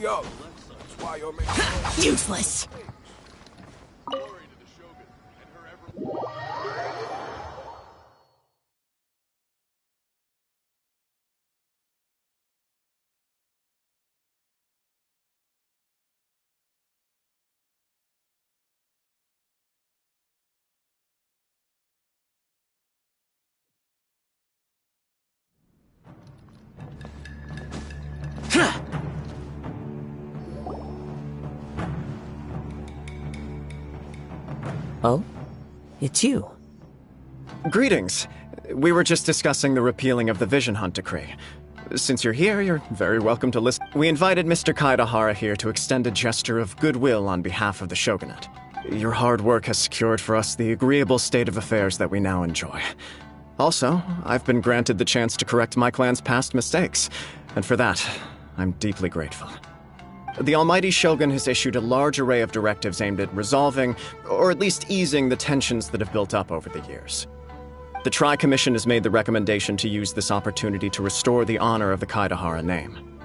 young. That's why you're making Useless. Oh? It's you. Greetings. We were just discussing the repealing of the Vision Hunt Decree. Since you're here, you're very welcome to listen. We invited Mr. Kaidahara here to extend a gesture of goodwill on behalf of the Shogunate. Your hard work has secured for us the agreeable state of affairs that we now enjoy. Also, I've been granted the chance to correct my clan's past mistakes, and for that, I'm deeply grateful. The Almighty Shogun has issued a large array of directives aimed at resolving, or at least easing, the tensions that have built up over the years. The Tri-Commission has made the recommendation to use this opportunity to restore the honor of the Kaidahara name.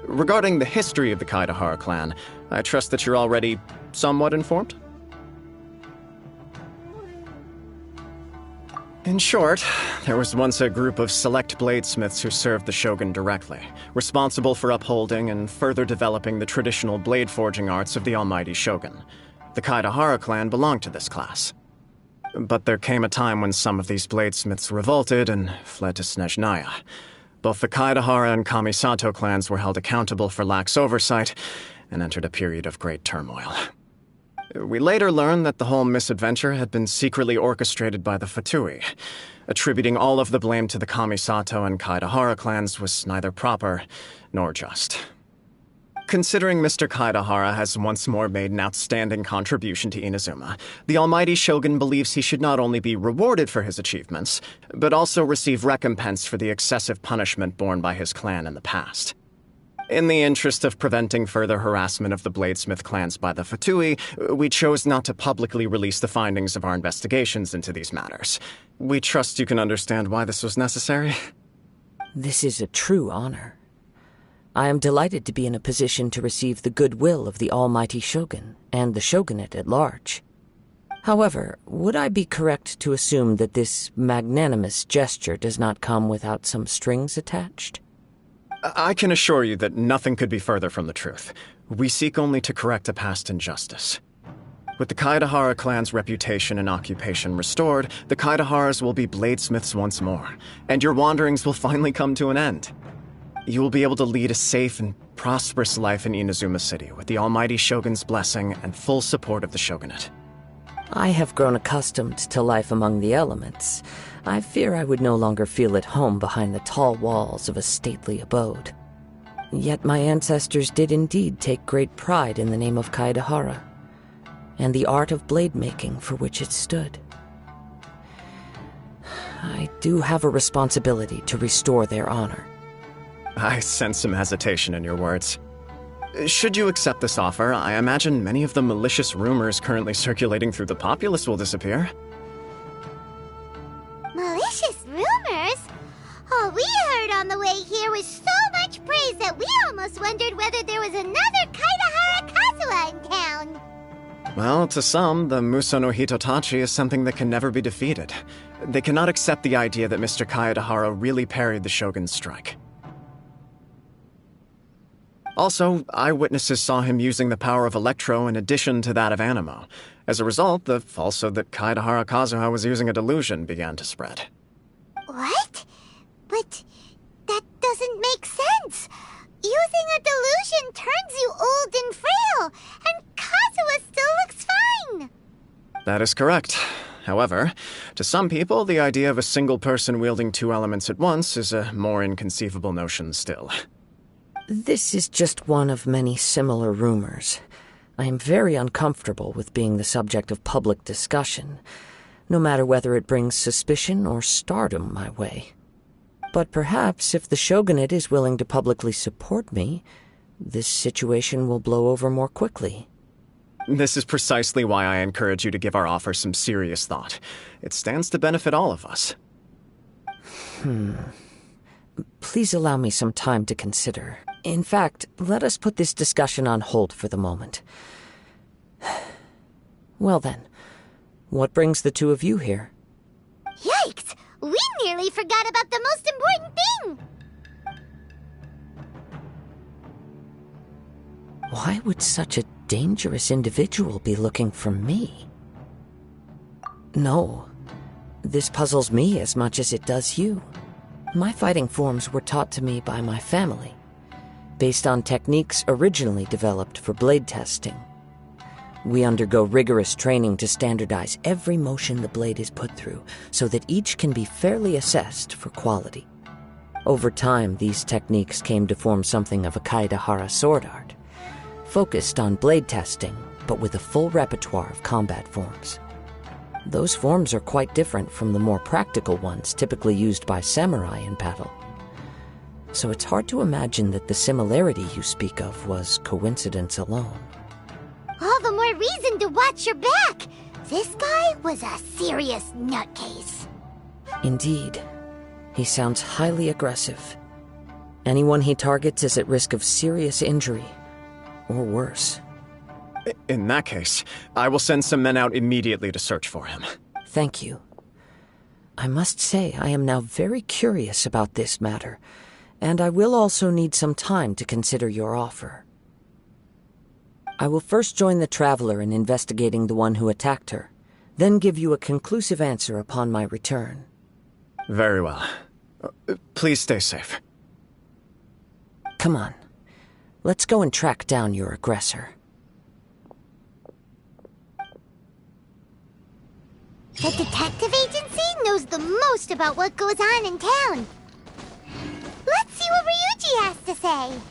Regarding the history of the Kaidahara clan, I trust that you're already somewhat informed? In short, there was once a group of select bladesmiths who served the shogun directly, responsible for upholding and further developing the traditional blade forging arts of the almighty shogun. The Kaidahara clan belonged to this class. But there came a time when some of these bladesmiths revolted and fled to Snezhnaya. Both the Kaidahara and Kamisato clans were held accountable for lax oversight and entered a period of great turmoil. We later learned that the whole misadventure had been secretly orchestrated by the Fatui. Attributing all of the blame to the Kamisato and Kaidahara clans was neither proper nor just. Considering Mr. Kaidahara has once more made an outstanding contribution to Inazuma, the Almighty Shogun believes he should not only be rewarded for his achievements, but also receive recompense for the excessive punishment borne by his clan in the past. In the interest of preventing further harassment of the bladesmith clans by the Fatui, we chose not to publicly release the findings of our investigations into these matters. We trust you can understand why this was necessary. This is a true honor. I am delighted to be in a position to receive the goodwill of the Almighty Shogun and the Shogunate at large. However, would I be correct to assume that this magnanimous gesture does not come without some strings attached? I can assure you that nothing could be further from the truth. We seek only to correct a past injustice. With the Kaidahara clan's reputation and occupation restored, the Kaidaharas will be bladesmiths once more, and your wanderings will finally come to an end. You will be able to lead a safe and prosperous life in Inazuma City with the Almighty Shogun's blessing and full support of the Shogunate. I have grown accustomed to life among the elements. I fear I would no longer feel at home behind the tall walls of a stately abode. Yet my ancestors did indeed take great pride in the name of Kaidahara, and the art of blade making for which it stood. I do have a responsibility to restore their honor. I sense some hesitation in your words. Should you accept this offer, I imagine many of the malicious rumors currently circulating through the populace will disappear. Malicious rumors? All we heard on the way here was so much praise that we almost wondered whether there was another Kaidahara Kazuha in town. Well, to some, the Muso no Hitotachi is something that can never be defeated. They cannot accept the idea that Mr. Kaidahara really parried the Shogun's strike. Also, eyewitnesses saw him using the power of Electro in addition to that of Animo. As a result, the falsehood that Kaidahara Kazuha was using a delusion began to spread. What? But that doesn't make sense. Using a delusion turns you old and frail, and Kazuha still looks fine. That is correct. However, to some people, the idea of a single person wielding two elements at once is a more inconceivable notion still. This is just one of many similar rumors. I am very uncomfortable with being the subject of public discussion, no matter whether it brings suspicion or stardom my way. But perhaps if the Shogunate is willing to publicly support me, this situation will blow over more quickly. This is precisely why I encourage you to give our offer some serious thought. It stands to benefit all of us. Please allow me some time to consider. In fact, let us put this discussion on hold for the moment. Well then, what brings the two of you here? Yikes! We nearly forgot about the most important thing! Why would such a dangerous individual be looking for me? No, this puzzles me as much as it does you. My fighting forms were taught to me by my family, based on techniques originally developed for blade testing. We undergo rigorous training to standardize every motion the blade is put through, so that each can be fairly assessed for quality. Over time, these techniques came to form something of a Kaidahara sword art, focused on blade testing, but with a full repertoire of combat forms. Those forms are quite different from the more practical ones typically used by samurai in battle. So it's hard to imagine that the similarity you speak of was coincidence alone. All the more reason to watch your back! This guy was a serious nutcase. Indeed. He sounds highly aggressive. Anyone he targets is at risk of serious injury, or worse. In that case, I will send some men out immediately to search for him. Thank you. I must say I am now very curious about this matter, and I will also need some time to consider your offer. I will first join the Traveler in investigating the one who attacked her, then give you a conclusive answer upon my return. Very well. Please stay safe. Come on. Let's go and track down your aggressor. The detective agency knows the most about what goes on in town. Let's see what Ryuji has to say.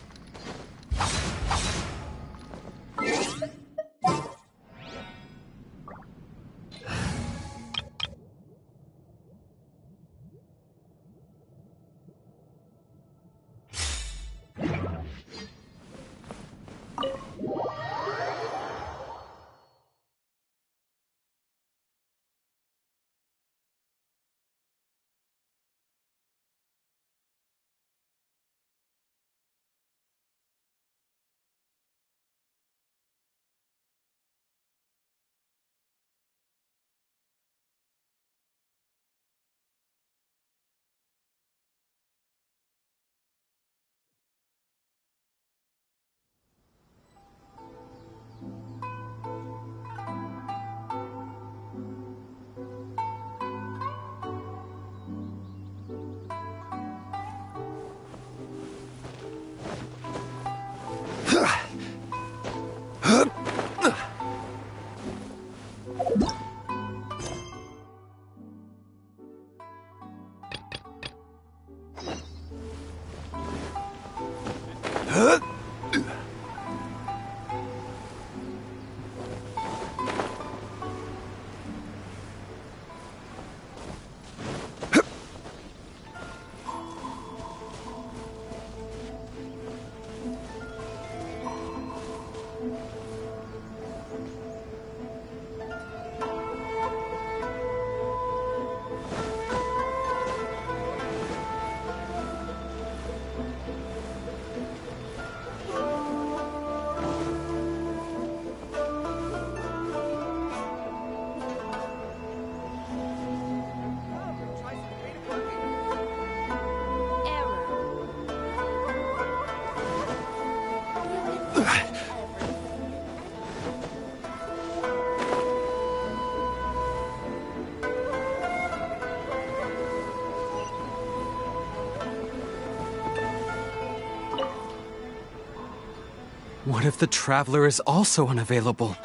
What if the Traveler is also unavailable?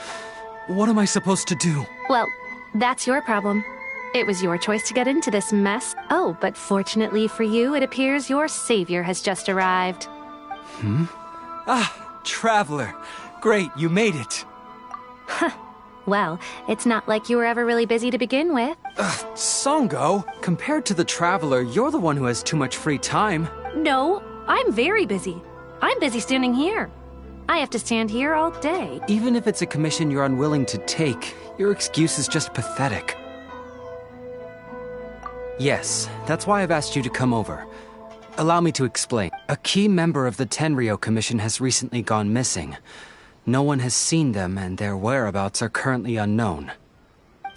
What am I supposed to do? Well, that's your problem. It was your choice to get into this mess. Oh, but fortunately for you, it appears your savior has just arrived. Ah, Traveler. Great, you made it. Well, it's not like you were ever really busy to begin with. Songo, compared to the Traveler, you're the one who has too much free time. No, I'm very busy. I'm busy standing here. I have to stand here all day. Even if it's a commission you're unwilling to take, your excuse is just pathetic. Yes, that's why I've asked you to come over. Allow me to explain. A key member of the Tenryo Commission has recently gone missing. No one has seen them, and their whereabouts are currently unknown.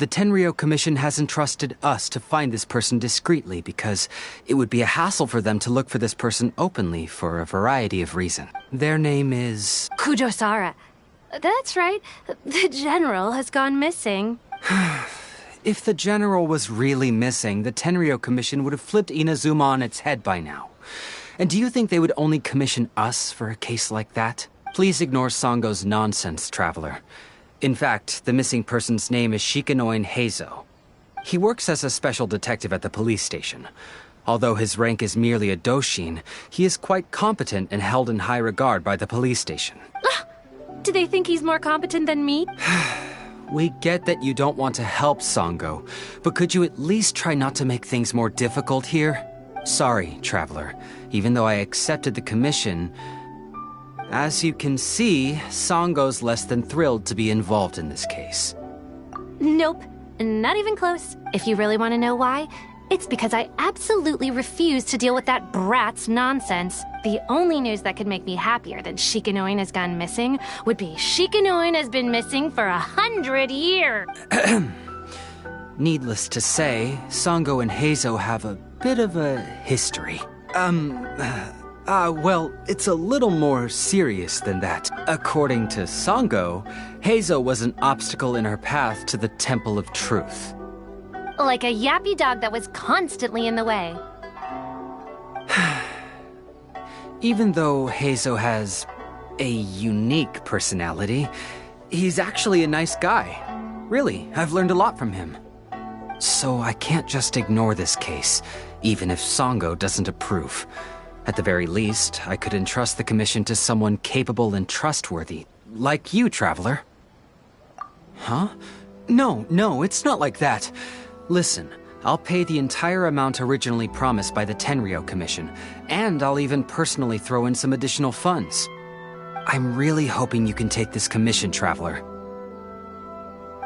The Tenryo Commission has entrusted us to find this person discreetly because it would be a hassle for them to look for this person openly for a variety of reasons. Their name is... Kujosara. That's right. The general has gone missing. If the general was really missing, the Tenryo Commission would have flipped Inazuma on its head by now. And do you think they would only commission us for a case like that? Please ignore Sango's nonsense, Traveler. In fact, the missing person's name is Shikanoin Heizou. He works as a special detective at the police station. Although his rank is merely a doshin, he is quite competent and held in high regard by the police station. Do they think he's more competent than me? We get that you don't want to help Sango, but could you at least try not to make things more difficult here? Sorry, Traveler. Even though I accepted the commission, as you can see, Sango's less than thrilled to be involved in this case. Nope, not even close. If you really want to know why, it's because I absolutely refuse to deal with that brat's nonsense. The only news that could make me happier than Shikanoin has gone missing would be Shikanoin has been missing for 100 years. Needless to say, Sango and Heizou have a bit of a history. Well, it's a little more serious than that. According to Sango, Heizou was an obstacle in her path to the Temple of Truth. Like a yappy dog that was constantly in the way. Even though Heizou has a unique personality, he's actually a nice guy. Really, I've learned a lot from him. So I can't just ignore this case, even if Sango doesn't approve. At the very least, I could entrust the commission to someone capable and trustworthy, like you, Traveler. Huh? No, it's not like that. Listen, I'll pay the entire amount originally promised by the Tenryo Commission, and I'll even personally throw in some additional funds. I'm really hoping you can take this commission, Traveler.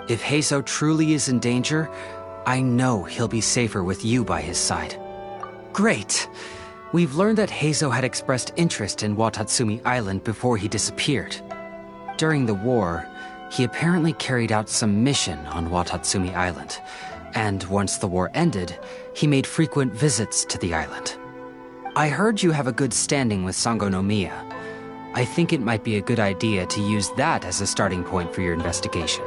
If Heizou truly is in danger, I know he'll be safer with you by his side. Great! We've learned that Heizou had expressed interest in Watatsumi Island before he disappeared. During the war, he apparently carried out some mission on Watatsumi Island, and once the war ended, he made frequent visits to the island. I heard you have a good standing with Sango no Miya. I think it might be a good idea to use that as a starting point for your investigation.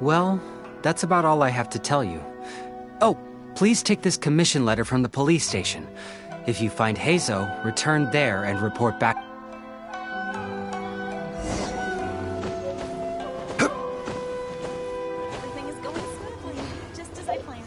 Well, that's about all I have to tell you. Oh, please take this commission letter from the police station. If you find Heizou, return there and report back. Everything is going smoothly, just as I planned.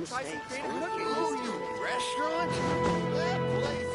Try some creative cooking. Restaurant? That place.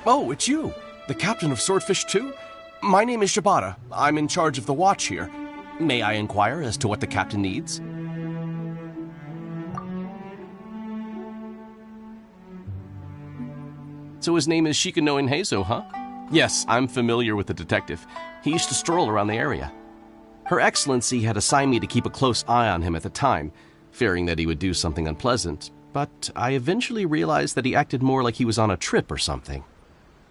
Oh, it's you, the captain of Swordfish 2? My name is Shibata. I'm in charge of the watch here. May I inquire as to what the captain needs? So his name is Shikanoin Heizou, huh? Yes, I'm familiar with the detective. He used to stroll around the area. Her Excellency had assigned me to keep a close eye on him at the time, fearing that he would do something unpleasant, but I eventually realized that he acted more like he was on a trip or something.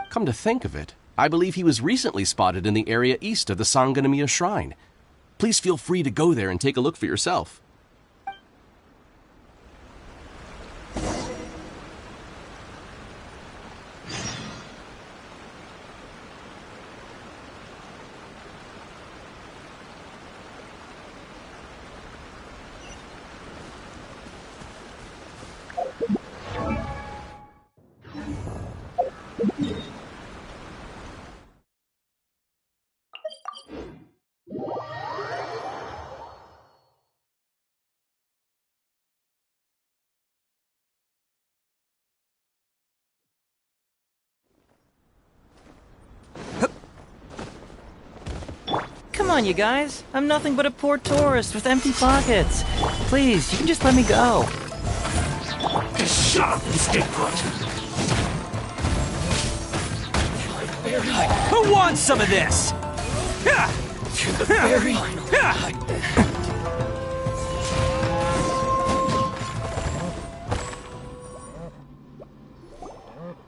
Come to think of it, I believe he was recently spotted in the area east of the Sanganamiya Shrine. Please feel free to go there and take a look for yourself. Come on, you guys. I'm nothing but a poor tourist with empty pockets. Please, you can just let me go. Just shut up and stay put. Who wants some of this? To the very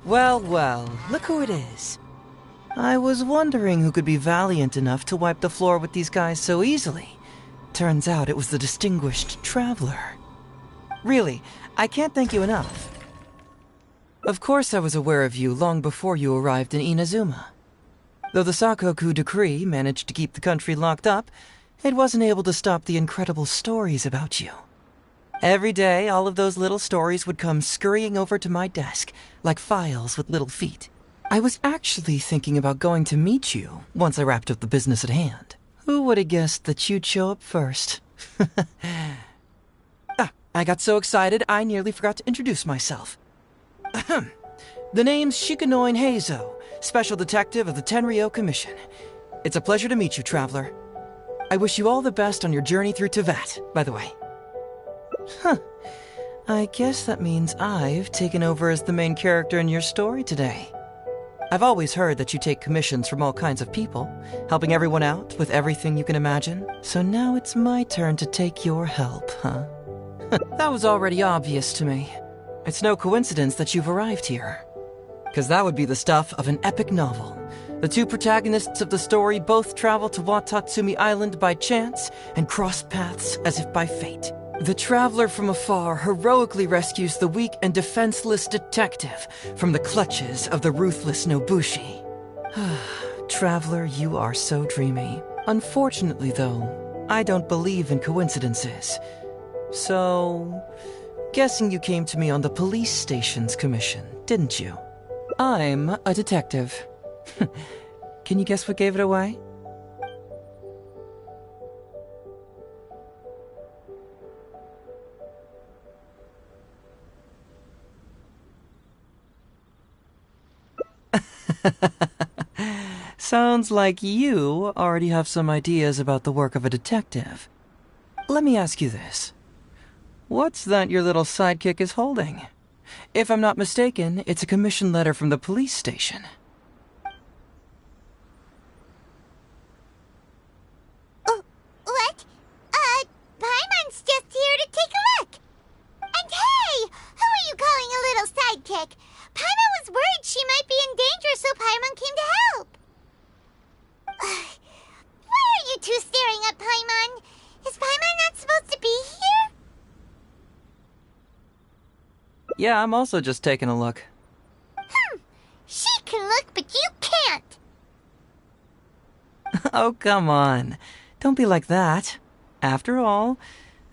Well, well, look who it is. I was wondering who could be valiant enough to wipe the floor with these guys so easily. Turns out it was the distinguished traveler. Really, I can't thank you enough. Of course I was aware of you long before you arrived in Inazuma. Though the Sakoku decree managed to keep the country locked up, it wasn't able to stop the incredible stories about you. Every day, all of those little stories would come scurrying over to my desk, like files with little feet. I was actually thinking about going to meet you once I wrapped up the business at hand. Who would have guessed that you'd show up first? I got so excited I nearly forgot to introduce myself. The name's Shikanoin Heizou, Special Detective of the Tenryou Commission. It's a pleasure to meet you, traveler. I wish you all the best on your journey through Teyvat, by the way. I guess that means I've taken over as the main character in your story today. I've always heard that you take commissions from all kinds of people, helping everyone out with everything you can imagine. So now it's my turn to take your help, huh? That was already obvious to me. It's no coincidence that you've arrived here. Because that would be the stuff of an epic novel. The two protagonists of the story both travel to Watatsumi Island by chance and cross paths as if by fate. The traveler from afar heroically rescues the weak and defenseless detective from the clutches of the ruthless Nobushi. Traveler, you are so dreamy. Unfortunately, though, I don't believe in coincidences. So, guessing you came to me on the police station's commission, didn't you? I'm a detective. Can you guess what gave it away? Sounds like you already have some ideas about the work of a detective. Let me ask you this. What's that your little sidekick is holding? If I'm not mistaken, it's a commission letter from the police station. What? Paimon's just here to take a look. And hey, who are you calling a little sidekick? Paimon was worried she might be in danger, so Paimon came to help. Why are you two staring at Paimon? Is Paimon not supposed to be here? Yeah, I'm also just taking a look. She can look, but you can't. Oh, come on. Don't be like that. After all,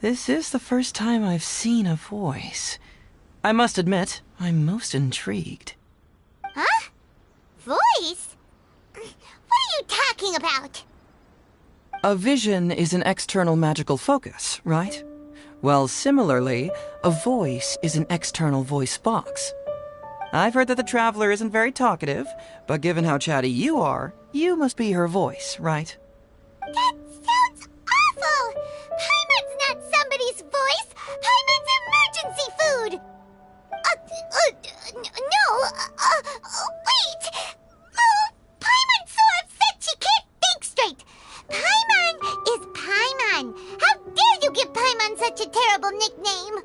this is the first time I've seen a voice. I must admit, I'm most intrigued. Huh? Voice? What are you talking about? A vision is an external magical focus, right? Well, similarly, a voice is an external voice box. I've heard that the Traveler isn't very talkative, but given how chatty you are, you must be her voice, right? That sounds awful! Paimon's not somebody's voice! Paimon's emergency food! Wait! Oh, Paimon's so upset she can't think straight! Paimon is Paimon! How dare you give Paimon such a terrible nickname?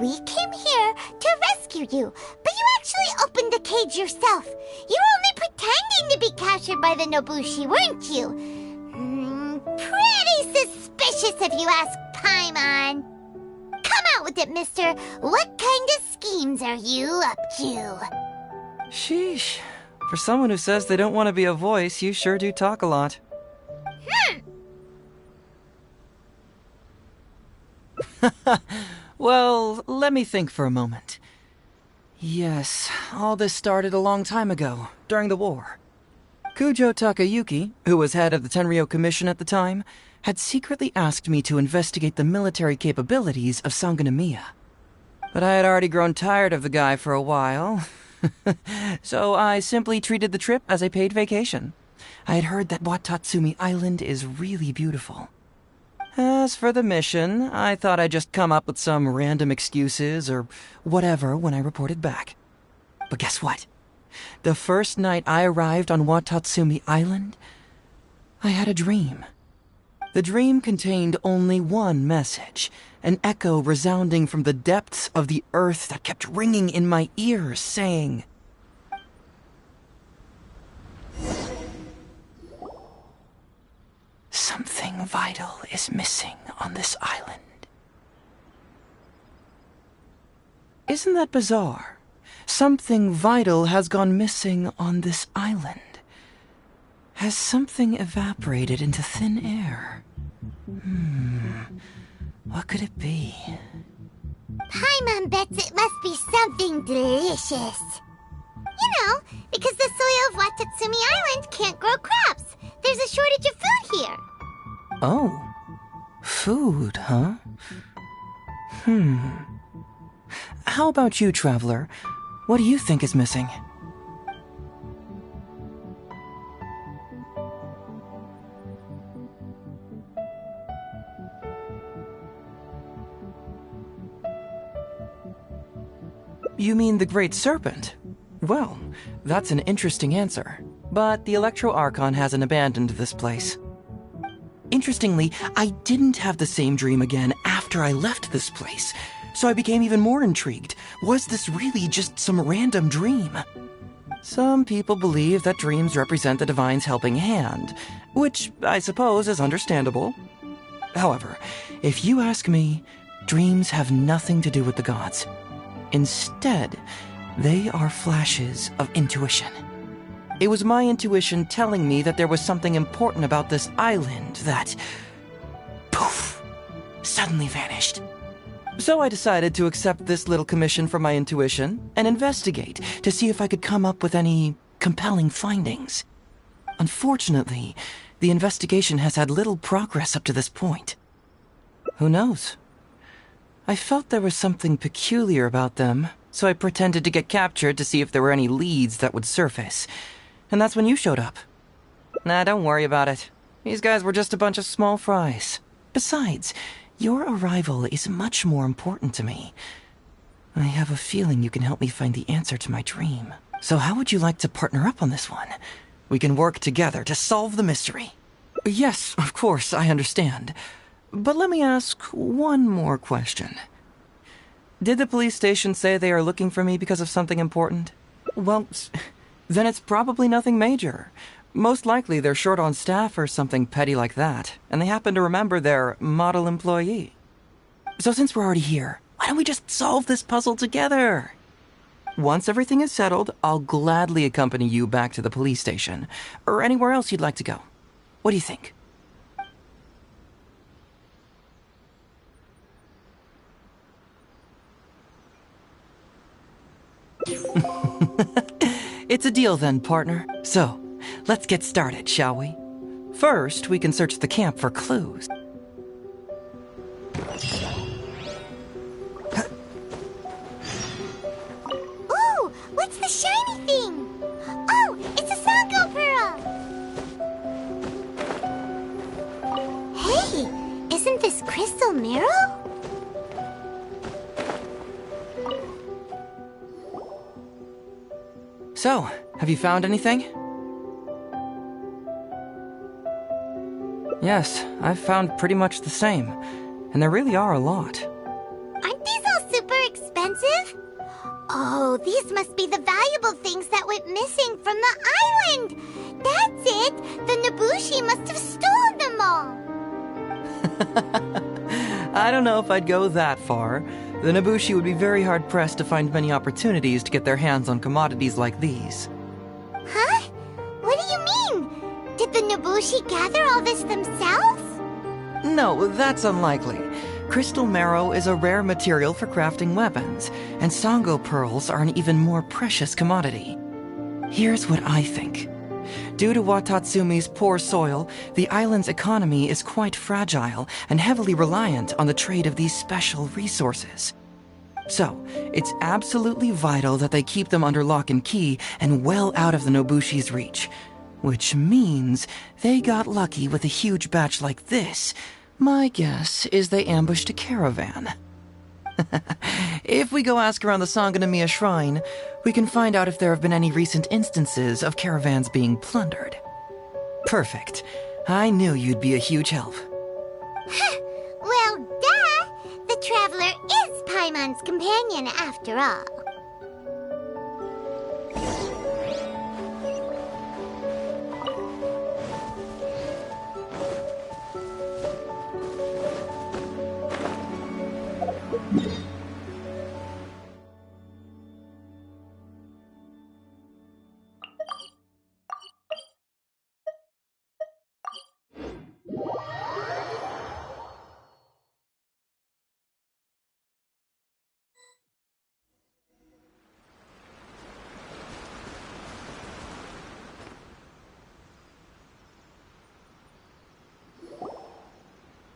We came here to rescue you, but you actually opened the cage yourself. You were only pretending to be captured by the Nobushi, weren't you? Pretty suspicious if you ask Paimon. Come out with it, mister. What kind of schemes are you up to? Sheesh. For someone who says they don't want to be a voice, you sure do talk a lot. Well, let me think for a moment. Yes, all this started a long time ago, during the war. Kujo Takayuki, who was head of the Tenryo Commission at the time, had secretly asked me to investigate the military capabilities of Sangonomiya. But I had already grown tired of the guy for a while, so I simply treated the trip as a paid vacation. I had heard that Watatsumi Island is really beautiful. As for the mission, I thought I'd just come up with some random excuses or whatever when I reported back. But guess what? The first night I arrived on Watatsumi Island, I had a dream. The dream contained only one message, an echo resounding from the depths of the earth that kept ringing in my ears, saying, "Something vital is missing on this island." Isn't that bizarre? Something vital has gone missing on this island. Has something evaporated into thin air? What could it be? Paimon bets it must be something delicious. You know, because the soil of Watatsumi Island can't grow crops. There's a shortage of food here. Oh. Food, huh? How about you, Traveler? What do you think is missing? You mean the Great Serpent? Well, that's an interesting answer. But the Electro Archon hasn't abandoned this place. Interestingly, I didn't have the same dream again after I left this place, so I became even more intrigued. Was this really just some random dream? Some people believe that dreams represent the Divine's helping hand, which I suppose is understandable. However, if you ask me, dreams have nothing to do with the gods. Instead, they are flashes of intuition. It was my intuition telling me that there was something important about this island that, poof, suddenly vanished. So I decided to accept this little commission from my intuition and investigate to see if I could come up with any compelling findings. Unfortunately, the investigation has had little progress up to this point. Who knows? I felt there was something peculiar about them, so I pretended to get captured to see if there were any leads that would surface. And that's when you showed up. Nah, don't worry about it. These guys were just a bunch of small fries. Besides, your arrival is much more important to me. I have a feeling you can help me find the answer to my dream. So how would you like to partner up on this one? We can work together to solve the mystery. Yes, of course, I understand. But let me ask one more question. Did the police station say they are looking for me because of something important? Well, then it's probably nothing major. Most likely they're short on staff or something petty like that, and they happen to remember their model employee. So since we're already here, why don't we just solve this puzzle together? Once everything is settled, I'll gladly accompany you back to the police station, or anywhere else you'd like to go. What do you think? It's a deal then, partner. So, let's get started, shall we? First, we can search the camp for clues. Ooh, what's Crystal Marrow? So, have you found anything? Yes, I've found pretty much the same. And there really are a lot. Aren't these all super expensive? Oh, these must be the valuable things that went missing from the island! That's it! The Nobushi must have stolen them all! I don't know if I'd go that far. The Nobushi would be very hard-pressed to find many opportunities to get their hands on commodities like these. Huh? What do you mean? Did the Nobushi gather all this themselves? No, that's unlikely. Crystal marrow is a rare material for crafting weapons, and Sango pearls are an even more precious commodity. Here's what I think. Due to Watatsumi's poor soil, the island's economy is quite fragile and heavily reliant on the trade of these special resources. So, it's absolutely vital that they keep them under lock and key and well out of the Nobushi's reach. Which means they got lucky with a huge batch like this. My guess is they ambushed a caravan. If we go ask around the Sangonomiya Shrine, we can find out if there have been any recent instances of caravans being plundered. Perfect. I knew you'd be a huge help. Well, duh! The Traveler is Paimon's companion after all.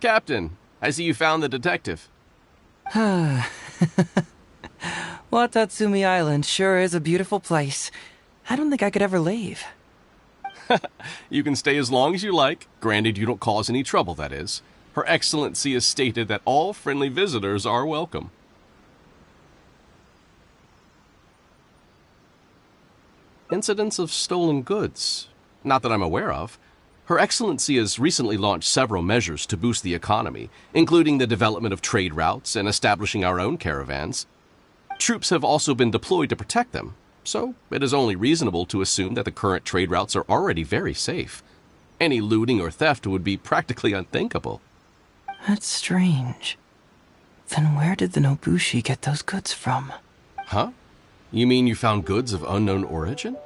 Captain, I see you found the detective. Watatsumi Island sure is a beautiful place. I don't think I could ever leave. You can stay as long as you like, granted you don't cause any trouble, that is. Her Excellency has stated that all friendly visitors are welcome. Incidents of stolen goods? Not that I'm aware of. Her Excellency has recently launched several measures to boost the economy, including the development of trade routes and establishing our own caravans. Troops have also been deployed to protect them, so it is only reasonable to assume that the current trade routes are already very safe. Any looting or theft would be practically unthinkable. That's strange. Then where did the Nobushi get those goods from? Huh? You mean you found goods of unknown origin?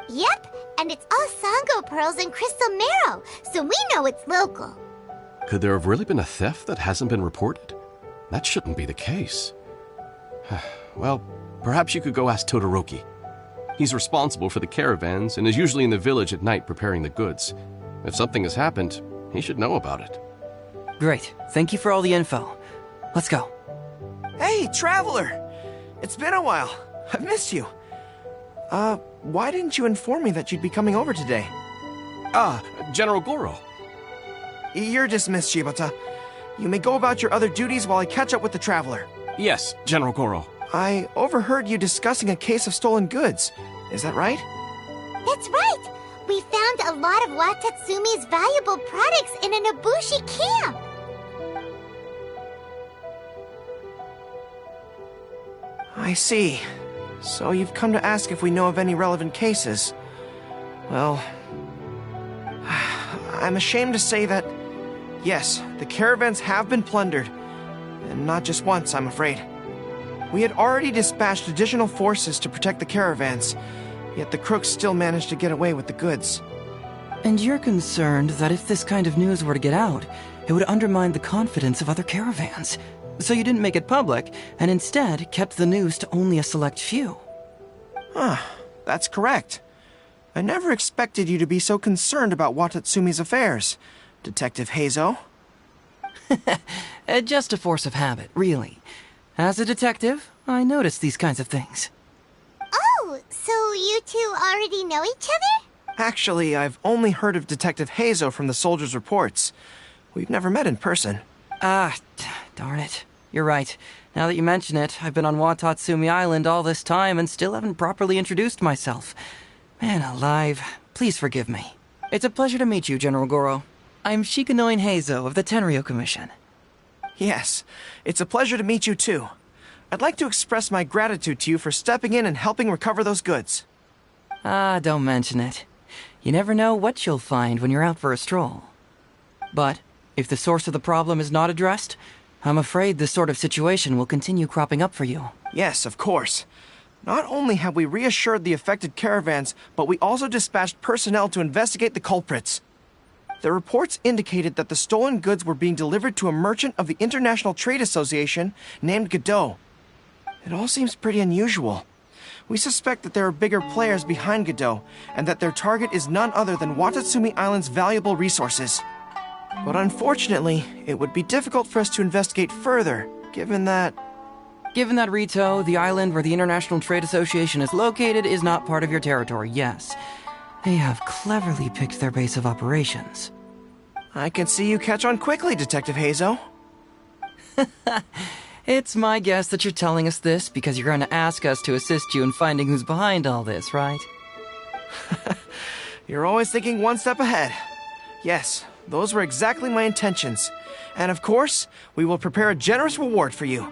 Yep, and it's all Sango pearls and crystal marrow, so we know it's local. Could there have really been a theft that hasn't been reported? That shouldn't be the case. Well, perhaps you could go ask Todoroki. He's responsible for the caravans and is usually in the village at night preparing the goods. If something has happened, he should know about it. Great. Thank you for all the info. Let's go. Hey, Traveler! It's been a while. I've missed you. Why didn't you inform me that you'd be coming over today? General Goro. You're dismissed, Shibata. You may go about your other duties while I catch up with the Traveler. Yes, General Goro. I overheard you discussing a case of stolen goods. Is that right? That's right! We found a lot of Watatsumi's valuable products in a Nobushi camp! I see. So you've come to ask if we know of any relevant cases. Well, I'm ashamed to say that, yes, the caravans have been plundered. And not just once, I'm afraid. We had already dispatched additional forces to protect the caravans, yet the crooks still managed to get away with the goods. And you're concerned that if this kind of news were to get out, it would undermine the confidence of other caravans. So you didn't make it public, and instead kept the news to only a select few. That's correct. I never expected you to be so concerned about Watatsumi's affairs, Detective Heizou. Just a force of habit, really. As a detective, I notice these kinds of things. Oh, so you two already know each other? Actually, I've only heard of Detective Heizou from the soldiers' reports. We've never met in person. Darn it. You're right. Now that you mention it, I've been on Watatsumi Island all this time and still haven't properly introduced myself. Man alive, please forgive me. It's a pleasure to meet you, General Goro. I'm Shikanoi Heizou of the Tenryo Commission. Yes, it's a pleasure to meet you too. I'd like to express my gratitude to you for stepping in and helping recover those goods. Don't mention it. You never know what you'll find when you're out for a stroll. But if the source of the problem is not addressed, I'm afraid this sort of situation will continue cropping up for you. Yes, of course. Not only have we reassured the affected caravans, but we also dispatched personnel to investigate the culprits. The reports indicated that the stolen goods were being delivered to a merchant of the International Trade Association named Godot. It all seems pretty unusual. We suspect that there are bigger players behind Godot, and that their target is none other than Watatsumi Island's valuable resources. But unfortunately, it would be difficult for us to investigate further, given that Rito, the island where the International Trade Association is located, is not part of your territory, yes. They have cleverly picked their base of operations. I can see you catch on quickly, Detective Heizou. It's my guess that you're telling us this because you're going to ask us to assist you in finding who's behind all this, right? You're always thinking one step ahead. Yes, those were exactly my intentions. And of course, we will prepare a generous reward for you.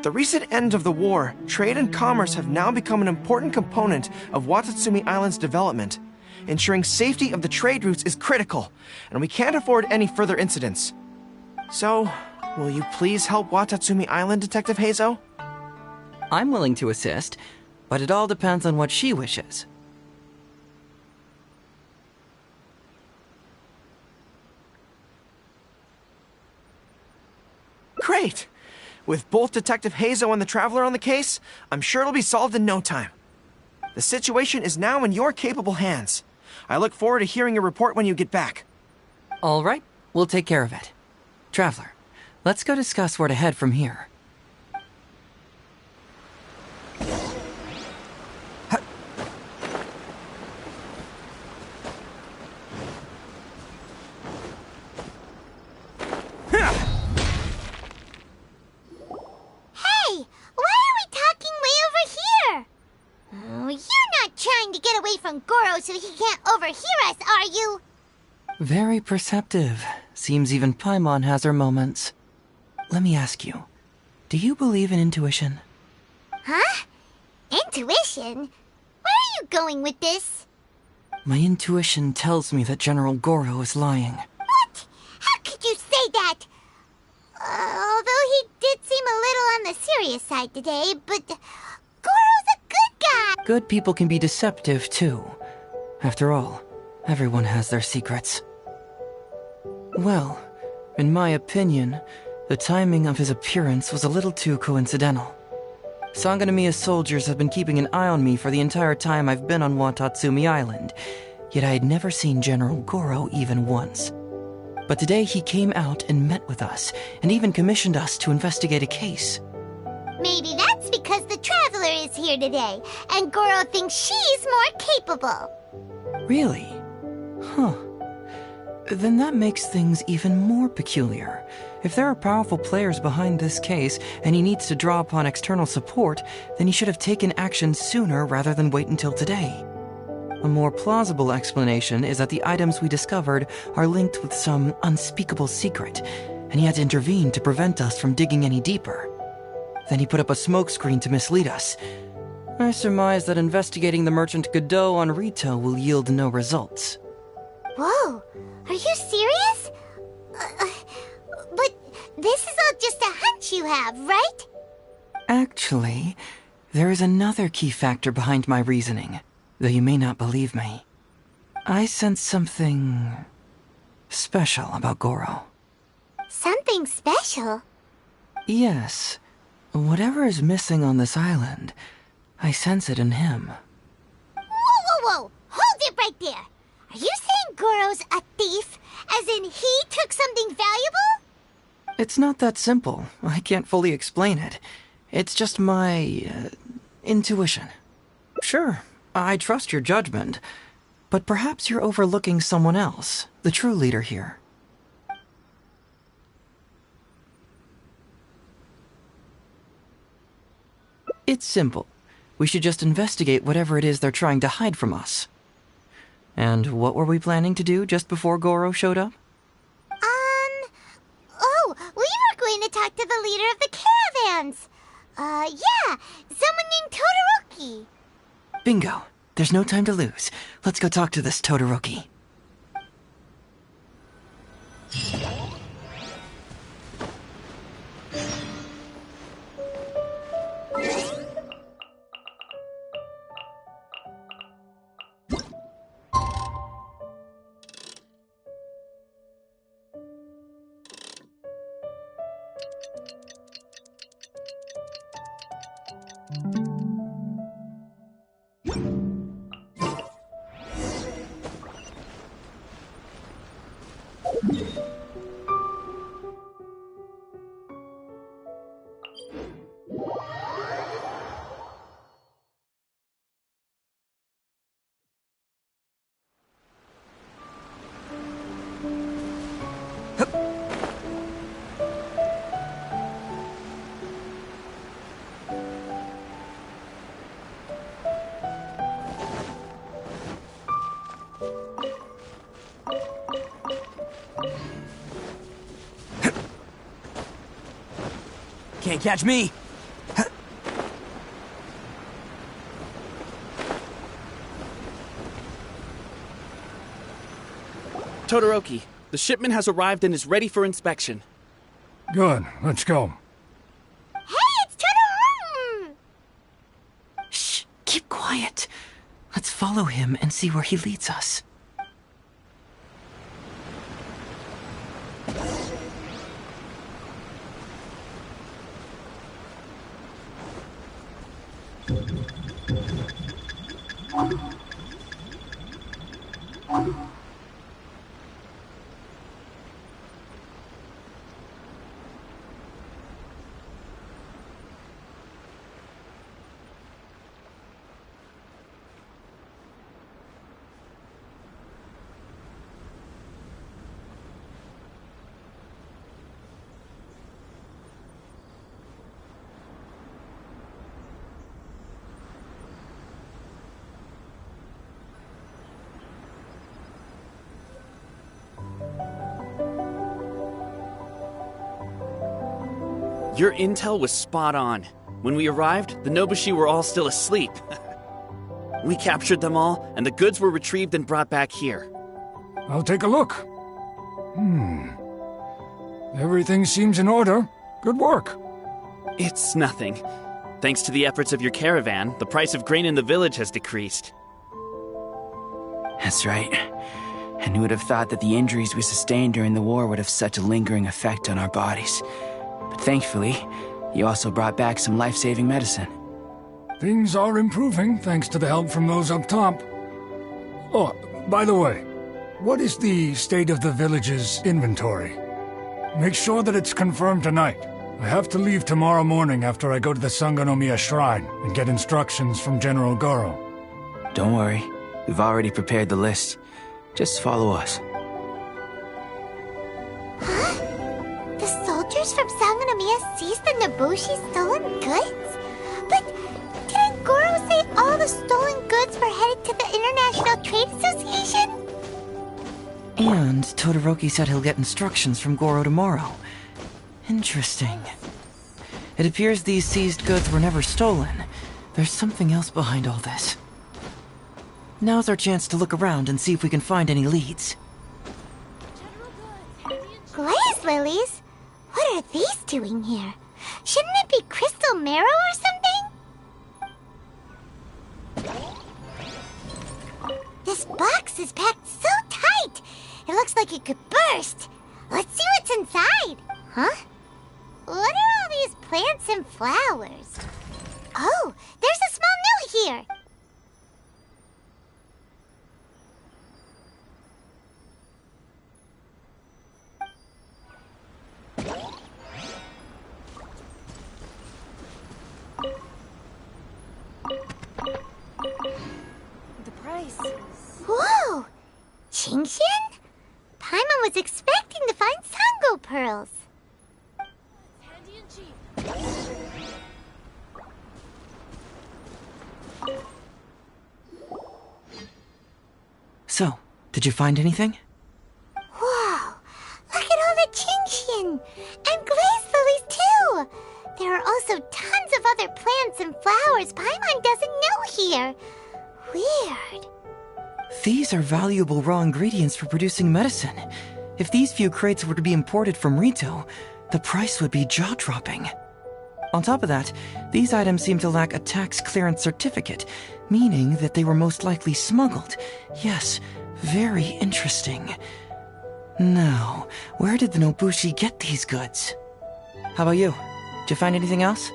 The recent end of the war, trade and commerce have now become an important component of Watatsumi Island's development. Ensuring safety of the trade routes is critical, and we can't afford any further incidents. So, will you please help Watatsumi Island, Detective Heizou? I'm willing to assist, but it all depends on what she wishes. Great! With both Detective Heizou and the Traveler on the case, I'm sure it'll be solved in no time. The situation is now in your capable hands. I look forward to hearing your report when you get back. All right, we'll take care of it. Traveler, let's go discuss where to head from here. From Goro so he can't overhear us, are you? Very perceptive. Seems even Paimon has her moments. Let me ask you, do you believe in intuition? Huh? Intuition? Where are you going with this? My intuition tells me that General Goro is lying. What? How could you say that? Although he did seem a little on the serious side today, but Goro's a good guy! Good people can be deceptive, too. After all, everyone has their secrets. Well, in my opinion, the timing of his appearance was a little too coincidental. Sangonomiya's soldiers have been keeping an eye on me for the entire time I've been on Watatsumi Island, yet I had never seen General Goro even once. But today he came out and met with us, and even commissioned us to investigate a case. Maybe that's because the Traveler is here today, and Goro thinks she's more capable. Really? Huh. Then that makes things even more peculiar. If there are powerful players behind this case, and he needs to draw upon external support, then he should have taken action sooner rather than wait until today. A more plausible explanation is that the items we discovered are linked with some unspeakable secret, and he had to intervene to prevent us from digging any deeper. Then he put up a smokescreen to mislead us. I surmise that investigating the merchant Godot on Rito will yield no results. Whoa, are you serious? But this is all just a hunch you have, right? Actually, there is another key factor behind my reasoning, though you may not believe me. I sense something special about Goro. Something special? Yes. Whatever is missing on this island, I sense it in him. Whoa! Hold it right there! Are you saying Goro's a thief? As in he took something valuable? It's not that simple. I can't fully explain it. It's just my intuition. Sure, I trust your judgment, but perhaps you're overlooking someone else, the true leader here. It's simple. We should just investigate whatever it is they're trying to hide from us. And what were we planning to do just before Goro showed up? Oh, we were going to talk to the leader of the caravans. Yeah, someone named Todoroki. Bingo. There's no time to lose. Let's go talk to this Todoroki. Can't catch me! Todoroki, the shipment has arrived and is ready for inspection. Good, let's go. Hey, it's Todoroki! Shh, keep quiet. Let's follow him and see where he leads us. Your intel was spot on. When we arrived, the Nobushi were all still asleep. We captured them all, and the goods were retrieved and brought back here. I'll take a look. Everything seems in order. Good work. It's nothing. Thanks to the efforts of your caravan, the price of grain in the village has decreased. That's right. And who would have thought that the injuries we sustained during the war would have such a lingering effect on our bodies? But thankfully, you also brought back some life-saving medicine. Things are improving thanks to the help from those up top. Oh, by the way, what is the state of the village's inventory? Make sure that it's confirmed tonight. I have to leave tomorrow morning after I go to the Sangonomiya Shrine and get instructions from General Goro. Don't worry, we've already prepared the list. Just follow us. Huh? The soldiers from Sangonomiya seized the Nobushi's stolen goods? But didn't Goro say all the stolen goods were headed to the International Trade Association? And Todoroki said he'll get instructions from Goro tomorrow. Interesting. It appears these seized goods were never stolen. There's something else behind all this. Now's our chance to look around and see if we can find any leads. Glaze lilies? What are these doing here? Shouldn't it be crystal marrow or something? This box is packed so tight! It looks like it could burst. Let's see what's inside. Huh? What are all these plants and flowers? Oh, there's a small note here. The price is... Whoa! Genshin? Paimon was expecting to find Sango pearls. handy and cheap. So, did you find anything? Whoa! Look at all the Genshin! And glaze lilies, too! There are also tons of other plants and flowers Paimon doesn't know here. Weird. These are valuable raw ingredients for producing medicine. If these few crates were to be imported from Rito, the price would be jaw-dropping. On top of that, these items seem to lack a tax clearance certificate, meaning that they were most likely smuggled. Yes, very interesting. Now, where did the Nobushi get these goods? How about you? Did you find anything else?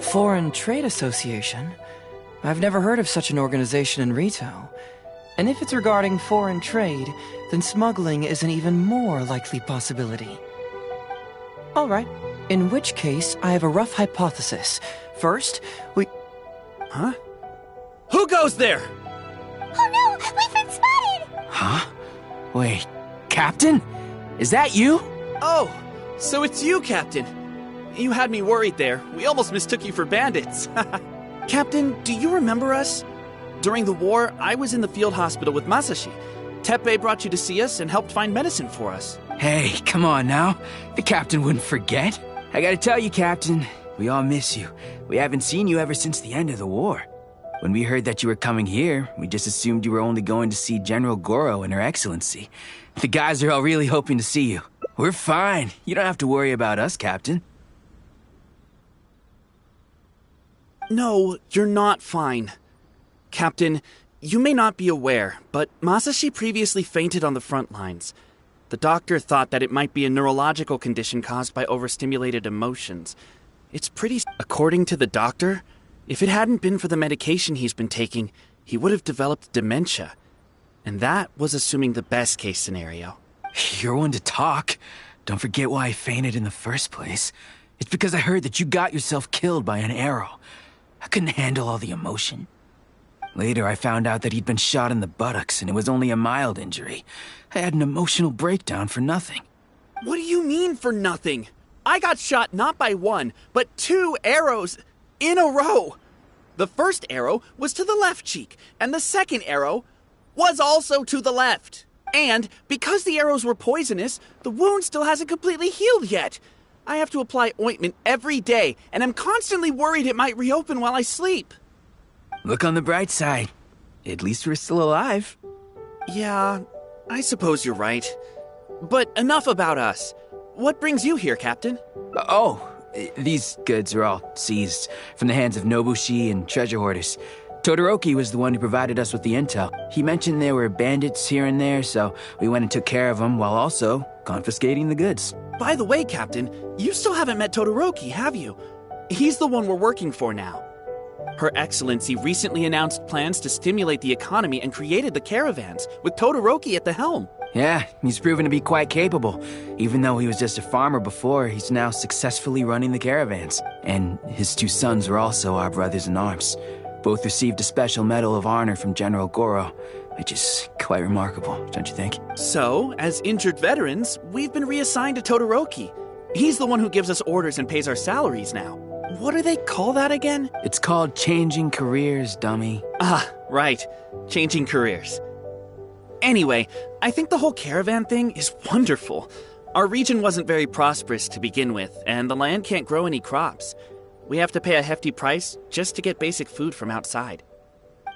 Foreign Trade Association? I've never heard of such an organization in Rito. And if it's regarding foreign trade, then smuggling is an even more likely possibility. All right. In which case, I have a rough hypothesis. First, we... Huh? Who goes there? Oh no! We've been spotted! Huh? Wait, Captain? Is that you? Oh, so it's you, Captain. You had me worried there. We almost mistook you for bandits. Captain, do you remember us? During the war, I was in the field hospital with Masashi. Teppei brought you to see us and helped find medicine for us. Hey, come on now. The Captain wouldn't forget. I gotta tell you, Captain, we all miss you. We haven't seen you ever since the end of the war. When we heard that you were coming here, we just assumed you were only going to see General Goro and Her Excellency. The guys are all really hoping to see you. We're fine. You don't have to worry about us, Captain. No, you're not fine. Captain, you may not be aware, but Masashi previously fainted on the front lines. The doctor thought that it might be a neurological condition caused by overstimulated emotions. It's pretty... According to the doctor, if it hadn't been for the medication he's been taking, he would have developed dementia. And that was assuming the best case scenario. You're one to talk. Don't forget why I fainted in the first place. It's because I heard that you got yourself killed by an arrow. I couldn't handle all the emotion. Later, I found out that he'd been shot in the buttocks, and it was only a mild injury. I had an emotional breakdown for nothing. What do you mean for nothing? I got shot not by one, but 2 arrows in a row. The first arrow was to the left cheek, and the second arrow was also to the left. And because the arrows were poisonous, the wound still hasn't completely healed yet. I have to apply ointment every day, and I'm constantly worried it might reopen while I sleep. Look on the bright side. At least we're still alive. Yeah, I suppose you're right. But enough about us. What brings you here, Captain? These goods are all seized from the hands of Nobushi and treasure hoarders. Todoroki was the one who provided us with the intel. He mentioned there were bandits here and there, so we went and took care of them while also confiscating the goods. By the way, Captain, you still haven't met Todoroki, have you? He's the one we're working for now. Her Excellency recently announced plans to stimulate the economy and created the caravans, with Todoroki at the helm. Yeah, he's proven to be quite capable. Even though he was just a farmer before, he's now successfully running the caravans. And his 2 sons are also our brothers in arms. Both received a special medal of honor from General Goro, which is quite remarkable, don't you think? So, as injured veterans, we've been reassigned to Todoroki. He's the one who gives us orders and pays our salaries now. What do they call that again? It's called changing careers, dummy. Ah, right. Changing careers. Anyway, I think the whole caravan thing is wonderful. Our region wasn't very prosperous to begin with, and the land can't grow any crops. We have to pay a hefty price just to get basic food from outside.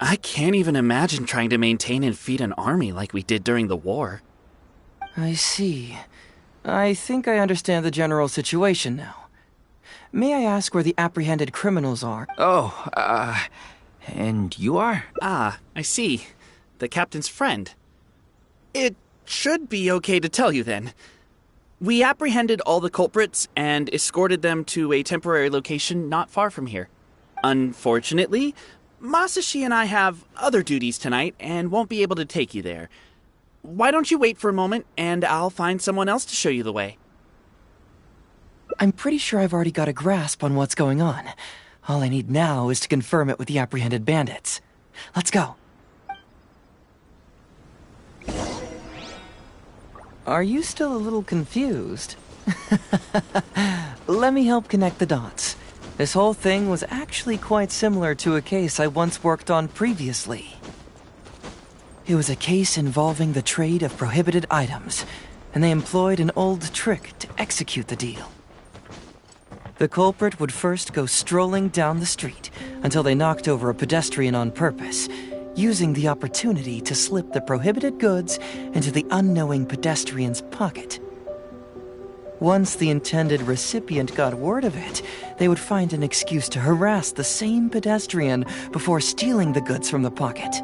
I can't even imagine trying to maintain and feed an army like we did during the war. I see. I think I understand the general situation now. May I ask where the apprehended criminals are? And you are? Ah, I see. The captain's friend. It should be okay to tell you then. We apprehended all the culprits and escorted them to a temporary location not far from here. Unfortunately, Masashi and I have other duties tonight and won't be able to take you there. Why don't you wait for a moment and I'll find someone else to show you the way. I'm pretty sure I've already got a grasp on what's going on. All I need now is to confirm it with the apprehended bandits. Let's go. Are you still a little confused? Let me help connect the dots. This whole thing was actually quite similar to a case I once worked on previously. It was a case involving the trade of prohibited items, and they employed an old trick to execute the deal. The culprit would first go strolling down the street until they knocked over a pedestrian on purpose, using the opportunity to slip the prohibited goods into the unknowing pedestrian's pocket. Once the intended recipient got word of it, they would find an excuse to harass the same pedestrian before stealing the goods from the pocket.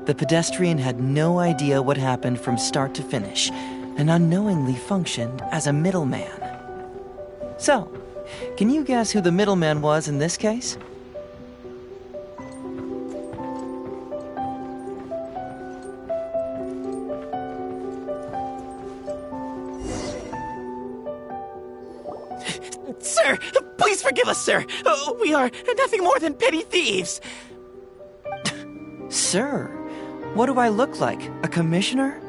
The pedestrian had no idea what happened from start to finish, and unknowingly functioned as a middleman. So, can you guess who the middleman was in this case? Sir, please forgive us, sir. We are nothing more than petty thieves. Sir, what do I look like? A commissioner?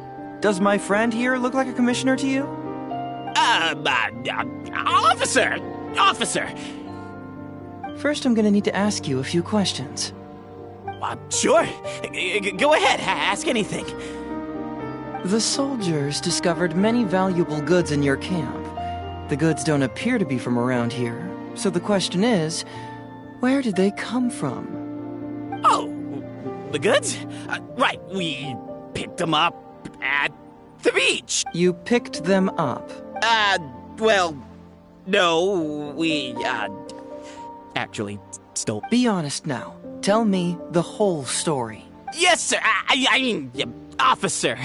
Does my friend here look like a commissioner to you? Officer! First, I'm gonna need to ask you a few questions. Sure. Go ahead, ask anything. The soldiers discovered many valuable goods in your camp. The goods don't appear to be from around here, so the question is, where did they come from? Oh, the goods? Right, we picked them up at the beach. You picked them up? Well, no, we, actually stole. Be honest now. Tell me the whole story. Yes, sir. I mean, officer.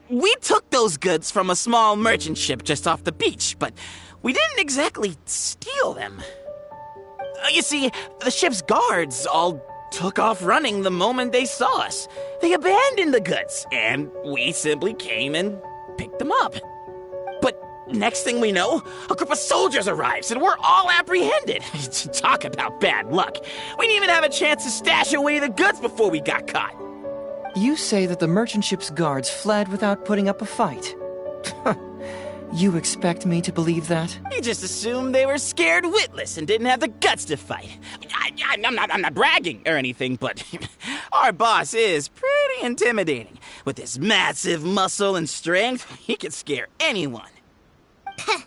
We took those goods from a small merchant ship just off the beach, but we didn't exactly steal them. You see, the ship's guards all took off running the moment they saw us. They abandoned the goods, and we simply came and picked them up. But next thing we know, a group of soldiers arrives, and we're all apprehended. Talk about bad luck. We didn't even have a chance to stash away the goods before we got caught. You say that the merchant ship's guards fled without putting up a fight. You expect me to believe that? You just assumed they were scared witless and didn't have the guts to fight. I'm not bragging or anything, but our boss is pretty intimidating. With his massive muscle and strength, he could scare anyone. You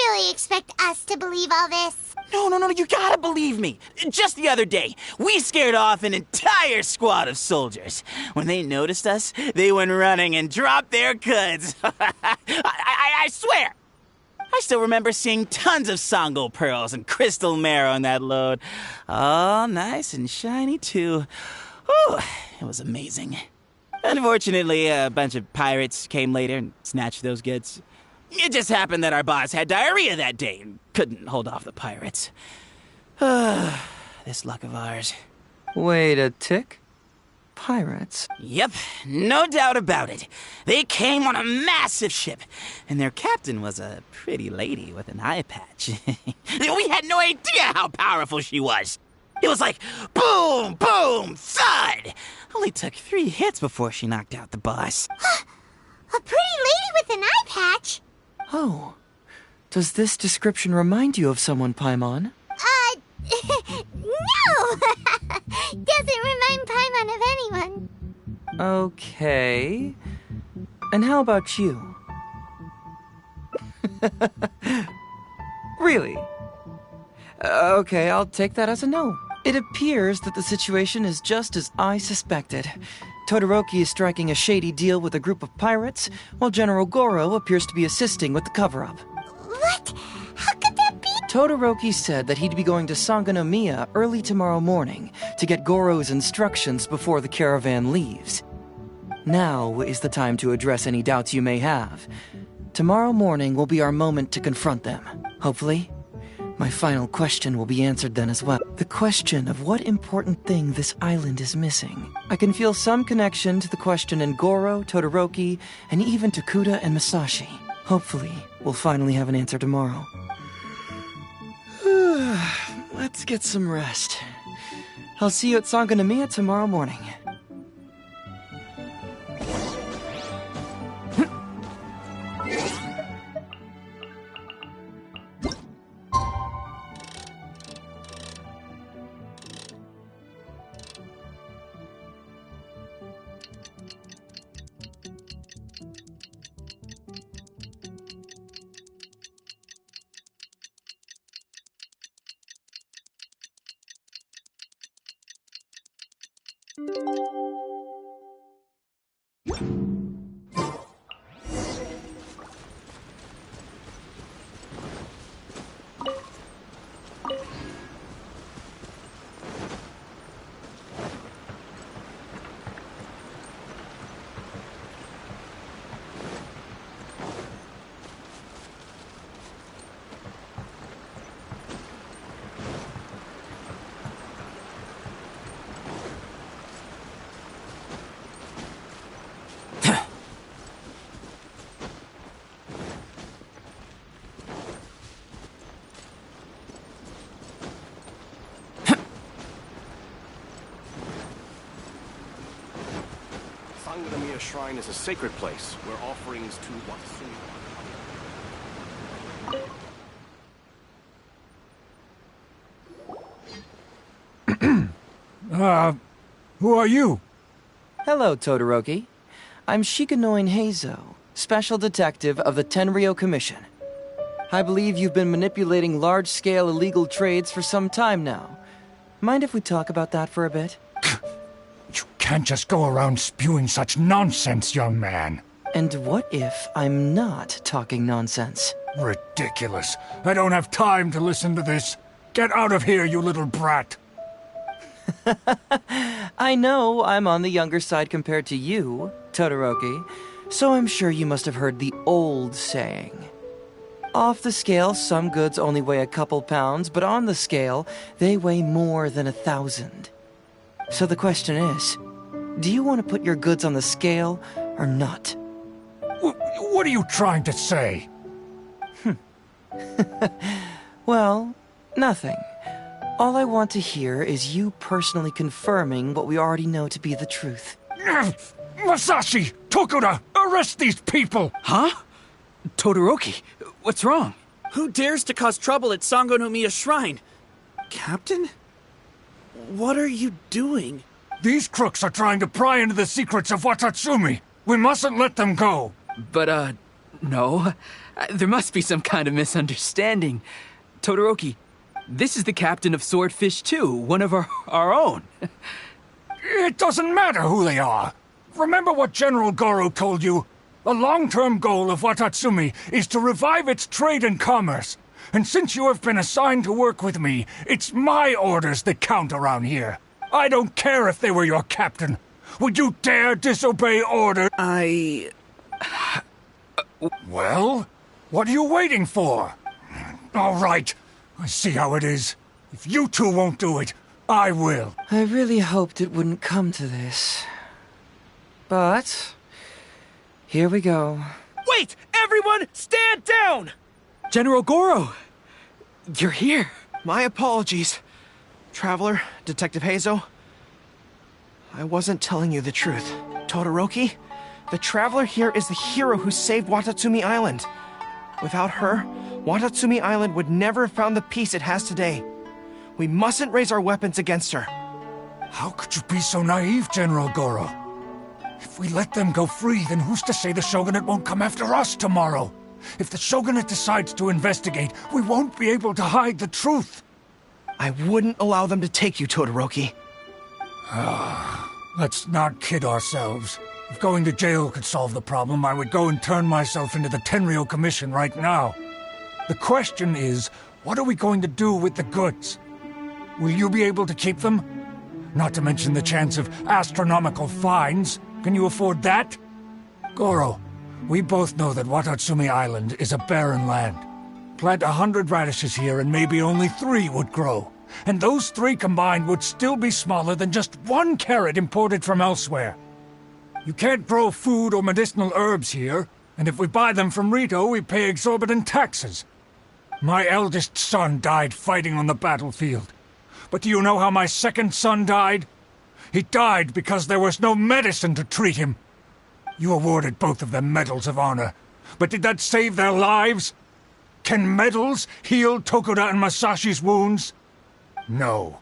really expect us to believe all this? No, you gotta believe me. Just the other day, we scared off an entire squad of soldiers. When they noticed us, they went running and dropped their goods. I swear. I still remember seeing tons of Songo pearls and crystal marrow in that load. All nice and shiny, too. Whew, it was amazing. Unfortunately, a bunch of pirates came later and snatched those goods. It just happened that our boss had diarrhea that day and couldn't hold off the pirates. This luck of ours. Wait a tick. Pirates? Yep, no doubt about it. They came on a massive ship, and their captain was a pretty lady with an eye patch. We had no idea how powerful she was. It was like boom, boom, thud. Only took 3 hits before she knocked out the boss. A pretty lady with an eye patch? Oh. Does this description remind you of someone, Paimon? No! Doesn't remind Paimon of anyone. Okay. And how about you? Really? Okay, I'll take that as a no. It appears that the situation is just as I suspected. Todoroki is striking a shady deal with a group of pirates, while General Goro appears to be assisting with the cover-up. What? How could that be? Todoroki said that he'd be going to Sangonomiya early tomorrow morning to get Goro's instructions before the caravan leaves. Now is the time to address any doubts you may have. Tomorrow morning will be our moment to confront them. Hopefully, my final question will be answered then as well. The question of what important thing this island is missing. I can feel some connection to the question in Goro, Todoroki, and even to Kuda and Masashi. Hopefully, we'll finally have an answer tomorrow. Let's get some rest. I'll see you at Sangonomiya tomorrow morning. Sangonomiya Shrine is a sacred place where offerings to Watsumi... Who are you? Hello, Todoroki. I'm Shikanoin Heizou, Special Detective of the Tenryou Commission. I believe you've been manipulating large-scale illegal trades for some time now. Mind if we talk about that for a bit? You can't just go around spewing such nonsense, young man. And what if I'm not talking nonsense? Ridiculous. I don't have time to listen to this. Get out of here, you little brat. I know I'm on the younger side compared to you, Todoroki, so I'm sure you must have heard the old saying. Off the scale, some goods only weigh a couple pounds, but on the scale, they weigh more than 1,000. So the question is, do you want to put your goods on the scale or not? What are you trying to say? Well, nothing. All I want to hear is you personally confirming what we already know to be the truth. Masashi! Tokuda! Arrest these people! Huh? Todoroki, what's wrong? Who dares to cause trouble at Sangonomiya Shrine? Captain? What are you doing? These crooks are trying to pry into the secrets of Watatsumi. We mustn't let them go. But, no. There must be some kind of misunderstanding. Todoroki, this is the captain of Swordfish 2, one of our own. It doesn't matter who they are. Remember what General Goro told you? The long-term goal of Watatsumi is to revive its trade and commerce. And since you have been assigned to work with me, it's my orders that count around here. I don't care if they were your captain. Would you dare disobey orders? Well, what are you waiting for? All right, I see how it is. If you two won't do it, I will. I really hoped it wouldn't come to this. But here we go. Wait! Everyone, stand down! General Goro! You're here. My apologies. Traveler, Detective Heizou. I wasn't telling you the truth. Todoroki, the Traveler here is the hero who saved Watatsumi Island. Without her, Watatsumi Island would never have found the peace it has today. We mustn't raise our weapons against her. How could you be so naive, General Goro? If we let them go free, then who's to say the Shogunate won't come after us tomorrow? If the Shogunate decides to investigate, we won't be able to hide the truth. I wouldn't allow them to take you, Todoroki. Let's not kid ourselves. If going to jail could solve the problem, I would go and turn myself into the Tenryou Commission right now. The question is, what are we going to do with the goods? Will you be able to keep them? Not to mention the chance of astronomical fines. Can you afford that? Goro, we both know that Watatsumi Island is a barren land. Plant 100 radishes here and maybe only 3 would grow. And those 3 combined would still be smaller than just 1 carrot imported from elsewhere. You can't grow food or medicinal herbs here, and if we buy them from Rito, we pay exorbitant taxes. My eldest son died fighting on the battlefield. But do you know how my second son died? He died because there was no medicine to treat him. You awarded both of them medals of honor, but did that save their lives? Can medals heal Tokuda and Masashi's wounds? No.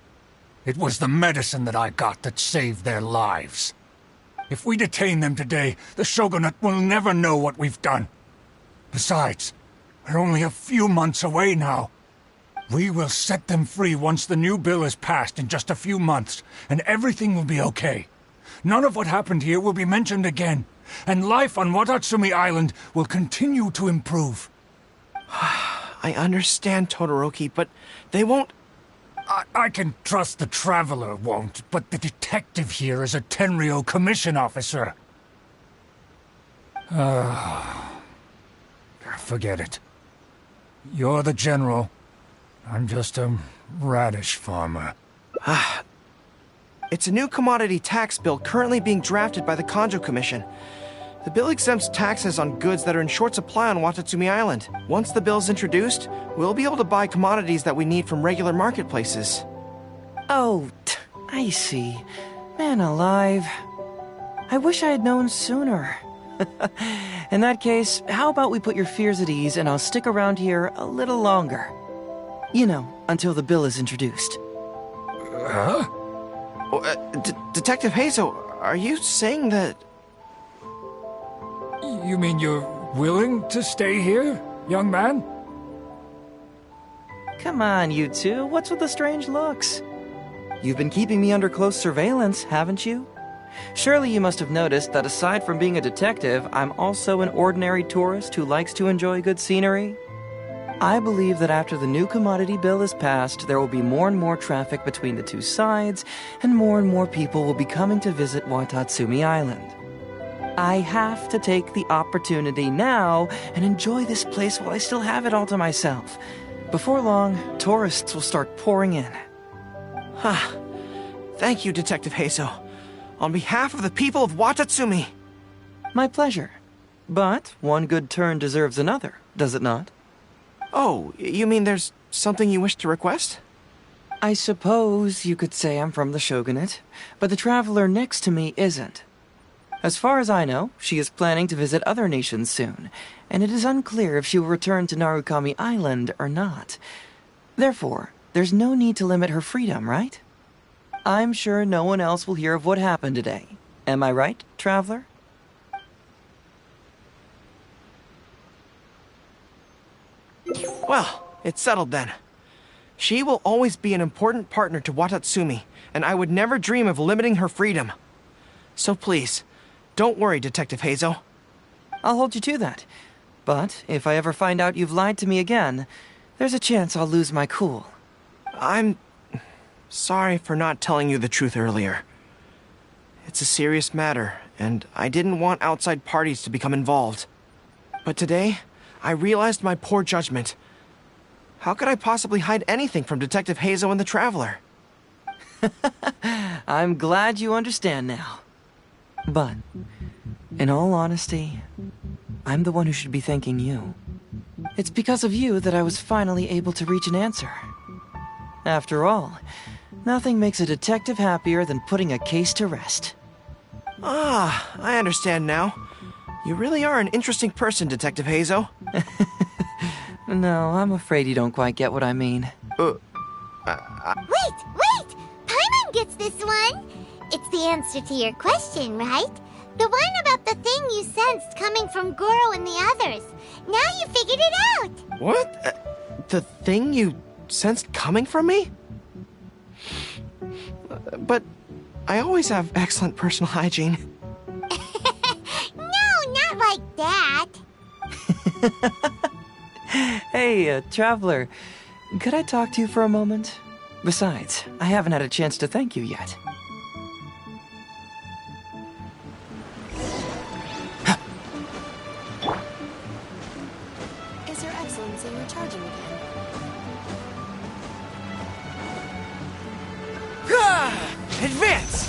It was the medicine that I got that saved their lives. If we detain them today, the Shogunate will never know what we've done. Besides, we're only a few months away now. We will set them free once the new bill is passed in just a few months, and everything will be okay. None of what happened here will be mentioned again, and life on Watatsumi Island will continue to improve. I understand, Todoroki, but they won't... I can trust the Traveler won't, but the detective here is a Tenryou commission officer. Forget it. You're the general. I'm just a radish farmer. It's a new commodity tax bill currently being drafted by the Kanjo Commission. The bill exempts taxes on goods that are in short supply on Watatsumi Island. Once the bill's introduced, we'll be able to buy commodities that we need from regular marketplaces. Oh, I see. Man alive. I wish I had known sooner. In that case, how about we put your fears at ease and I'll stick around here a little longer. You know, until the bill is introduced. Huh? Detective Heizou, are you saying that... You mean you're willing to stay here, young man? Come on, you two. What's with the strange looks? You've been keeping me under close surveillance, haven't you? Surely you must have noticed that aside from being a detective, I'm also an ordinary tourist who likes to enjoy good scenery. I believe that after the new commodity bill is passed, there will be more and more traffic between the two sides, and more people will be coming to visit Watatsumi Island. I have to take the opportunity now and enjoy this place while I still have it all to myself. Before long, tourists will start pouring in. Thank you, Detective Heizou. On behalf of the people of Watatsumi. My pleasure. But one good turn deserves another, does it not? Oh, you mean there's something you wish to request? I suppose you could say I'm from the Shogunate, but the traveler next to me isn't. As far as I know, she is planning to visit other nations soon, and it is unclear if she will return to Narukami Island or not. Therefore, there's no need to limit her freedom, right? I'm sure no one else will hear of what happened today. Am I right, traveler? Well, it's settled then. She will always be an important partner to Watatsumi, and I would never dream of limiting her freedom. So please, don't worry, Detective Heizou. I'll hold you to that. But if I ever find out you've lied to me again, there's a chance I'll lose my cool. I'm sorry for not telling you the truth earlier. It's a serious matter, and I didn't want outside parties to become involved. But today, I realized my poor judgment. How could I possibly hide anything from Detective Heizou and the Traveler? I'm glad you understand now. But, in all honesty, I'm the one who should be thanking you. It's because of you that I was finally able to reach an answer. After all, nothing makes a detective happier than putting a case to rest. Ah, I understand now. You really are an interesting person, Detective Heizou. No, I'm afraid you don't quite get what I mean. Wait! Paimon gets this one! It's the answer to your question, right? The one about the thing you sensed coming from Goro and the others. Now you figured it out! What? The thing you sensed coming from me? But I always have excellent personal hygiene. No, not like that. Hey, traveler, could I talk to you for a moment? Besides, I haven't had a chance to thank you yet. Is Your Excellency recharging again? Advance!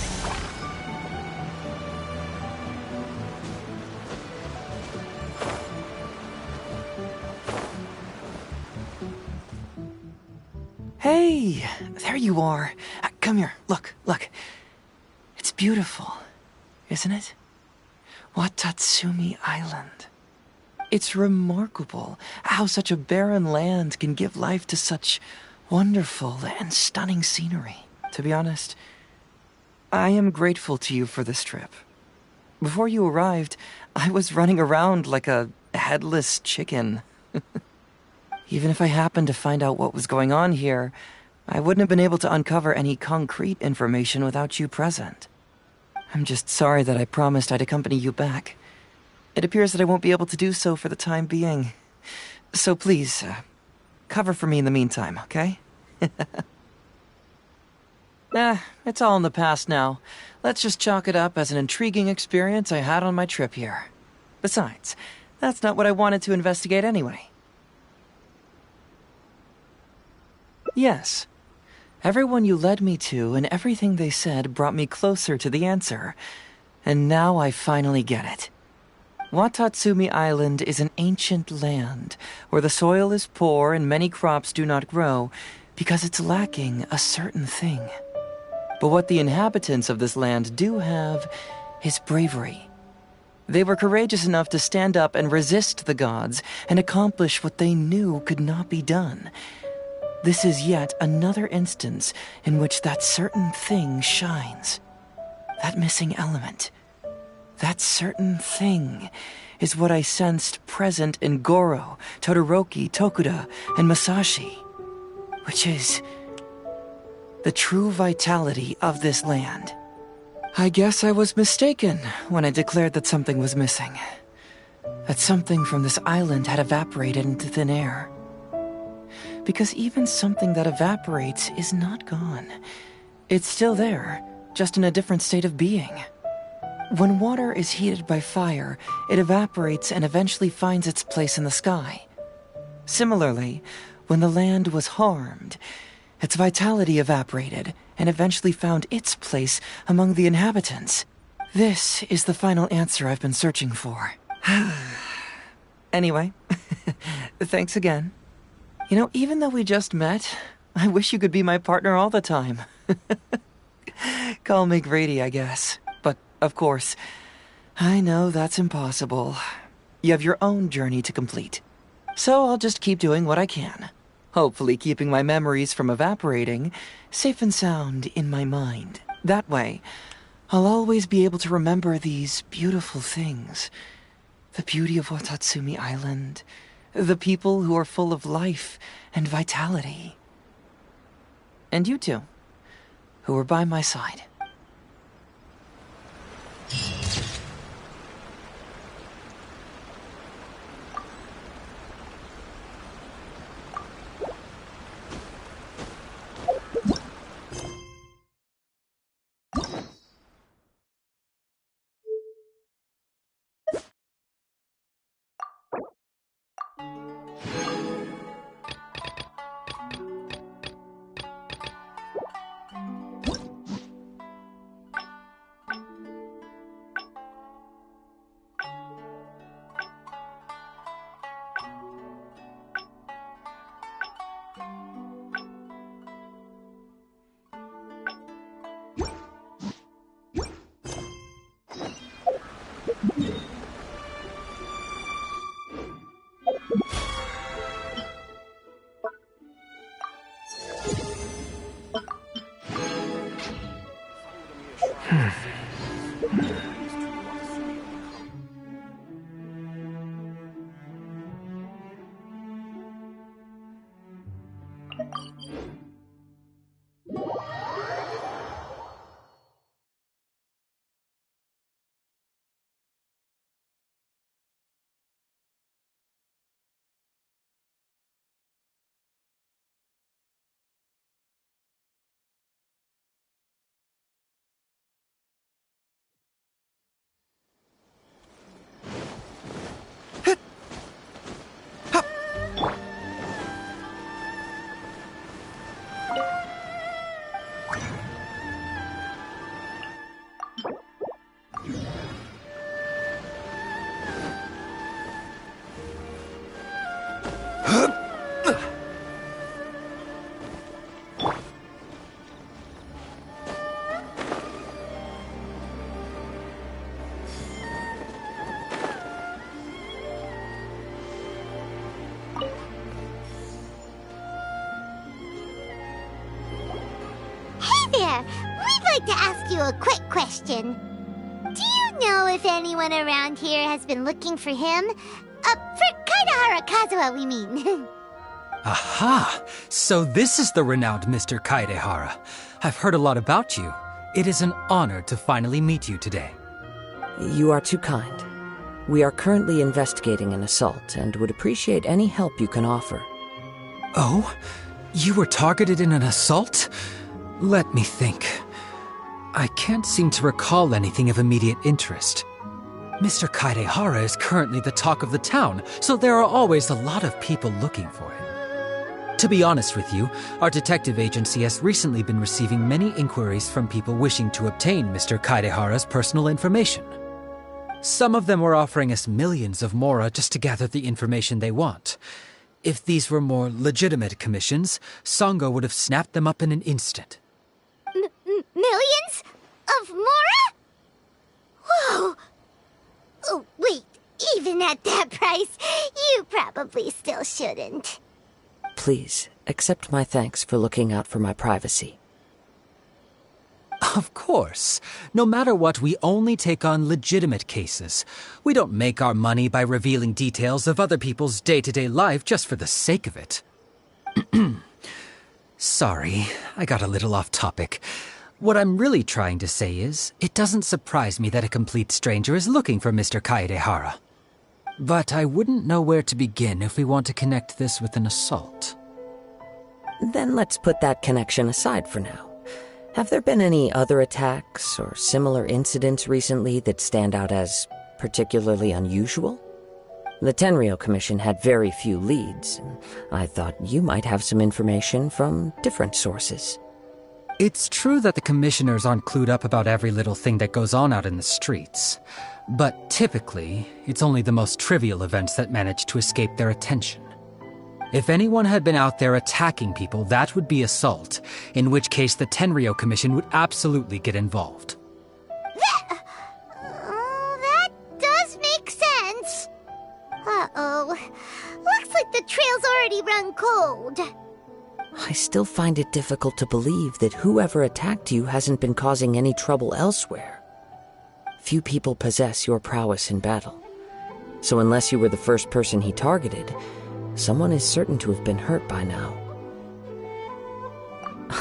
Hey, there you are. Come here, look. It's beautiful, isn't it? Watatsumi Island. It's remarkable how such a barren land can give life to such wonderful and stunning scenery. To be honest, I am grateful to you for this trip. Before you arrived, I was running around like a headless chicken. Even if I happened to find out what was going on here, I wouldn't have been able to uncover any concrete information without you present. I'm just sorry that I promised I'd accompany you back. It appears that I won't be able to do so for the time being. So please, cover for me in the meantime, okay? It's all in the past now. Let's just chalk it up as an intriguing experience I had on my trip here. Besides, that's not what I wanted to investigate anyway. Yes. Everyone you led me to and everything they said brought me closer to the answer. And now I finally get it. Watatsumi Island is an ancient land where the soil is poor and many crops do not grow because it's lacking a certain thing. But what the inhabitants of this land do have is bravery. They were courageous enough to stand up and resist the gods and accomplish what they knew could not be done. This is yet another instance in which that certain thing shines. That missing element. That certain thing is what I sensed present in Goro, Todoroki, Tokuda, and Masashi, which is the true vitality of this land. I guess I was mistaken when I declared that something was missing. That something from this island had evaporated into thin air. Because even something that evaporates is not gone. It's still there, just in a different state of being. When water is heated by fire, it evaporates and eventually finds its place in the sky. Similarly, when the land was harmed, its vitality evaporated and eventually found its place among the inhabitants. This is the final answer I've been searching for. Anyway, thanks again. You know, even though we just met, I wish you could be my partner all the time. Call me Grady, I guess. But, of course, I know that's impossible. You have your own journey to complete. So I'll just keep doing what I can. Hopefully keeping my memories from evaporating safe and sound in my mind. That way, I'll always be able to remember these beautiful things. The beauty of Watatsumi Island. The people who are full of life and vitality. And you two, who were by my side. We'd like to ask you a quick question. Do you know if anyone around here has been looking for him? For Kazuha Kazuha, we mean. Aha! So this is the renowned Mr. Kaedehara. I've heard a lot about you. It is an honor to finally meet you today. You are too kind. We are currently investigating an assault and would appreciate any help you can offer. Oh? You were targeted in an assault? Let me think. I can't seem to recall anything of immediate interest. Mr. Kaedehara is currently the talk of the town, so there are always a lot of people looking for him. To be honest with you, our detective agency has recently been receiving many inquiries from people wishing to obtain Mr. Kaedehara's personal information. Some of them were offering us millions of mora just to gather the information they want. If these were more legitimate commissions, Sango would have snapped them up in an instant. Millions? Of mora? Whoa! Oh, wait, even at that price, you probably still shouldn't. Please, accept my thanks for looking out for my privacy. Of course. No matter what, we only take on legitimate cases. We don't make our money by revealing details of other people's day-to-day life just for the sake of it. Sorry, I got a little off topic. What I'm really trying to say is, it doesn't surprise me that a complete stranger is looking for Mr. Kaedehara. But I wouldn't know where to begin if we want to connect this with an assault. Then let's put that connection aside for now. Have there been any other attacks or similar incidents recently that stand out as particularly unusual? The Tenryou Commission had very few leads, and I thought you might have some information from different sources. It's true that the commissioners aren't clued up about every little thing that goes on out in the streets. But typically, it's only the most trivial events that manage to escape their attention. If anyone had been out there attacking people, that would be assault, in which case the Tenryou Commission would absolutely get involved. That does make sense. Uh-oh. Looks like the trail's already run cold. I still find it difficult to believe that whoever attacked you hasn't been causing any trouble elsewhere. Few people possess your prowess in battle. So unless you were the first person he targeted, someone is certain to have been hurt by now.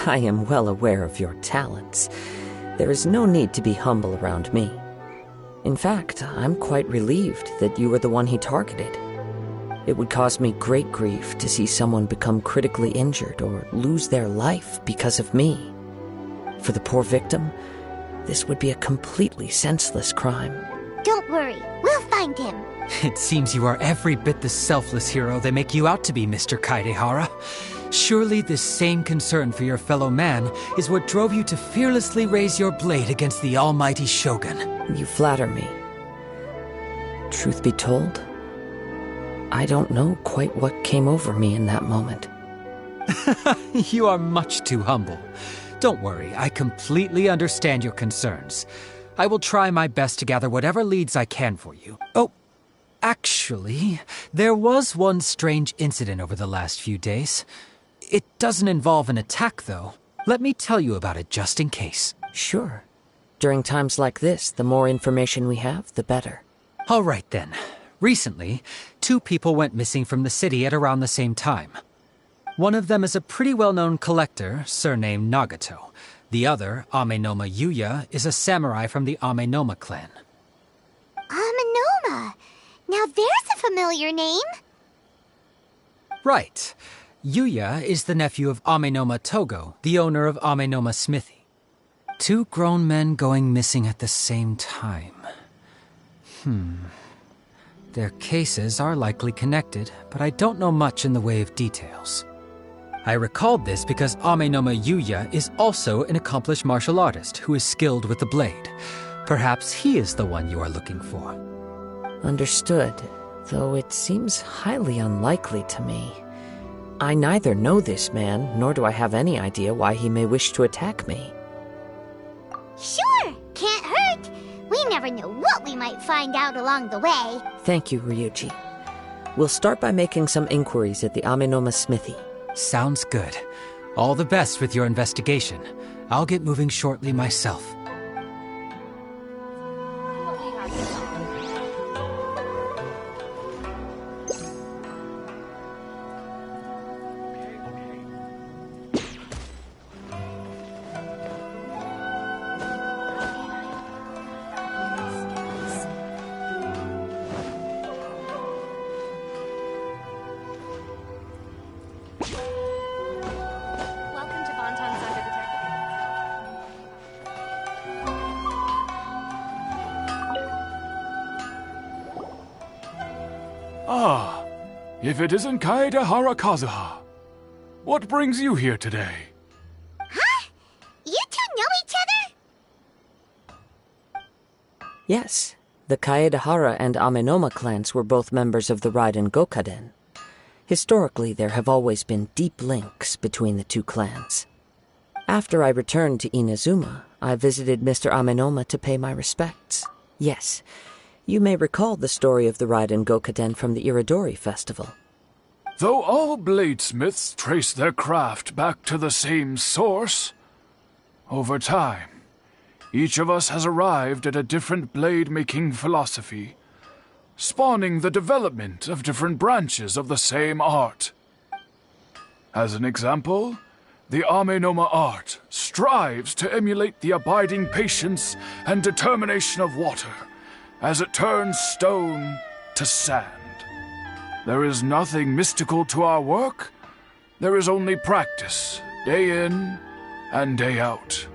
I am well aware of your talents. There is no need to be humble around me. In fact, I'm quite relieved that you were the one he targeted. It would cause me great grief to see someone become critically injured or lose their life because of me. For the poor victim, this would be a completely senseless crime. Don't worry, we'll find him. It seems you are every bit the selfless hero they make you out to be, Mr. Kaedehara. Surely this same concern for your fellow man is what drove you to fearlessly raise your blade against the almighty Shogun. You flatter me. Truth be told, I don't know quite what came over me in that moment. You are much too humble. Don't worry, I completely understand your concerns. I will try my best to gather whatever leads I can for you. Oh, actually, there was one strange incident over the last few days. It doesn't involve an attack, though. Let me tell you about it just in case. Sure. During times like this, the more information we have, the better. All right, then. Recently, 2 people went missing from the city at around the same time. One of them is a pretty well-known collector, surnamed Nagato. The other, Amenoma Yuya, is a samurai from the Amenoma clan. Amenoma? Now there's a familiar name. Right. Yuya is the nephew of Amenoma Togo, the owner of Amenoma Smithy. 2 grown men going missing at the same time. Their cases are likely connected, but I don't know much in the way of details. I recalled this because Amenoma Yuya is also an accomplished martial artist who is skilled with the blade. Perhaps he is the one you are looking for. Understood, though it seems highly unlikely to me. I neither know this man, nor do I have any idea why he may wish to attack me. Sure, can't hurt. We never know what we might find out along the way. Thank you, Ryuji. We'll start by making some inquiries at the Amenoma Smithy. Sounds good. All the best with your investigation. I'll get moving shortly myself. if it isn't Kazuha. What brings you here today? Huh? You two know each other? Yes, the Kaedehara and Amenoma clans were both members of the Raiden Gokaden. Historically, there have always been deep links between the two clans. After I returned to Inazuma, I visited Mr. Amenoma to pay my respects. Yes, you may recall the story of the Raiden Gokaden from the Iridori Festival. Though all bladesmiths trace their craft back to the same source, over time, each of us has arrived at a different blade-making philosophy, spawning the development of different branches of the same art. As an example, the Amenoma art strives to emulate the abiding patience and determination of water as it turns stone to sand. There is nothing mystical to our work. There is only practice, day in and day out,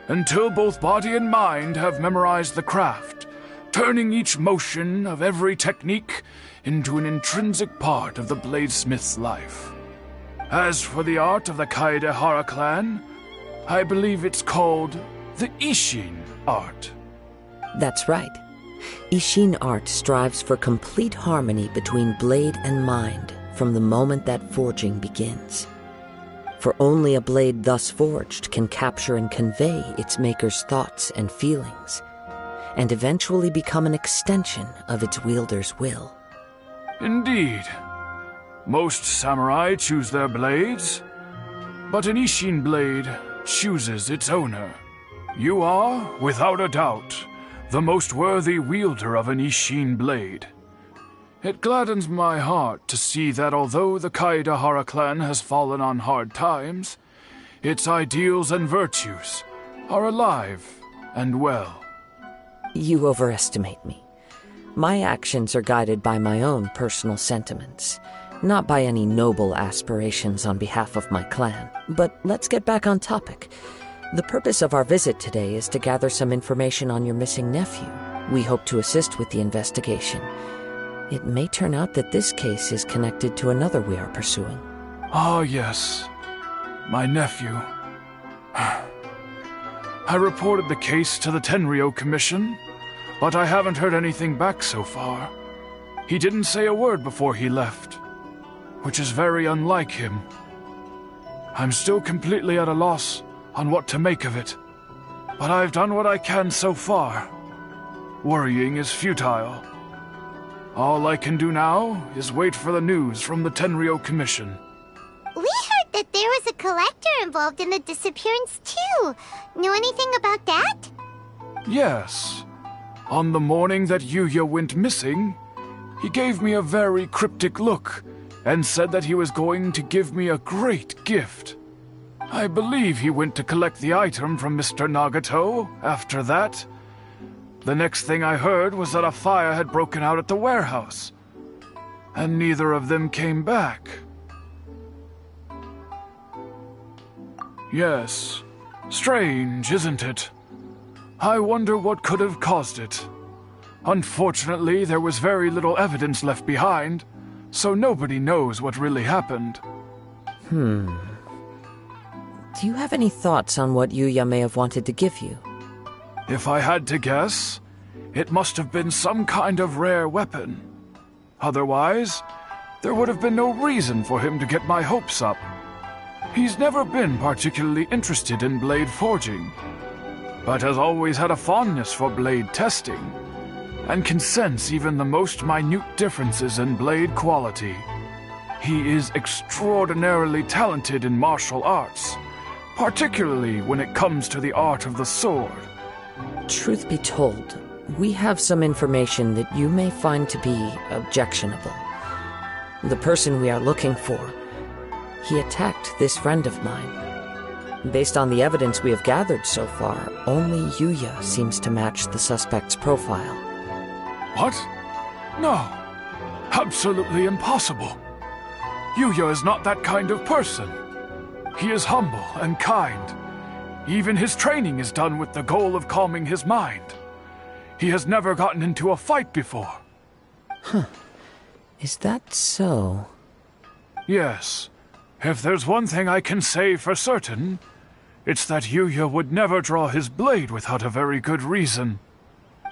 until both body and mind have memorized the craft, turning each motion of every technique into an intrinsic part of the bladesmith's life. As for the art of the Kaedehara clan, I believe it's called the Ishin art. That's right. Ishin art strives for complete harmony between blade and mind from the moment that forging begins. For only a blade thus forged can capture and convey its maker's thoughts and feelings, and eventually become an extension of its wielder's will. Indeed. Most samurai choose their blades, but an Ishin blade chooses its owner. You are, without a doubt, the most worthy wielder of an Ishin blade. It gladdens my heart to see that although the Kaedehara clan has fallen on hard times, its ideals and virtues are alive and well. You overestimate me. My actions are guided by my own personal sentiments, not by any noble aspirations on behalf of my clan. But let's get back on topic. The purpose of our visit today is to gather some information on your missing nephew. We hope to assist with the investigation. It may turn out that this case is connected to another we are pursuing. Ah, yes. My nephew. I reported the case to the Tenryou Commission, but I haven't heard anything back so far. He didn't say a word before he left, which is very unlike him. I'm still completely at a loss on what to make of it, but I've done what I can so far. Worrying is futile. All I can do now is wait for the news from the Tenryou Commission. We heard that there was a collector involved in the disappearance too. Know anything about that? Yes. On the morning that Yuya went missing, he gave me a very cryptic look and said that he was going to give me a great gift. I believe he went to collect the item from Mr. Nagato after that. The next thing I heard was that a fire had broken out at the warehouse, and neither of them came back. Yes, strange, isn't it? I wonder what could have caused it. Unfortunately, there was very little evidence left behind, so nobody knows what really happened. Do you have any thoughts on what Yuya may have wanted to give you? If I had to guess, it must have been some kind of rare weapon. Otherwise, there would have been no reason for him to get my hopes up. He's never been particularly interested in blade forging, but has always had a fondness for blade testing, and can sense even the most minute differences in blade quality. He is extraordinarily talented in martial arts, particularly when it comes to the art of the sword. Truth be told, we have some information that you may find to be objectionable. The person we are looking for, he attacked this friend of mine. Based on the evidence we have gathered so far, only Yuya seems to match the suspect's profile. What? No. Absolutely impossible. Yuya is not that kind of person. He is humble and kind. Even his training is done with the goal of calming his mind. He has never gotten into a fight before. Is that so? Yes. If there's one thing I can say for certain, it's that Yuya would never draw his blade without a very good reason.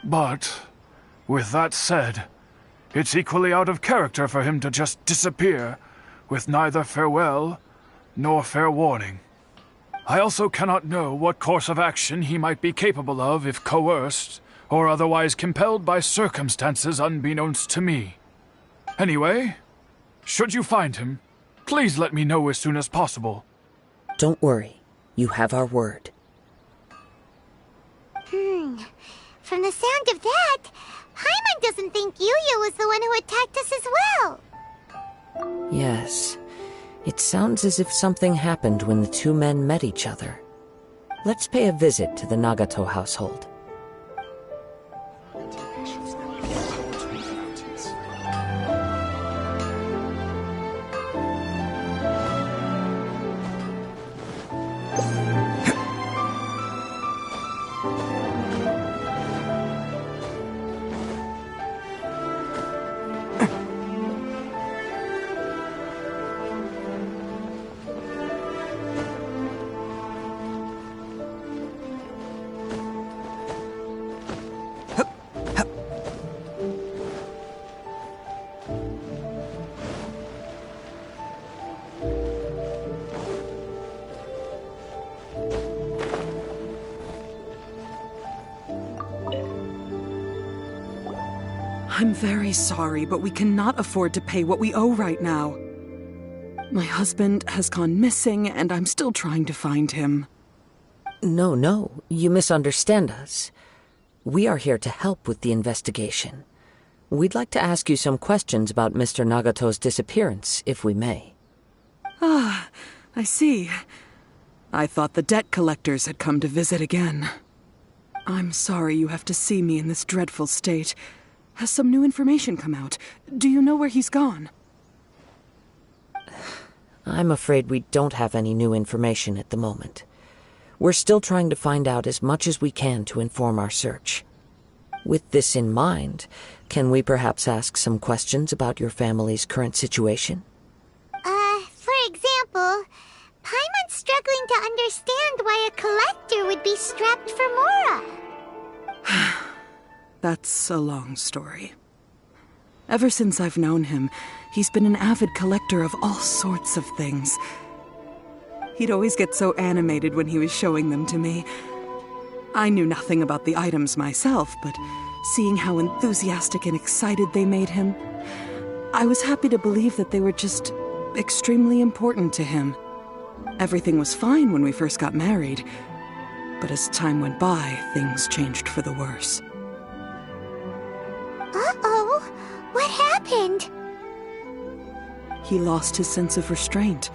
But, with that said, it's equally out of character for him to just disappear, with neither farewell nor fair warning. I also cannot know what course of action he might be capable of if coerced, or otherwise compelled by circumstances unbeknownst to me. Anyway, should you find him, please let me know as soon as possible. Don't worry. You have our word. From the sound of that, Paimon doesn't think Yuya was the one who attacked us as well. Yes. It sounds as if something happened when the two men met each other. Let's pay a visit to the Nagato household. I'm very sorry, but we cannot afford to pay what we owe right now. My husband has gone missing, and I'm still trying to find him. No, you misunderstand us. We are here to help with the investigation. We'd like to ask you some questions about Mr. Nagato's disappearance, if we may. Ah, I see. I thought the debt collectors had come to visit again. I'm sorry you have to see me in this dreadful state. Has some new information come out? Do you know where he's gone? I'm afraid we don't have any new information at the moment. We're still trying to find out as much as we can to inform our search. With this in mind, can we perhaps ask some questions about your family's current situation? For example, Paimon's struggling to understand why a collector would be strapped for Mora. That's a long story. Ever since I've known him, he's been an avid collector of all sorts of things. He'd always get so animated when he was showing them to me. I knew nothing about the items myself, but seeing how enthusiastic and excited they made him, I was happy to believe that they were just extremely important to him. Everything was fine when we first got married, but as time went by, things changed for the worse. Uh-oh, what happened? He lost his sense of restraint.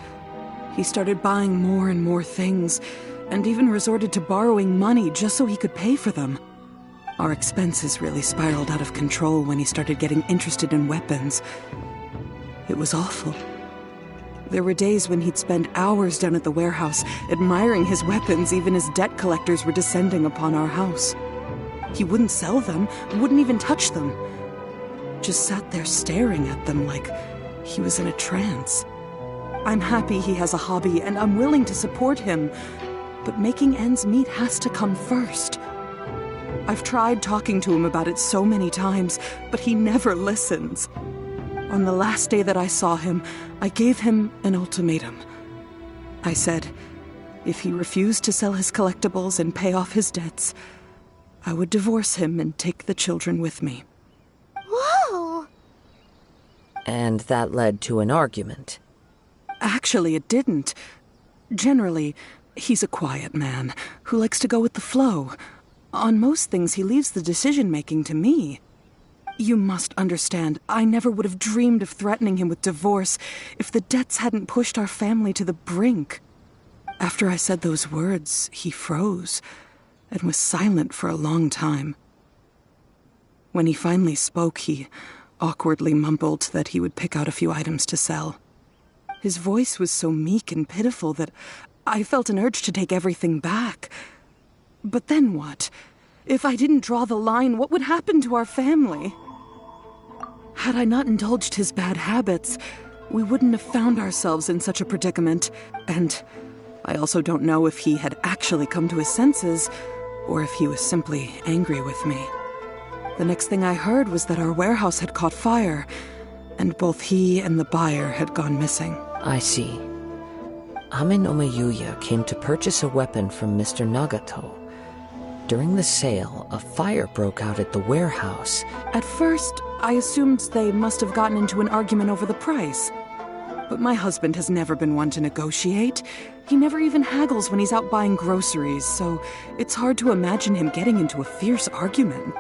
He started buying more and more things, and even resorted to borrowing money just so he could pay for them. Our expenses really spiraled out of control when he started getting interested in weapons. It was awful. There were days when he'd spend hours down at the warehouse, admiring his weapons even as debt collectors were descending upon our house. He wouldn't sell them, wouldn't even touch them. Just sat there staring at them like he was in a trance. I'm happy he has a hobby, and I'm willing to support him, but making ends meet has to come first. I've tried talking to him about it so many times, but he never listens. On the last day that I saw him, I gave him an ultimatum. I said, if he refused to sell his collectibles and pay off his debts, I would divorce him and take the children with me. Whoa! And that led to an argument. Actually, it didn't. Generally, he's a quiet man who likes to go with the flow. On most things, he leaves the decision-making to me. You must understand, I never would have dreamed of threatening him with divorce if the debts hadn't pushed our family to the brink. After I said those words, he froze and was silent for a long time. When he finally spoke, he awkwardly mumbled that he would pick out a few items to sell. His voice was so meek and pitiful that I felt an urge to take everything back. But then what? If I didn't draw the line, what would happen to our family? Had I not indulged his bad habits, we wouldn't have found ourselves in such a predicament. And I also don't know if he had actually come to his senses, or if he was simply angry with me. The next thing I heard was that our warehouse had caught fire, and both he and the buyer had gone missing. I see. Ame no Mayuya came to purchase a weapon from Mr. Nagato. During the sale, a fire broke out at the warehouse. At first, I assumed they must have gotten into an argument over the price. But my husband has never been one to negotiate. He never even haggles when he's out buying groceries, so it's hard to imagine him getting into a fierce argument.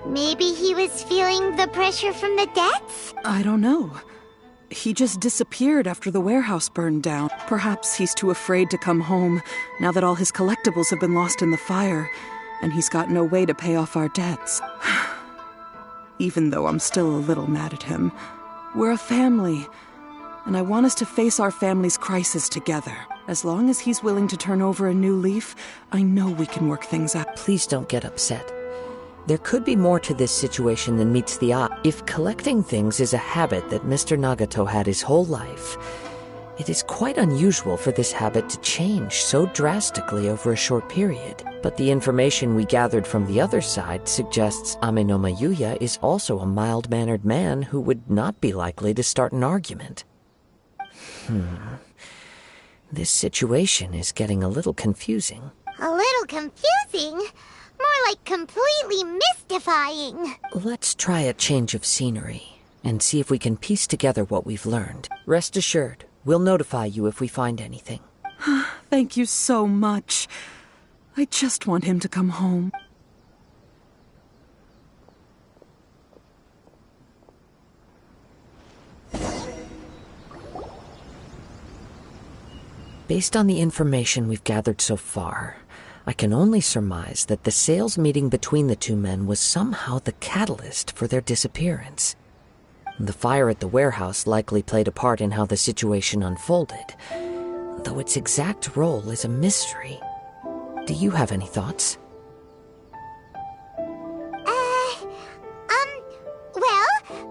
Maybe he was feeling the pressure from the debts? I don't know. He just disappeared after the warehouse burned down. Perhaps he's too afraid to come home, now that all his collectibles have been lost in the fire, and he's got no way to pay off our debts. Even though I'm still a little mad at him. We're a family, and I want us to face our family's crisis together. As long as he's willing to turn over a new leaf, I know we can work things out. Please don't get upset. There could be more to this situation than meets the eye. If collecting things is a habit that Mr. Nagato had his whole life, it is quite unusual for this habit to change so drastically over a short period. But the information we gathered from the other side suggests Ame no Mayuya is also a mild-mannered man who would not be likely to start an argument. This situation is getting a little confusing. A little confusing? More like completely mystifying. Let's try a change of scenery and see if we can piece together what we've learned. Rest assured, we'll notify you if we find anything. Thank you so much. I just want him to come home. Based on the information we've gathered so far, I can only surmise that the sales meeting between the two men was somehow the catalyst for their disappearance. The fire at the warehouse likely played a part in how the situation unfolded, though its exact role is a mystery. Do you have any thoughts? Well,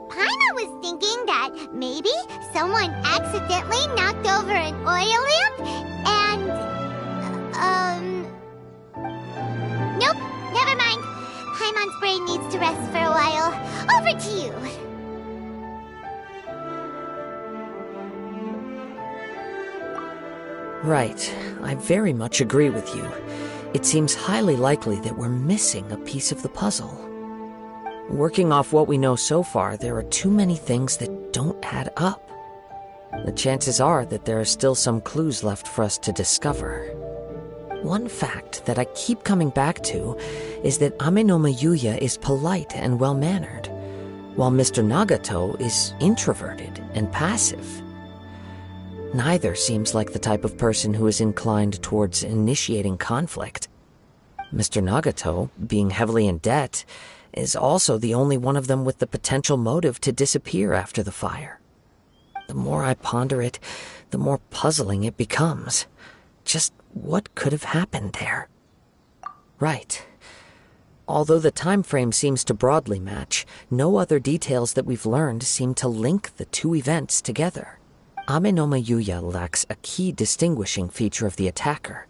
Paimon was thinking that maybe someone accidentally knocked over an oil lamp and, nope, never mind. Paimon's brain needs to rest for a while. Over to you. Right. I very much agree with you. It seems highly likely that we're missing a piece of the puzzle. Working off what we know so far, there are too many things that don't add up. The chances are that there are still some clues left for us to discover. One fact that I keep coming back to is that Ame no Mayuya is polite and well-mannered, while Mr. Nagato is introverted and passive. Neither seems like the type of person who is inclined towards initiating conflict. Mr. Nagato, being heavily in debt, is also the only one of them with the potential motive to disappear after the fire. The more I ponder it, the more puzzling it becomes. Just what could have happened there? Right. Although the time frame seems to broadly match, no other details that we've learned seem to link the two events together. Ame no Mayuya lacks a key distinguishing feature of the attacker,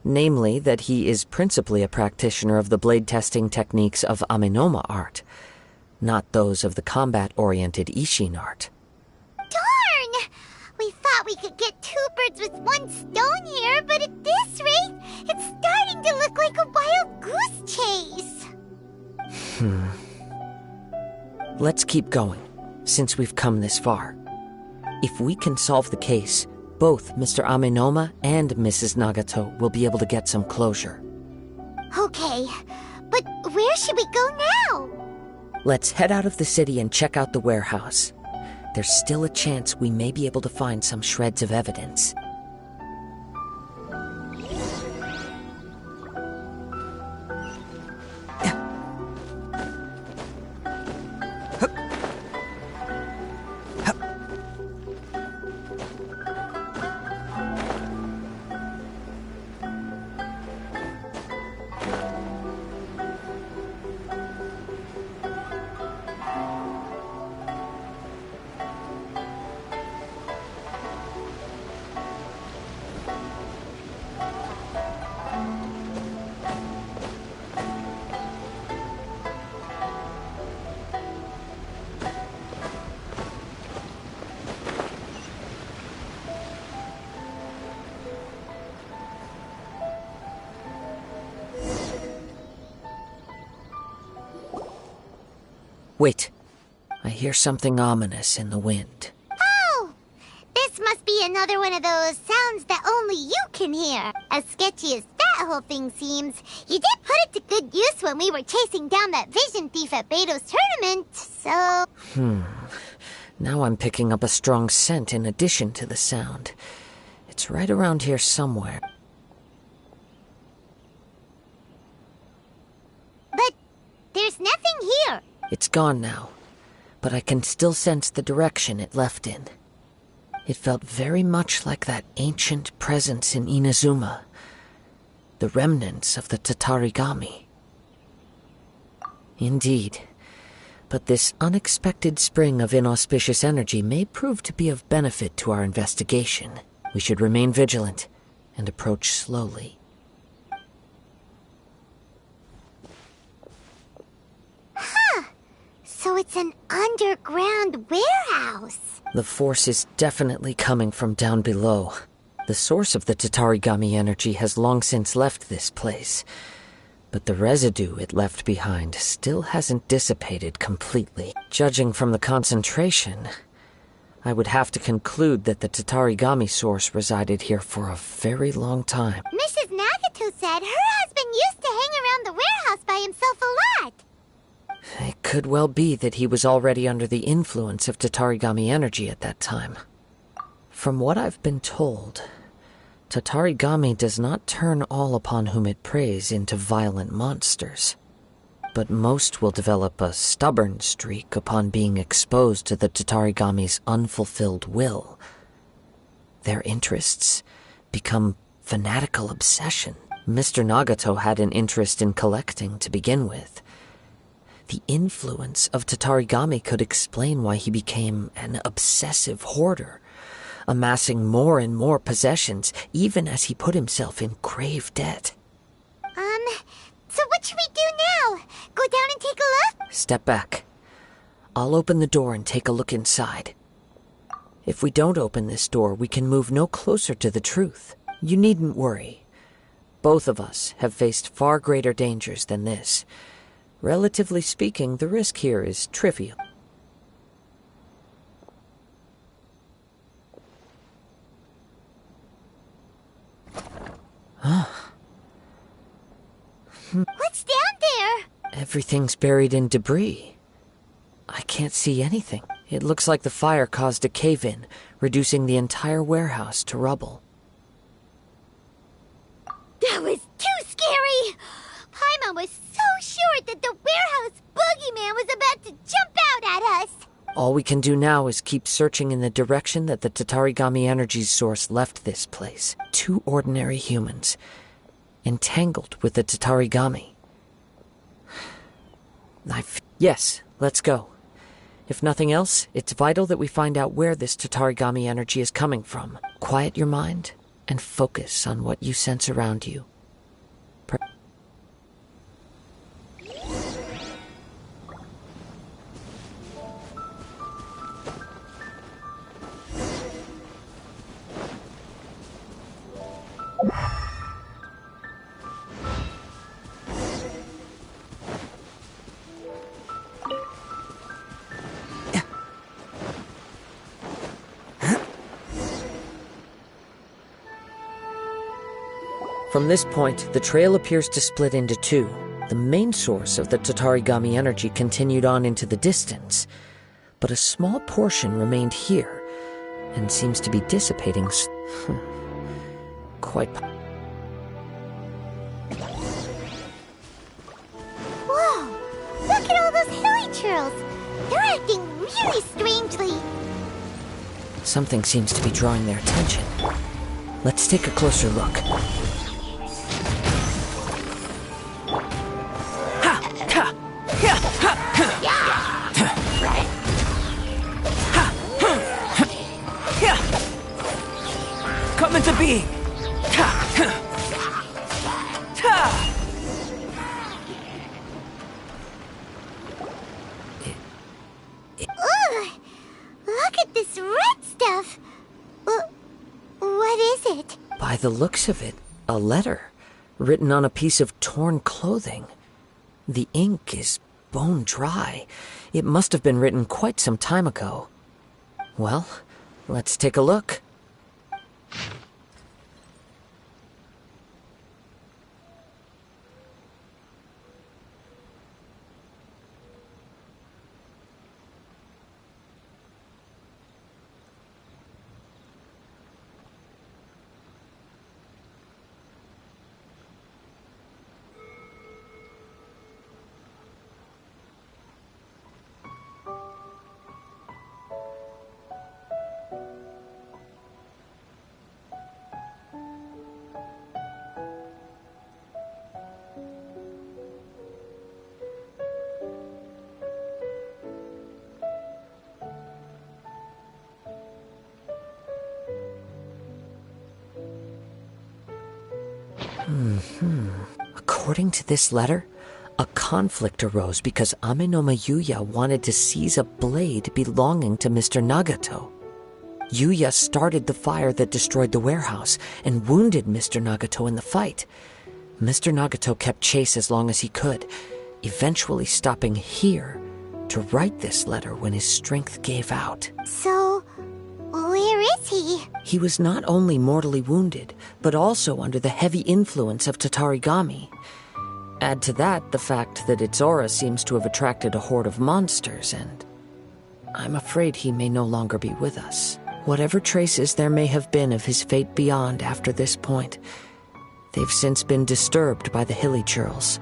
namely that he is principally a practitioner of the blade testing techniques of Amenoma art, not those of the combat-oriented Ishin art. Darn! We thought we could get two birds with one stone here, but at this rate, it's starting to look like a wild goose chase. Let's keep going, since we've come this far. If we can solve the case, both Mr. Amenoma and Mrs. Nagato will be able to get some closure. Okay, but where should we go now? Let's head out of the city and check out the warehouse. There's still a chance we may be able to find some shreds of evidence. Wait. I hear something ominous in the wind. Oh! This must be another one of those sounds that only you can hear. As sketchy as that whole thing seems, you did put it to good use when we were chasing down that vision thief at Beto's tournament, so... Now I'm picking up a strong scent in addition to the sound. It's right around here somewhere. But there's nothing here. It's gone now, but I can still sense the direction it left in. It felt very much like that ancient presence in Inazuma, the remnants of the Tatarigami. Indeed, but this unexpected spring of inauspicious energy may prove to be of benefit to our investigation. We should remain vigilant and approach slowly. Huh! So it's an underground warehouse. The force is definitely coming from down below. The source of the Tatarigami energy has long since left this place, but the residue it left behind still hasn't dissipated completely. Judging from the concentration, I would have to conclude that the Tatarigami source resided here for a very long time. Mrs. Nagato said her husband used to hang around the warehouse by himself a lot. It could well be that he was already under the influence of Tatarigami energy at that time. From what I've been told, Tatarigami does not turn all upon whom it preys into violent monsters, but most will develop a stubborn streak upon being exposed to the Tatarigami's unfulfilled will. Their interests become fanatical obsession. Mr. Nagato had an interest in collecting to begin with. The influence of Tatarigami could explain why he became an obsessive hoarder, amassing more and more possessions, even as he put himself in grave debt. So what should we do now? Go down and take a look? Step back. I'll open the door and take a look inside. If we don't open this door, we can move no closer to the truth. You needn't worry. Both of us have faced far greater dangers than this. Relatively speaking, the risk here is trivial. What's down there? Everything's buried in debris. I can't see anything. It looks like the fire caused a cave-in, reducing the entire warehouse to rubble. That was too scary! Paimon was so sure that the warehouse boogeyman was about to jump out at us! All we can do now is keep searching in the direction that the Tatarigami energy's source left this place. Two ordinary humans, entangled with the Tatarigami. Yes, let's go. If nothing else, it's vital that we find out where this Tatarigami energy is coming from. Quiet your mind and focus on what you sense around you. From this point, the trail appears to split into two. The main source of the Tatarigami energy continued on into the distance, but a small portion remained here, and seems to be dissipating quite... Whoa! Look at all those hilly churls! They're acting really strangely! Something seems to be drawing their attention. Let's take a closer look. Come into being! Ugh! Look at this red stuff! What is it? By the looks of it, a letter, written on a piece of torn clothing. The ink is bone dry. It must have been written quite some time ago. Well, let's take a look. According to this letter, a conflict arose because Ame no Yuya wanted to seize a blade belonging to Mr. Nagato. Yuya started the fire that destroyed the warehouse and wounded Mr. Nagato in the fight. Mr. Nagato kept chase as long as he could, eventually stopping here to write this letter when his strength gave out. So, where is he? He was not only mortally wounded, but also under the heavy influence of Tatarigami. Add to that the fact that its aura seems to have attracted a horde of monsters, and I'm afraid he may no longer be with us. Whatever traces there may have been of his fate beyond after this point, they've since been disturbed by the hilly churls.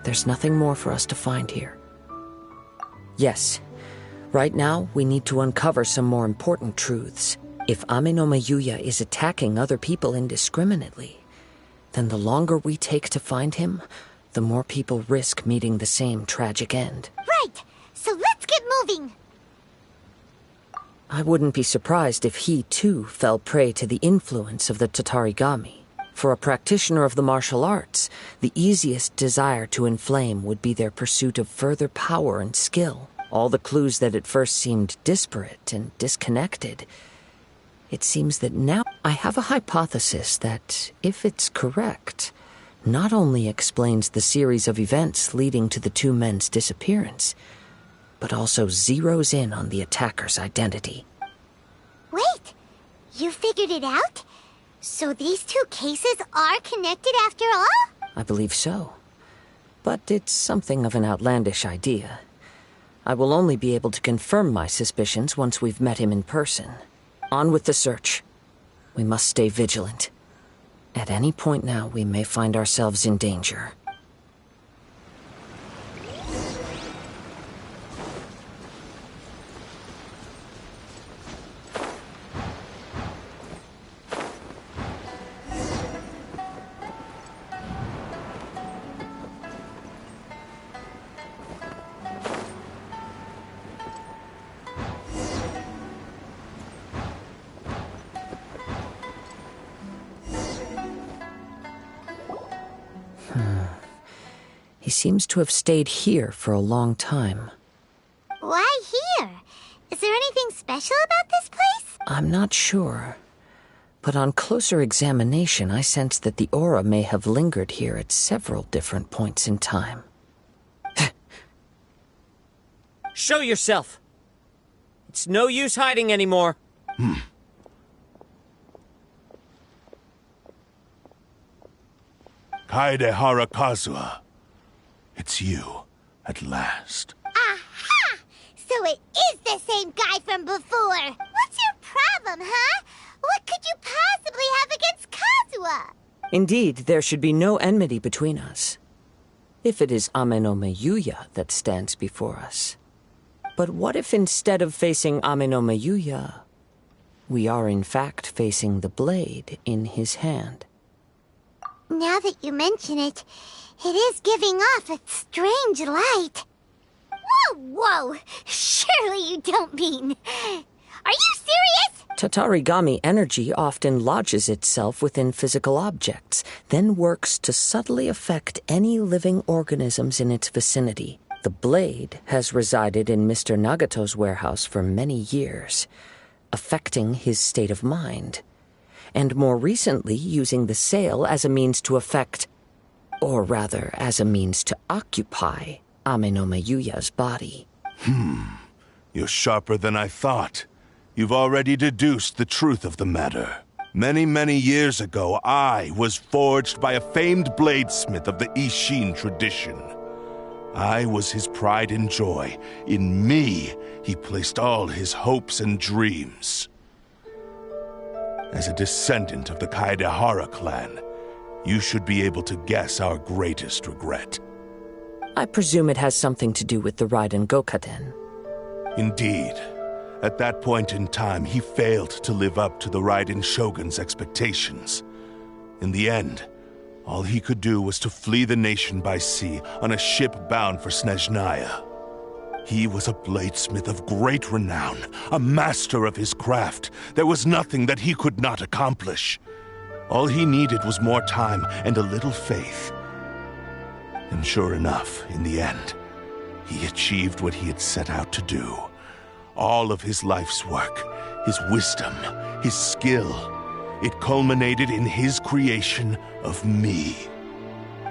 There's nothing more for us to find here. Yes, right now we need to uncover some more important truths. If Ame no Yuya is attacking other people indiscriminately, then the longer we take to find him, the more people risk meeting the same tragic end. Right! So let's get moving! I wouldn't be surprised if he, too, fell prey to the influence of the Tatarigami. For a practitioner of the martial arts, the easiest desire to inflame would be their pursuit of further power and skill. All the clues that at first seemed disparate and disconnected. It seems that now I have a hypothesis that, if it's correct, not only explains the series of events leading to the two men's disappearance, but also zeroes in on the attacker's identity. Wait! You figured it out? So these two cases are connected after all? I believe so. But it's something of an outlandish idea. I will only be able to confirm my suspicions once we've met him in person. On with the search. We must stay vigilant. At any point now, we may find ourselves in danger. He seems to have stayed here for a long time. Why here? Is there anything special about this place? I'm not sure. But on closer examination, I sense that the aura may have lingered here at several different points in time. Show yourself! It's no use hiding anymore. Kaidehara Kazuha. It's you, at last. Aha! So it is the same guy from before! What's your problem, huh? What could you possibly have against Kazuha? Indeed, there should be no enmity between us. If it is Ame no Yuya that stands before us. But what if instead of facing Ame no Yuya, we are in fact facing the blade in his hand? Now that you mention it, it is giving off a strange light. Whoa, whoa! Surely you don't mean... Are you serious? Tatarigami energy often lodges itself within physical objects, then works to subtly affect any living organisms in its vicinity. The blade has resided in Mr. Nagato's warehouse for many years, affecting his state of mind, and more recently using the sale as a means to affect, or rather as a means to occupy, Amenoma Yuya's body. You're sharper than I thought. You've already deduced the truth of the matter. Many, many years ago, I was forged by a famed bladesmith of the Ishin tradition. I was his pride and joy. In me, he placed all his hopes and dreams. As a descendant of the Kaidehara clan, you should be able to guess our greatest regret. I presume it has something to do with the Raiden Gokaden. Indeed. At that point in time, he failed to live up to the Raiden Shogun's expectations. In the end, all he could do was to flee the nation by sea on a ship bound for Snezhnaya. He was a bladesmith of great renown, a master of his craft. There was nothing that he could not accomplish. All he needed was more time and a little faith. And sure enough, in the end, he achieved what he had set out to do. All of his life's work, his wisdom, his skill, it culminated in his creation of me.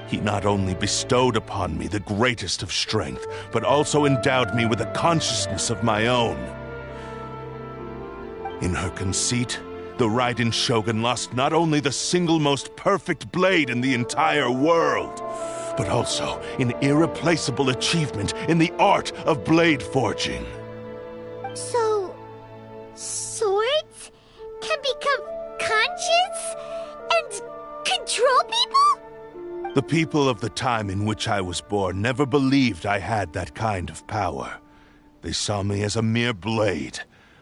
He not only bestowed upon me the greatest of strength, but also endowed me with a consciousness of my own. In her conceit, the Raiden Shogun lost not only the single most perfect blade in the entire world, but also an irreplaceable achievement in the art of blade forging. So, swords can become conscious and control people? The people of the time in which I was born never believed I had that kind of power. They saw me as a mere blade,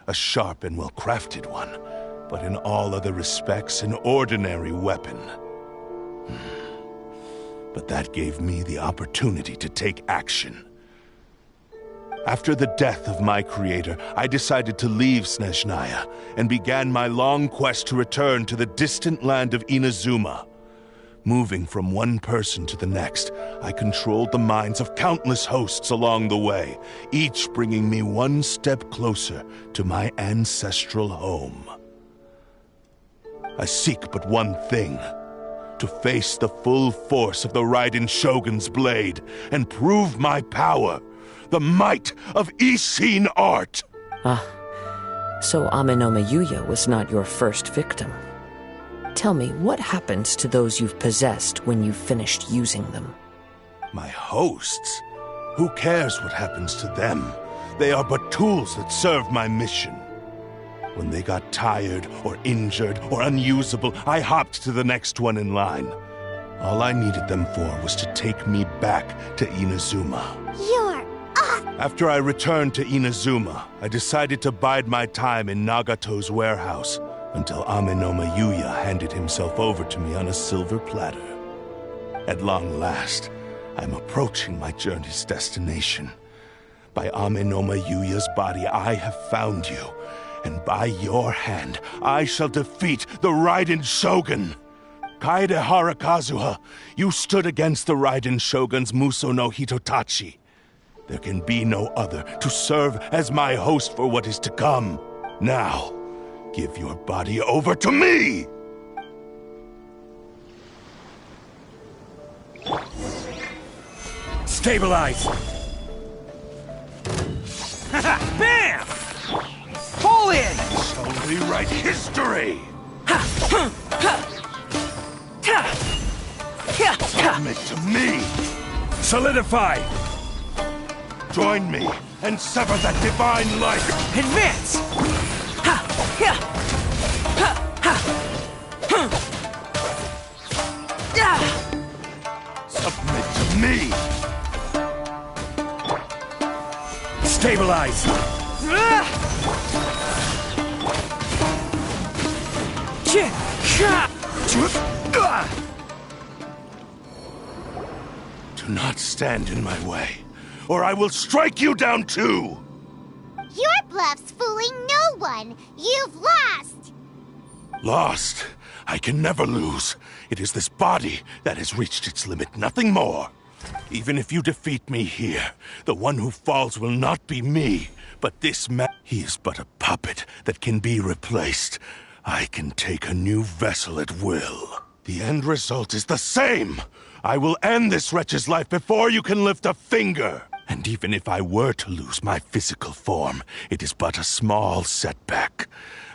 a sharp and well-crafted one, but in all other respects an ordinary weapon. But that gave me the opportunity to take action. After the death of my creator, I decided to leave Snezhnaya and began my long quest to return to the distant land of Inazuma. Moving from one person to the next, I controlled the minds of countless hosts along the way, each bringing me one step closer to my ancestral home. I seek but one thing: to face the full force of the Raiden Shogun's blade and prove my power. The might of Ishin art! So Amenoma Yuya was not your first victim. Tell me, what happens to those you've possessed when you've finished using them? My hosts? Who cares what happens to them? They are but tools that serve my mission. When they got tired, or injured, or unusable, I hopped to the next one in line. All I needed them for was to take me back to Inazuma. After I returned to Inazuma, I decided to bide my time in Nagato's warehouse until Amenoma Yuya handed himself over to me on a silver platter. At long last, I'm approaching my journey's destination. By Amenoma Yuya's body, I have found you, and by your hand, I shall defeat the Raiden Shogun! Kaidehara Kazuha, you stood against the Raiden Shogun's Muso no Hitotachi. There can be no other to serve as my host for what is to come. Now, give your body over to me! Stabilize! Bam! Pull in! Shall rewrite history! Submit to me! Solidify! Join me and sever that divine life! Advance! Submit to me! Stabilize! Do not stand in my way, or I will strike you down too! Your bluff's fooling no one. You've lost! Lost? I can never lose. It is this body that has reached its limit, nothing more. Even if you defeat me here, the one who falls will not be me, but this man. He is but a puppet that can be replaced. I can take a new vessel at will. The end result is the same! I will end this wretch's life before you can lift a finger. And even if I were to lose my physical form, it is but a small setback.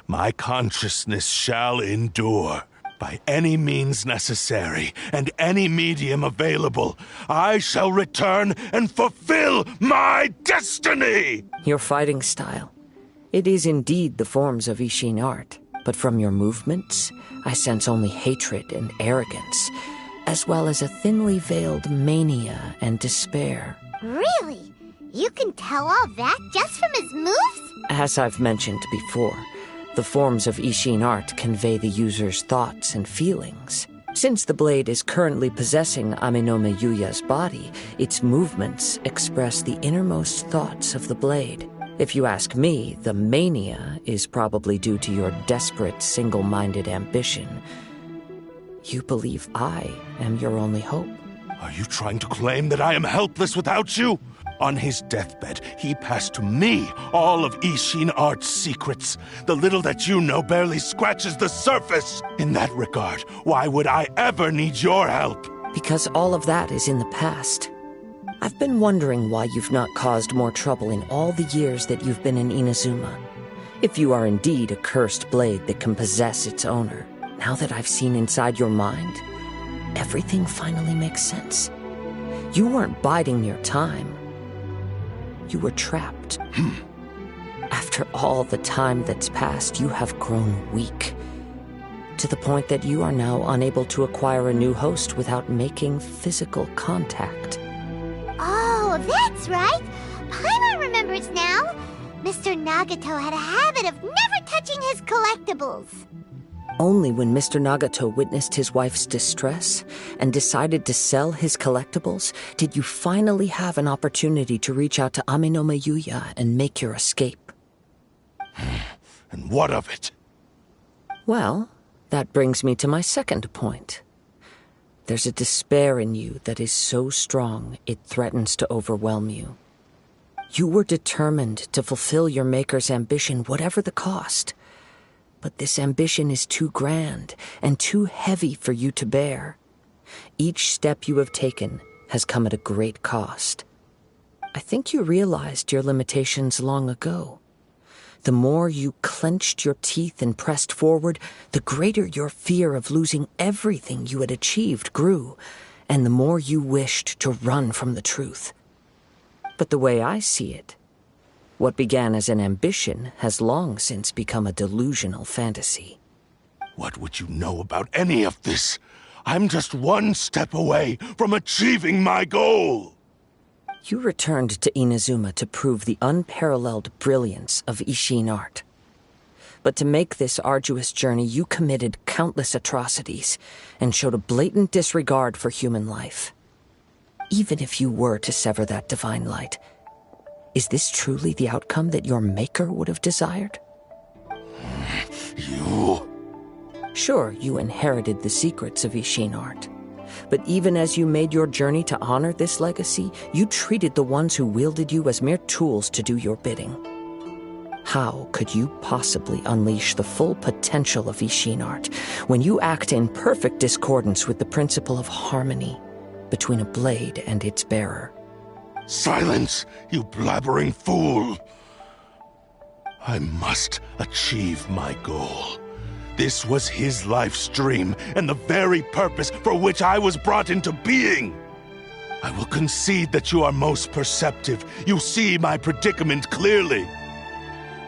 My consciousness shall endure. By any means necessary, and any medium available, I shall return and fulfill my destiny! Your fighting style. It is indeed the forms of Ishin art, but from your movements, I sense only hatred and arrogance, as well as a thinly veiled mania and despair. Really? You can tell all that just from his moves? As I've mentioned before, the forms of Ishin art convey the user's thoughts and feelings. Since the blade is currently possessing Aminome Yuya's body, its movements express the innermost thoughts of the blade. If you ask me, the mania is probably due to your desperate, single-minded ambition. You believe I am your only hope. Are you trying to claim that I am helpless without you? On his deathbed, he passed to me all of Ishin art's secrets. The little that you know barely scratches the surface. In that regard, why would I ever need your help? Because all of that is in the past. I've been wondering why you've not caused more trouble in all the years that you've been in Inazuma. If you are indeed a cursed blade that can possess its owner, now that I've seen inside your mind, everything finally makes sense. You weren't biding your time. You were trapped. After all the time that's passed, you have grown weak. To the point that you are now unable to acquire a new host without making physical contact. Oh, that's right. Paimon remembers now. Mr. Nagato had a habit of never touching his collectibles. Only when Mr. Nagato witnessed his wife's distress and decided to sell his collectibles did you finally have an opportunity to reach out to Aminome Yuya and make your escape. And what of it? Well, that brings me to my second point. There's a despair in you that is so strong it threatens to overwhelm you. You were determined to fulfill your maker's ambition, whatever the cost. But this ambition is too grand and too heavy for you to bear. Each step you have taken has come at a great cost. I think you realized your limitations long ago. The more you clenched your teeth and pressed forward, the greater your fear of losing everything you had achieved grew, and the more you wished to run from the truth. But the way I see it, what began as an ambition has long since become a delusional fantasy. What would you know about any of this? I'm just one step away from achieving my goal! You returned to Inazuma to prove the unparalleled brilliance of Ishin art. But to make this arduous journey, you committed countless atrocities and showed a blatant disregard for human life. Even if you were to sever that divine light, is this truly the outcome that your maker would have desired? You... Sure, you inherited the secrets of Ishin art. But even as you made your journey to honor this legacy, you treated the ones who wielded you as mere tools to do your bidding. How could you possibly unleash the full potential of Ishin art when you act in perfect discordance with the principle of harmony between a blade and its bearer? Silence, you blabbering fool! I must achieve my goal. This was his life's dream, and the very purpose for which I was brought into being. I will concede that you are most perceptive. You see my predicament clearly.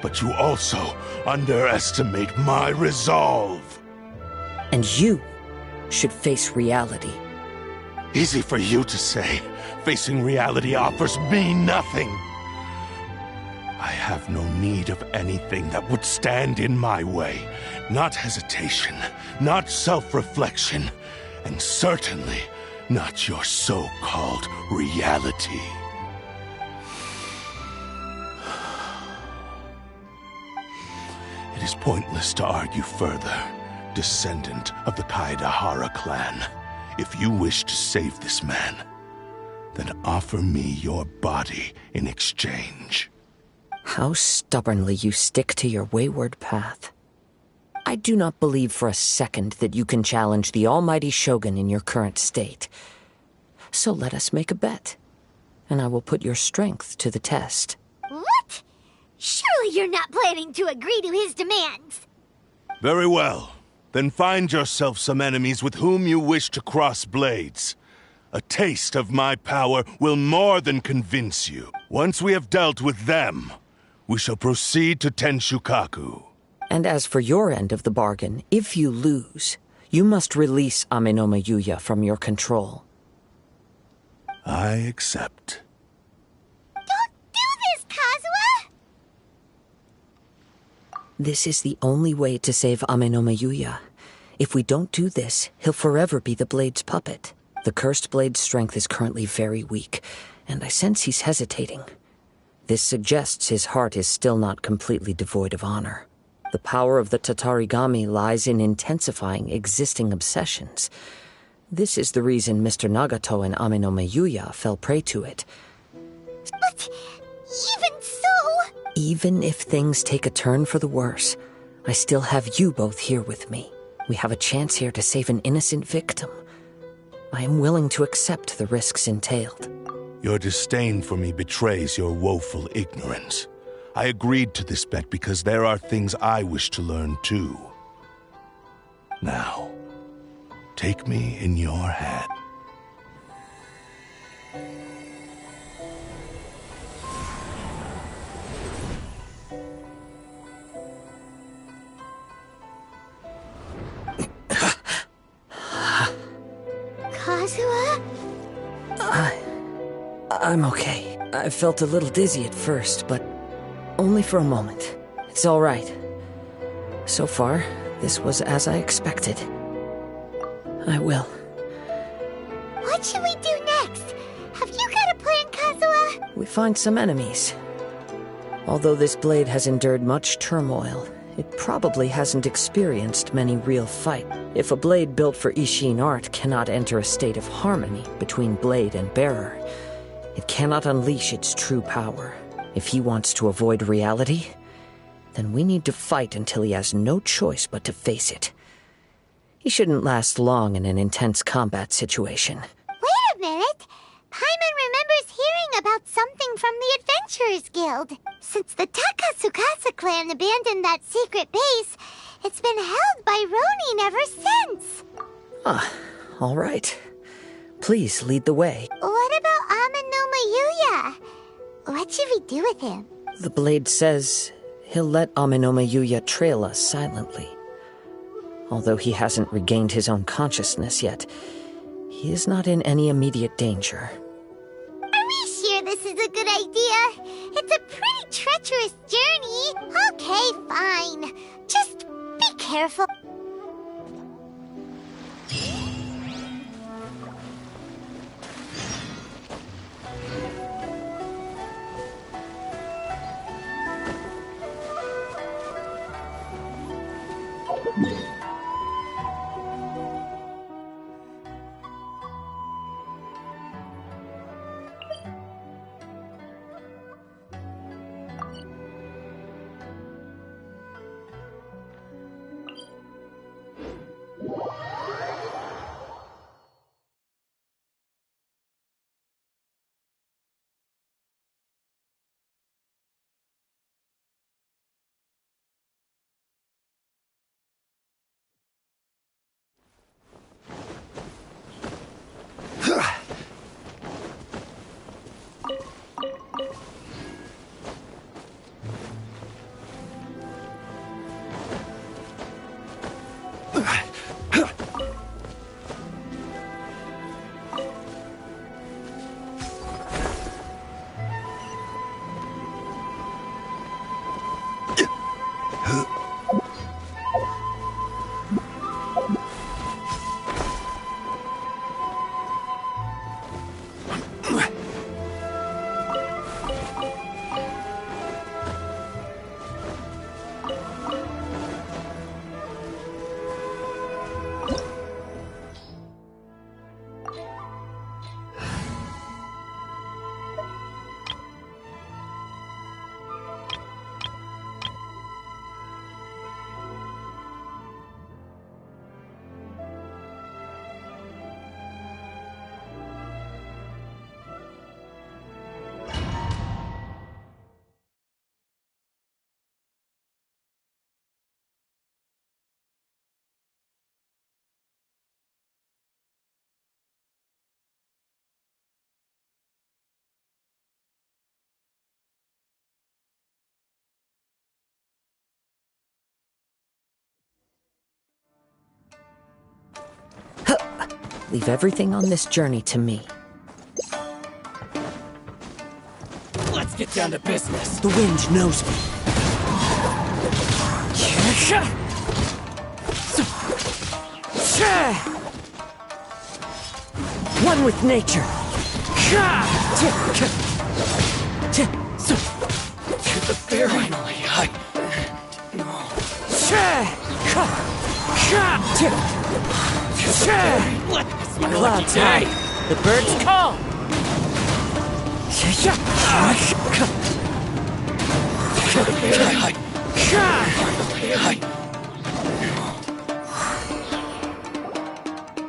But you also underestimate my resolve. And you should face reality. Easy for you to say. Facing reality offers me nothing. I have no need of anything that would stand in my way. Not hesitation, not self-reflection, and certainly not your so-called reality. It is pointless to argue further, descendant of the Kaedahara clan. If you wish to save this man, then offer me your body in exchange. How stubbornly you stick to your wayward path. I do not believe for a second that you can challenge the almighty Shogun in your current state. So let us make a bet, and I will put your strength to the test. What? Surely you're not planning to agree to his demands. Very well. Then find yourself some enemies with whom you wish to cross blades. A taste of my power will more than convince you. Once we have dealt with them, we shall proceed to Tenshukaku. And as for your end of the bargain, if you lose, you must release Amenoma Yuya from your control. I accept. Don't do this, Kazuha! This is the only way to save Amenoma Yuya. If we don't do this, he'll forever be the Blade's puppet. The Cursed Blade's strength is currently very weak, and I sense he's hesitating. This suggests his heart is still not completely devoid of honor. The power of the Tatarigami lies in intensifying existing obsessions. This is the reason Mr. Nagato and Amenoma Yuya fell prey to it. But even so... Even if things take a turn for the worse, I still have you both here with me. We have a chance here to save an innocent victim. I am willing to accept the risks entailed. Your disdain for me betrays your woeful ignorance. I agreed to this bet because there are things I wish to learn too. Now, take me in your hand. Kazuha? I'm okay. I felt a little dizzy at first, but only for a moment. It's all right. So far, this was as I expected. I will. What should we do next? Have you got a plan, Kazuha? We find some enemies. Although this blade has endured much turmoil, it probably hasn't experienced many real fight. If a blade built for Ishin art cannot enter a state of harmony between blade and bearer, it cannot unleash its true power. If he wants to avoid reality, then we need to fight until he has no choice but to face it. He shouldn't last long in an intense combat situation. Wait a minute! Paimon remembers hearing about something from the Adventurers Guild. Since the Takasukasa clan abandoned that secret base, it's been held by Ronin ever since. Ah, all right. Please lead the way. What about Amenoma Yuya? What should we do with him? The blade says he'll let Amenoma Yuya trail us silently. Although he hasn't regained his own consciousness yet, he is not in any immediate danger. Are we sure this is a good idea? It's a pretty treacherous journey. Okay, fine. Just be careful. Leave everything on this journey to me. Let's get down to business. The wind knows me. One with nature. To the finally, Clouds high. The birds call.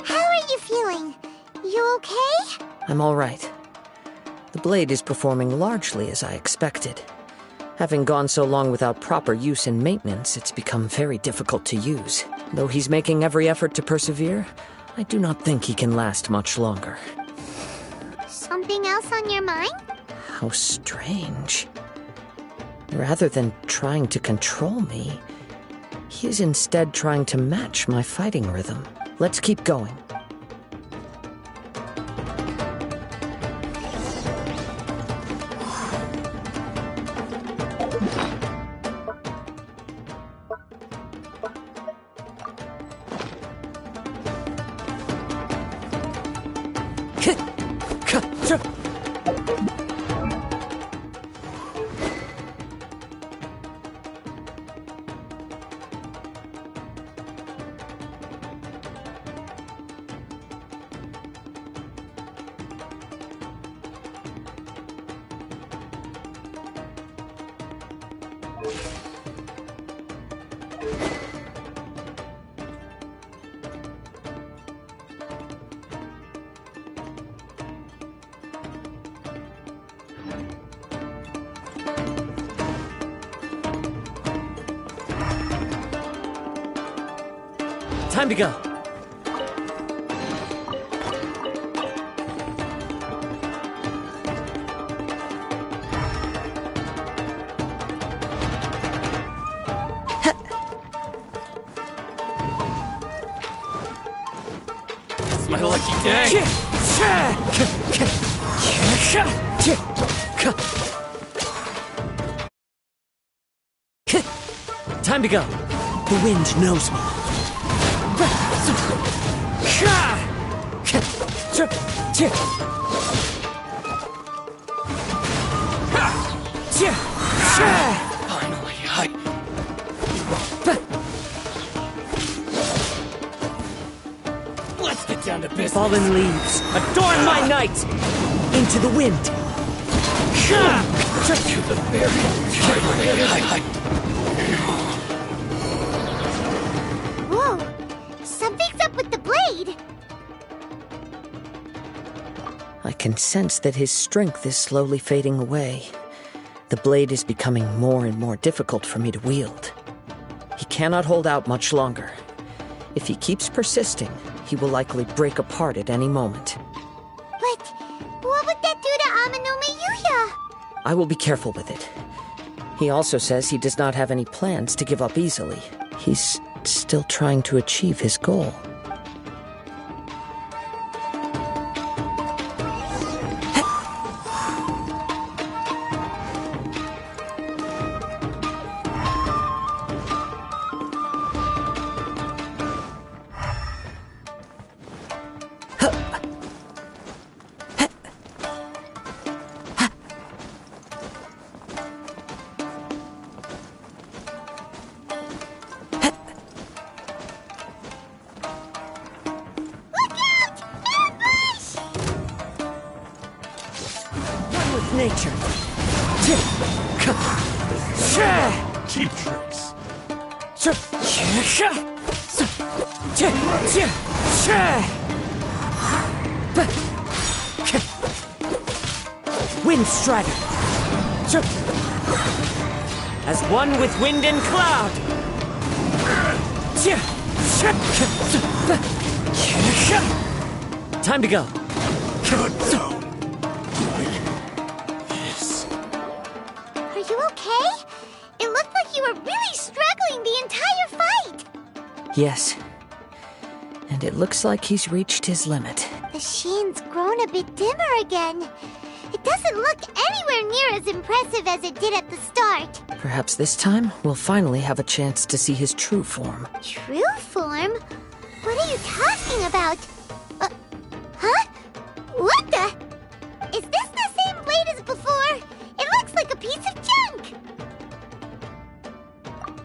How are you feeling? You okay? I'm all right. The blade is performing largely as I expected. Having gone so long without proper use and maintenance, it's become very difficult to use. Though he's making every effort to persevere, I do not think he can last much longer. Something else on your mind? How strange. Rather than trying to control me, he is instead trying to match my fighting rhythm. Let's keep going. Time to go. It's my lucky day. Time to go. The wind knows me. Finally, let's get down to business. Fallen leaves, adorn my night! Into the wind! To the very... Whoa! Something's up with the blade! I can sense that his strength is slowly fading away. The blade is becoming more and more difficult for me to wield. He cannot hold out much longer. If he keeps persisting, he will likely break apart at any moment. But what would that do to Amanome Yuya? I will be careful with it. He also says he does not have any plans to give up easily. He's still trying to achieve his goal. Nature. Cheap tricks. Wind Strider. As one with wind and cloud. Time to go. Are you okay? It looked like you were really struggling the entire fight. Yes. And it looks like he's reached his limit. The sheen's grown a bit dimmer again. It doesn't look anywhere near as impressive as it did at the start. Perhaps this time we'll finally have a chance to see his true form. True form? What are you talking about? Huh? What the? Is this the same blade as before? It looks like a piece of junk!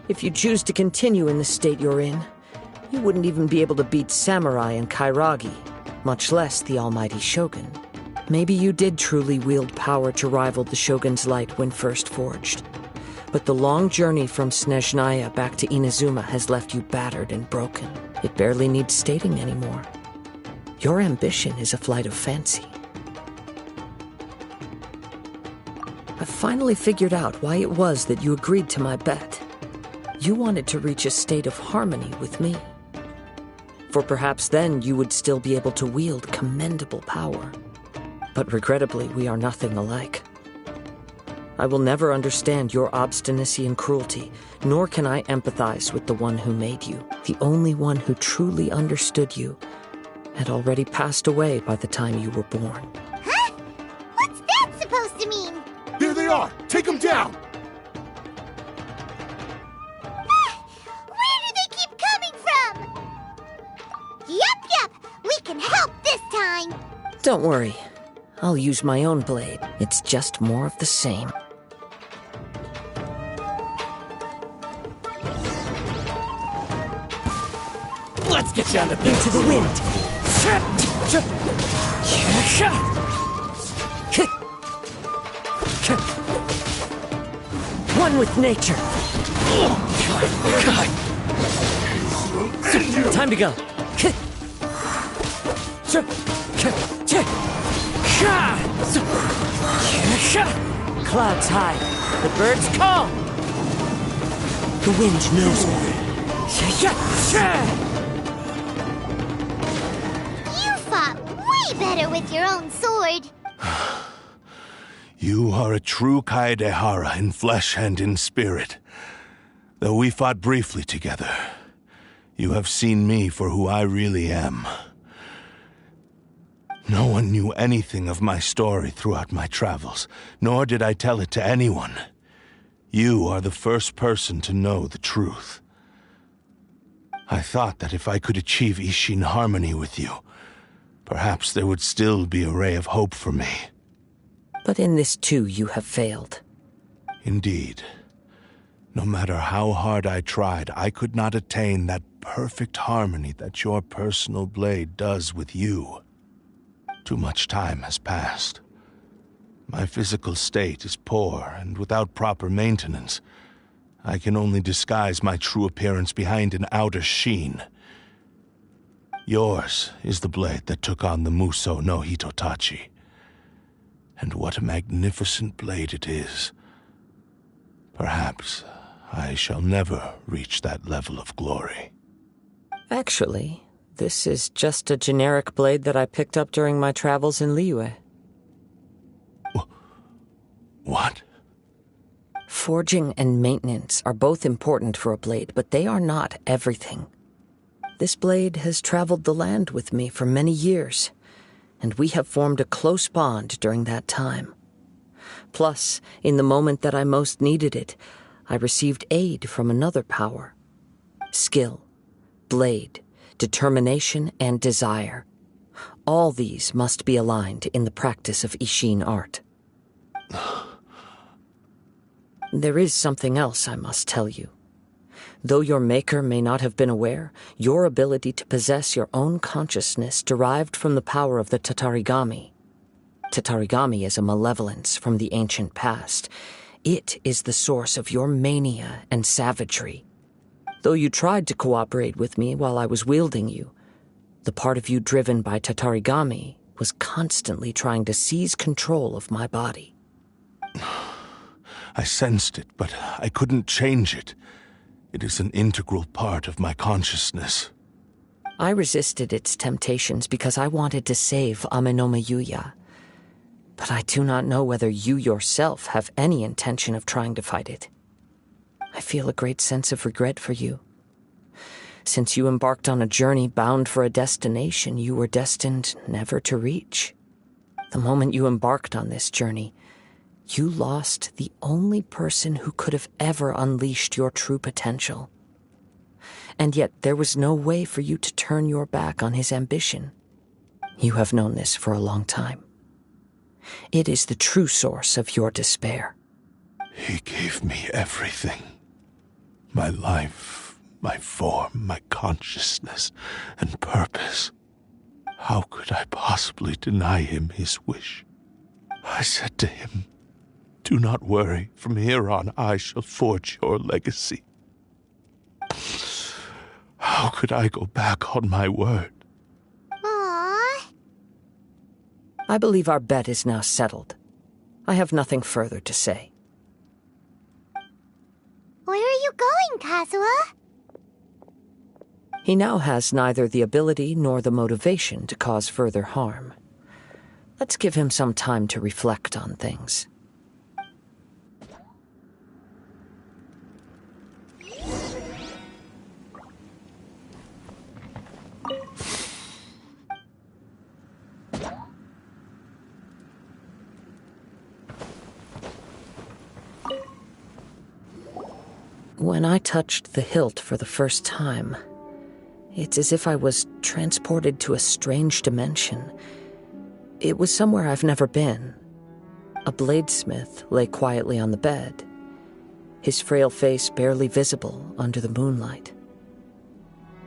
If you choose to continue in the state you're in, you wouldn't even be able to beat Samurai and Kairagi, much less the almighty Shogun. Maybe you did truly wield power to rival the Shogun's light when first forged. But the long journey from Snezhnaya back to Inazuma has left you battered and broken. It barely needs stating anymore. Your ambition is a flight of fancy. I've finally figured out why it was that you agreed to my bet. You wanted to reach a state of harmony with me. For perhaps then you would still be able to wield commendable power. But regrettably, we are nothing alike. I will never understand your obstinacy and cruelty, nor can I empathize with the one who made you. The only one who truly understood you had already passed away by the time you were born. Huh? What's that supposed to mean? There they are! Take them down! Where do they keep coming from? Yup, we can help this time! Don't worry. I'll use my own blade. It's just more of the same. Let's get down to business. Into the wind. One with nature. Time to go. Clouds high, the birds call. The wind knows me. You fought way better with your own sword. You are a true Kaedehara in flesh and in spirit. Though we fought briefly together, you have seen me for who I really am. No one knew anything of my story throughout my travels, nor did I tell it to anyone. You are the first person to know the truth. I thought that if I could achieve Ishin harmony with you, perhaps there would still be a ray of hope for me. But in this too, you have failed. Indeed. No matter how hard I tried, I could not attain that perfect harmony that your personal blade does with you. Too much time has passed. My physical state is poor, and without proper maintenance, I can only disguise my true appearance behind an outer sheen. Yours is the blade that took on the Muso no Hitotachi. And what a magnificent blade it is. Perhaps I shall never reach that level of glory. Actually, this is just a generic blade that I picked up during my travels in Liyue. What? Forging and maintenance are both important for a blade, but they are not everything. This blade has traveled the land with me for many years, and we have formed a close bond during that time. Plus, in the moment that I most needed it, I received aid from another power. Skill, blade, determination, and desire. All these must be aligned in the practice of Ishin art. There is something else I must tell you. Though your maker may not have been aware, your ability to possess your own consciousness derived from the power of the Tatarigami. Tatarigami is a malevolence from the ancient past. It is the source of your mania and savagery. Though you tried to cooperate with me while I was wielding you, the part of you driven by Tatarigami was constantly trying to seize control of my body. I sensed it, but I couldn't change it. It is an integral part of my consciousness. I resisted its temptations because I wanted to save Amenoma Yuya. But I do not know whether you yourself have any intention of trying to fight it. I feel a great sense of regret for you. Since you embarked on a journey bound for a destination you were destined never to reach. The moment you embarked on this journey, you lost the only person who could have ever unleashed your true potential. And yet there was no way for you to turn your back on his ambition. You have known this for a long time. It is the true source of your despair. He gave me everything. My life, my form, my consciousness, and purpose. How could I possibly deny him his wish? I said to him, "Do not worry, from here on I shall forge your legacy." How could I go back on my word? Aww. I believe our bet is now settled. I have nothing further to say. Where are you going, Kazuha? He now has neither the ability nor the motivation to cause further harm. Let's give him some time to reflect on things. When I touched the hilt for the first time, it's as if I was transported to a strange dimension. It was somewhere I've never been. A bladesmith lay quietly on the bed, his frail face barely visible under the moonlight.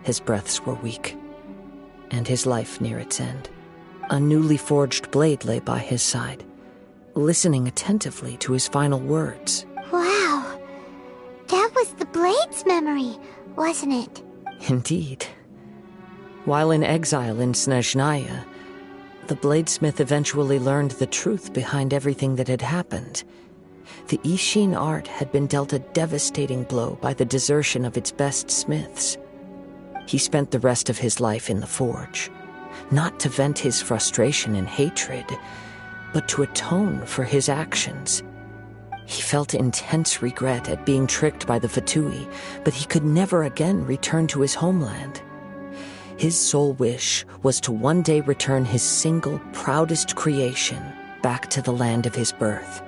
His breaths were weak, and his life near its end. A newly forged blade lay by his side, listening attentively to his final words. Wow. That was the Blade's memory, wasn't it? Indeed. While in exile in Snezhnaya, the bladesmith eventually learned the truth behind everything that had happened. The Ishin art had been dealt a devastating blow by the desertion of its best smiths. He spent the rest of his life in the forge, not to vent his frustration and hatred, but to atone for his actions. He felt intense regret at being tricked by the Fatui, but he could never again return to his homeland. His sole wish was to one day return his single, proudest creation back to the land of his birth.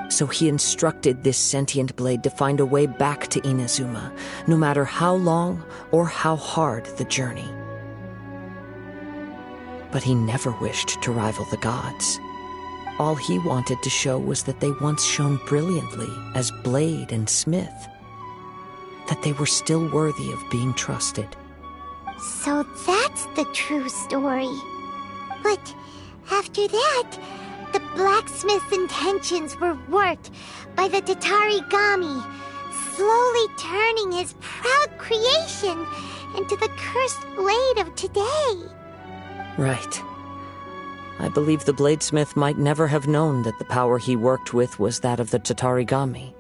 So he instructed this sentient blade to find a way back to Inazuma, no matter how long or how hard the journey. But he never wished to rival the gods. All he wanted to show was that they once shone brilliantly as blade and smith, that they were still worthy of being trusted. So that's the true story. But after that, the blacksmith's intentions were worked by the Tatarigami, slowly turning his proud creation into the cursed blade of today. Right. I believe the bladesmith might never have known that the power he worked with was that of the Tatarigami.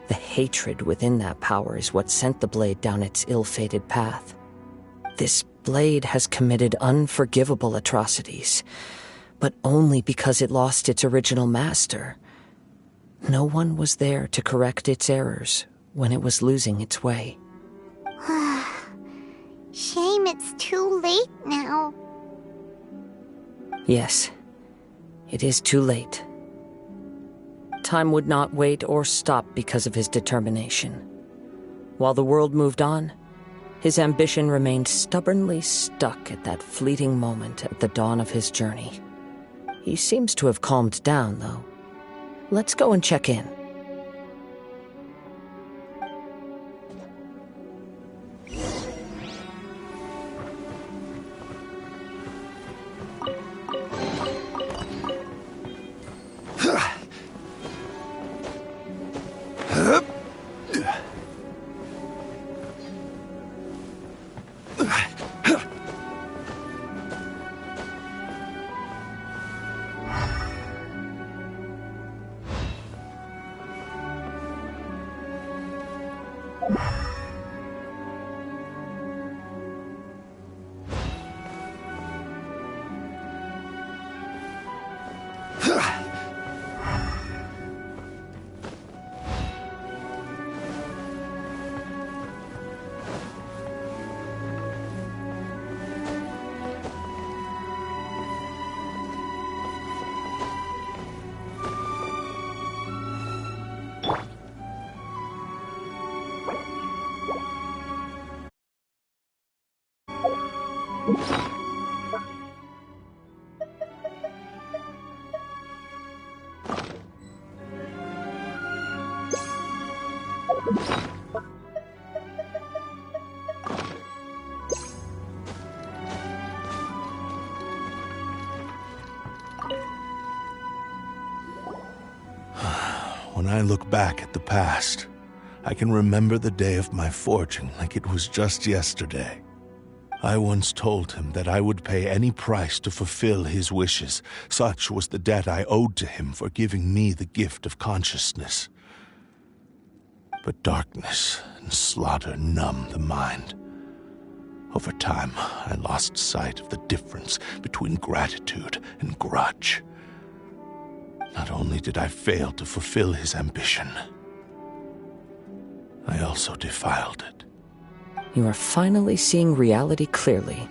The hatred within that power is what sent the blade down its ill-fated path. This blade has committed unforgivable atrocities, but only because it lost its original master. No one was there to correct its errors when it was losing its way. Shame it's too late now. Yes, it is too late. Time would not wait or stop because of his determination. While the world moved on, his ambition remained stubbornly stuck at that fleeting moment at the dawn of his journey. He seems to have calmed down, though. Let's go and check in. When I look back at the past, I can remember the day of my forging like it was just yesterday. I once told him that I would pay any price to fulfill his wishes. Such was the debt I owed to him for giving me the gift of consciousness. But darkness and slaughter numb the mind. Over time, I lost sight of the difference between gratitude and grudge. Not only did I fail to fulfill his ambition, I also defiled it. You are finally seeing reality clearly.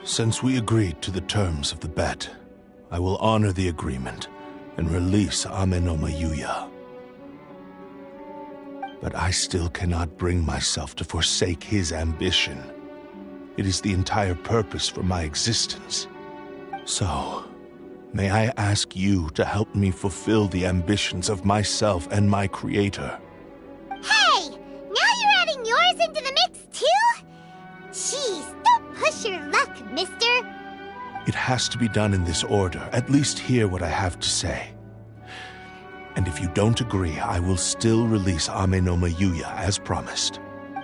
Since we agreed to the terms of the bet, I will honor the agreement and release Ame no Mayuya. But I still cannot bring myself to forsake his ambition. It is the entire purpose for my existence. So, may I ask you to help me fulfill the ambitions of myself and my creator? Hey! Now you're adding yours into the mix, too? Jeez, don't push your luck, mister. It has to be done in this order. At least hear what I have to say. And if you don't agree, I will still release Ame no Mayuya as promised.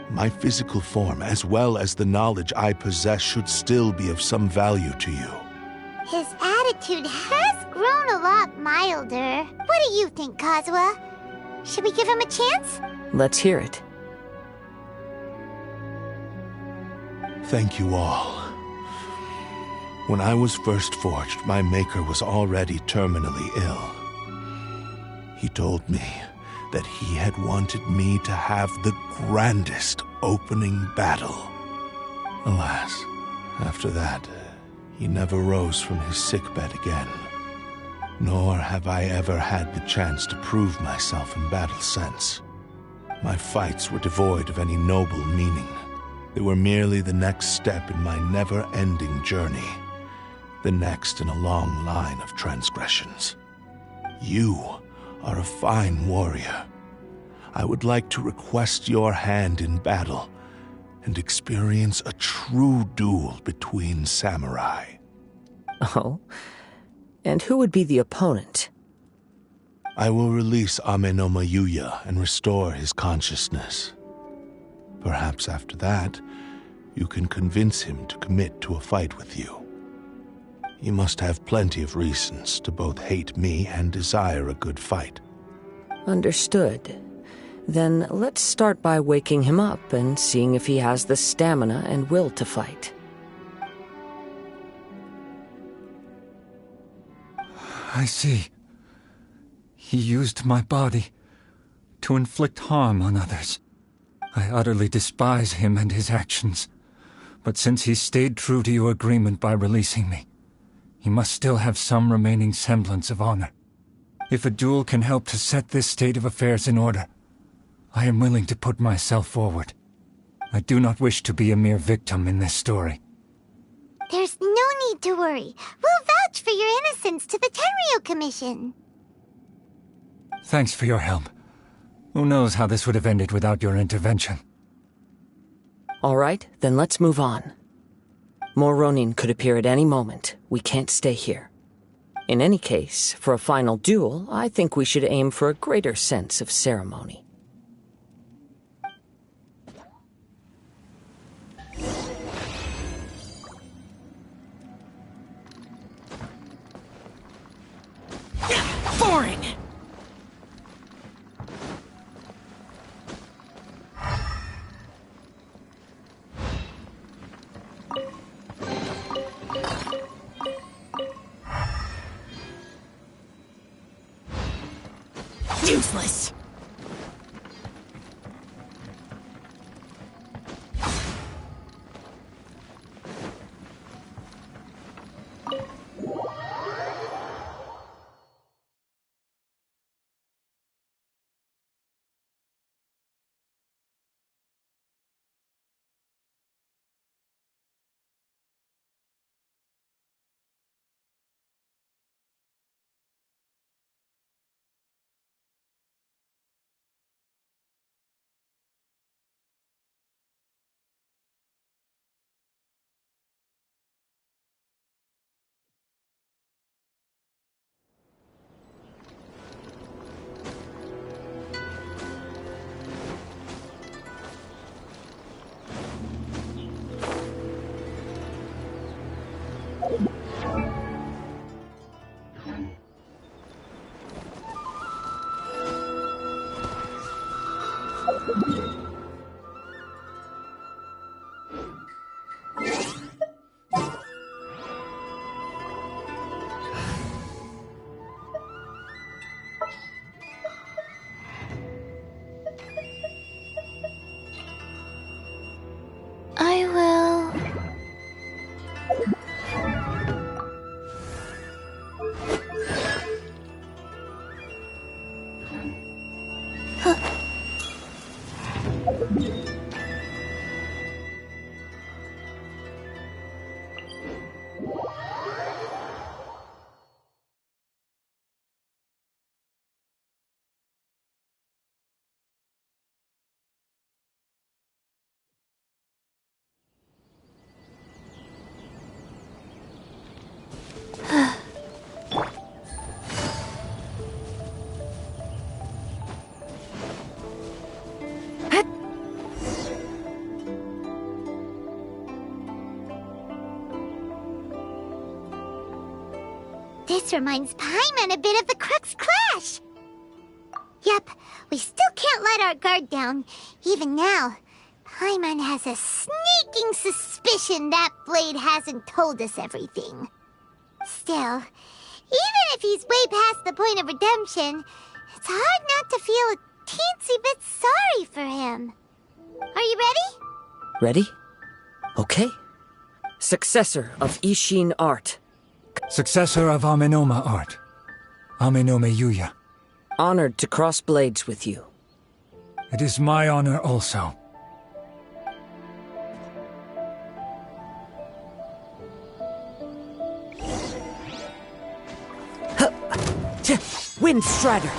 My physical form, as well as the knowledge I possess, should still be of some value to you. His attitude has grown a lot milder. What do you think, Kazuha? Should we give him a chance? Let's hear it. Thank you all. When I was first forged, my maker was already terminally ill. He told me that he had wanted me to have the grandest opening battle. Alas, after that, he never rose from his sickbed again. Nor have I ever had the chance to prove myself in battle since. My fights were devoid of any noble meaning. They were merely the next step in my never-ending journey. The next in a long line of transgressions. You are a fine warrior. I would like to request your hand in battle and experience a true duel between samurai. Oh? And who would be the opponent? I will release Ame no Mayuya and restore his consciousness. Perhaps after that, you can convince him to commit to a fight with you. He must have plenty of reasons to both hate me and desire a good fight. Understood. Then let's start by waking him up and seeing if he has the stamina and will to fight. I see. He used my body to inflict harm on others. I utterly despise him and his actions. But since he stayed true to your agreement by releasing me, he must still have some remaining semblance of honor. If a duel can help to set this state of affairs in order, I am willing to put myself forward. I do not wish to be a mere victim in this story. There's no need to worry. We'll vouch for your innocence to the Tenryo Commission. Thanks for your help. Who knows how this would have ended without your intervention. All right, then let's move on. More Ronin could appear at any moment. We can't stay here. In any case, for a final duel, I think we should aim for a greater sense of ceremony. Boring! Useless! I will... This reminds Paimon a bit of the Crux Clash. Yep, we still can't let our guard down. Even now, Paimon has a sneaking suspicion that Blade hasn't told us everything. Still, even if he's way past the point of redemption, it's hard not to feel a teensy bit sorry for him. Are you ready? Ready? Okay. Successor of Ishin art. Successor of Amenoma art. Amenome Yuya. Honored to cross blades with you. It is my honor also. Wind Strider!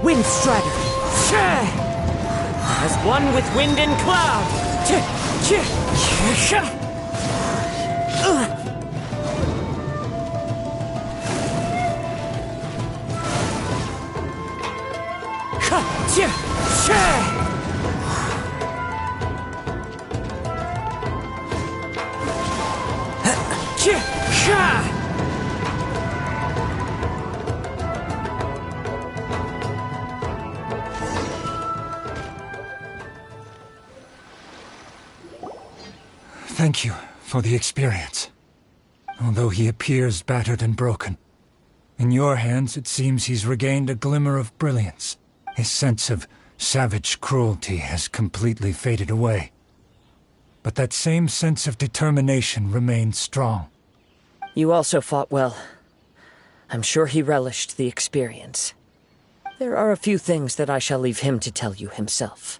Wind Strider! As one with wind and cloud! Thank you for the experience. Although he appears battered and broken, in your hands it seems he's regained a glimmer of brilliance. His sense of savage cruelty has completely faded away. But that same sense of determination remains strong. You also fought well. I'm sure he relished the experience. There are a few things that I shall leave him to tell you himself.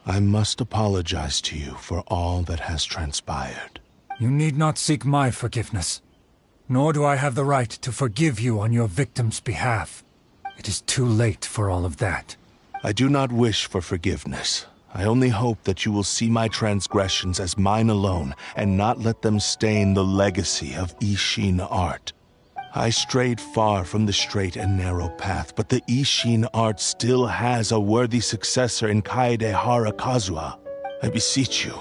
I must apologize to you for all that has transpired. You need not seek my forgiveness. Nor do I have the right to forgive you on your victim's behalf. It is too late for all of that. I do not wish for forgiveness. I only hope that you will see my transgressions as mine alone, and not let them stain the legacy of Ishin art. I strayed far from the straight and narrow path, but the Ishin art still has a worthy successor in Kaedehara Kazuha. I beseech you,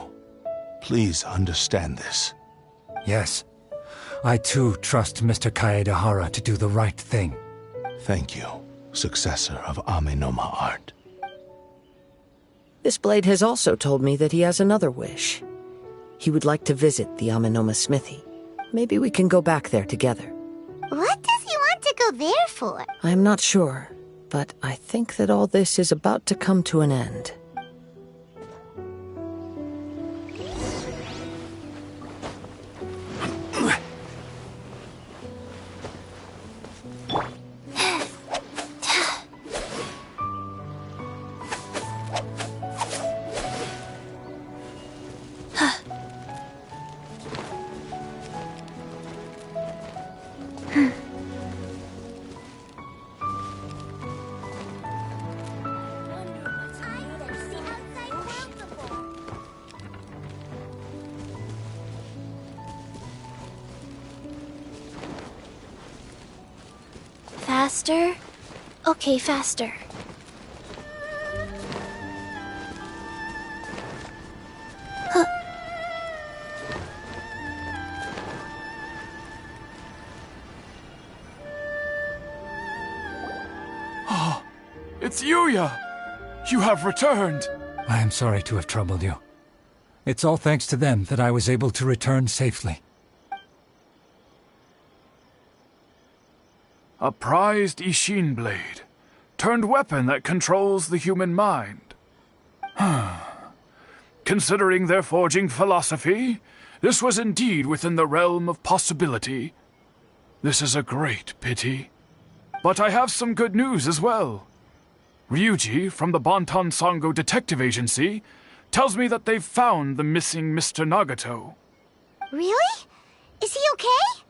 please understand this. Yes, I too trust Mr. Kaedehara to do the right thing. Thank you, successor of Amenoma art. This blade has also told me that he has another wish. He would like to visit the Amenoma smithy. Maybe we can go back there together. What does he want to go there for? I'm not sure, but I think that all this is about to come to an end. Faster? Okay, faster. Oh, it's Yuya! You have returned! I am sorry to have troubled you. It's all thanks to them that I was able to return safely. A prized Ishin blade, turned weapon that controls the human mind. Considering their forging philosophy, this was indeed within the realm of possibility. This is a great pity. But I have some good news as well. Ryuji from the Bonton Sango Detective Agency tells me that they've found the missing Mr. Nagato. Really? Is he okay?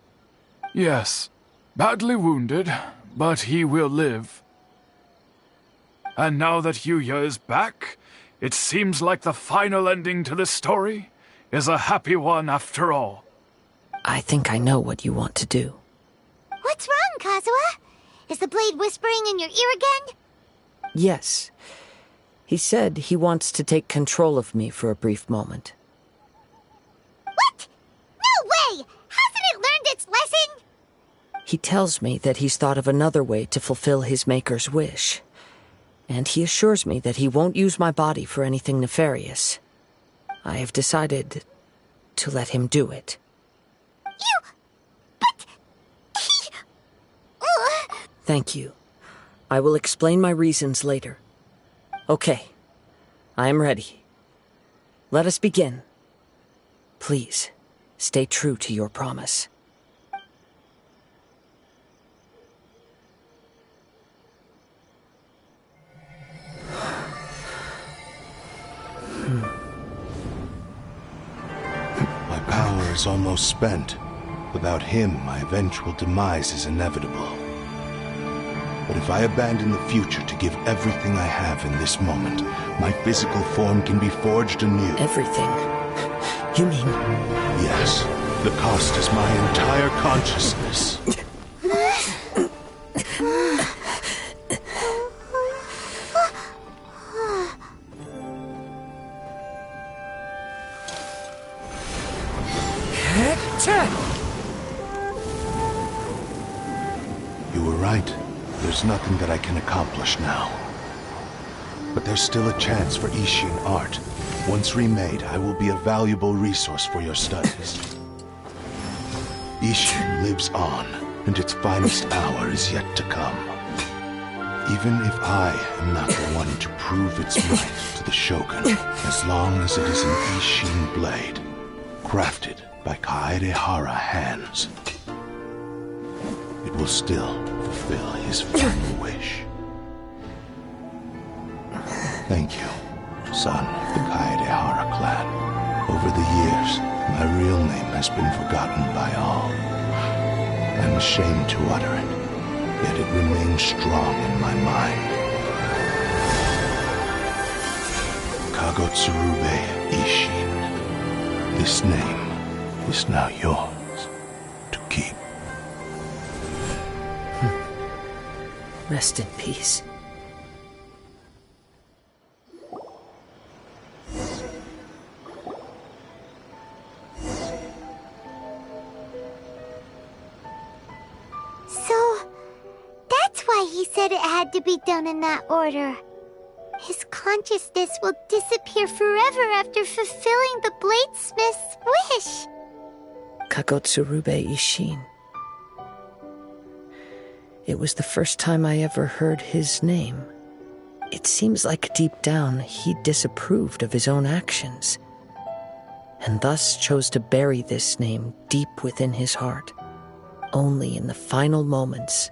Yes. Badly wounded, but he will live. And now that Yuya is back, it seems like the final ending to this story is a happy one after all. I think I know what you want to do. What's wrong, Kazuha? Is the blade whispering in your ear again? Yes. He said he wants to take control of me for a brief moment. What? No way! Hasn't it learned its lesson? He tells me that he's thought of another way to fulfill his maker's wish. And he assures me that he won't use my body for anything nefarious. I have decided to let him do it. But he... Thank you. I will explain my reasons later. Okay. I am ready. Let us begin. Please, stay true to your promise. My power is almost spent. Without him, my eventual demise is inevitable. But if I abandon the future to give everything I have in this moment, my physical form can be forged anew. Everything? You mean... Yes. The cost is my entire consciousness. You were right. There's nothing that I can accomplish now. But there's still a chance for Ishin art. Once remade, I will be a valuable resource for your studies. Ishin lives on, and its finest hour is yet to come. Even if I am not the one to prove its might to the Shogun, as long as it is an Ishin blade, crafted by Kaedehara hands, it will still fulfill his final wish. Thank you, son of the Kaedehara clan. Over the years, my real name has been forgotten by all. I'm ashamed to utter it, yet it remains strong in my mind. Kagotsurube Ishin. This name is now yours to keep. Rest in peace. So, that's why he said it had to be done in that order. His consciousness will disappear forever after fulfilling the bladesmith's wish. Kagotsurube Ishin. It was the first time I ever heard his name. It seems like deep down he disapproved of his own actions, and thus chose to bury this name deep within his heart. Only in the final moments,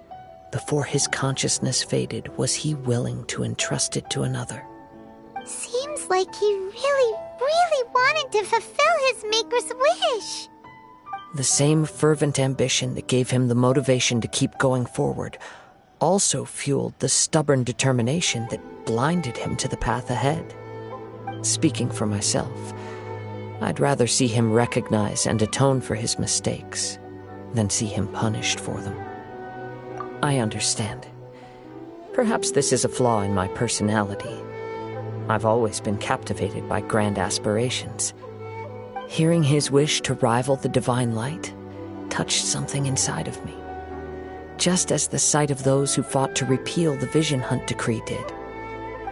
before his consciousness faded, was he willing to entrust it to another. Seems like he really, really wanted to fulfill his maker's wish. The same fervent ambition that gave him the motivation to keep going forward also fueled the stubborn determination that blinded him to the path ahead. Speaking for myself, I'd rather see him recognize and atone for his mistakes than see him punished for them. I understand. Perhaps this is a flaw in my personality. I've always been captivated by grand aspirations. Hearing his wish to rival the divine light touched something inside of me, just as the sight of those who fought to repeal the Vision Hunt decree did.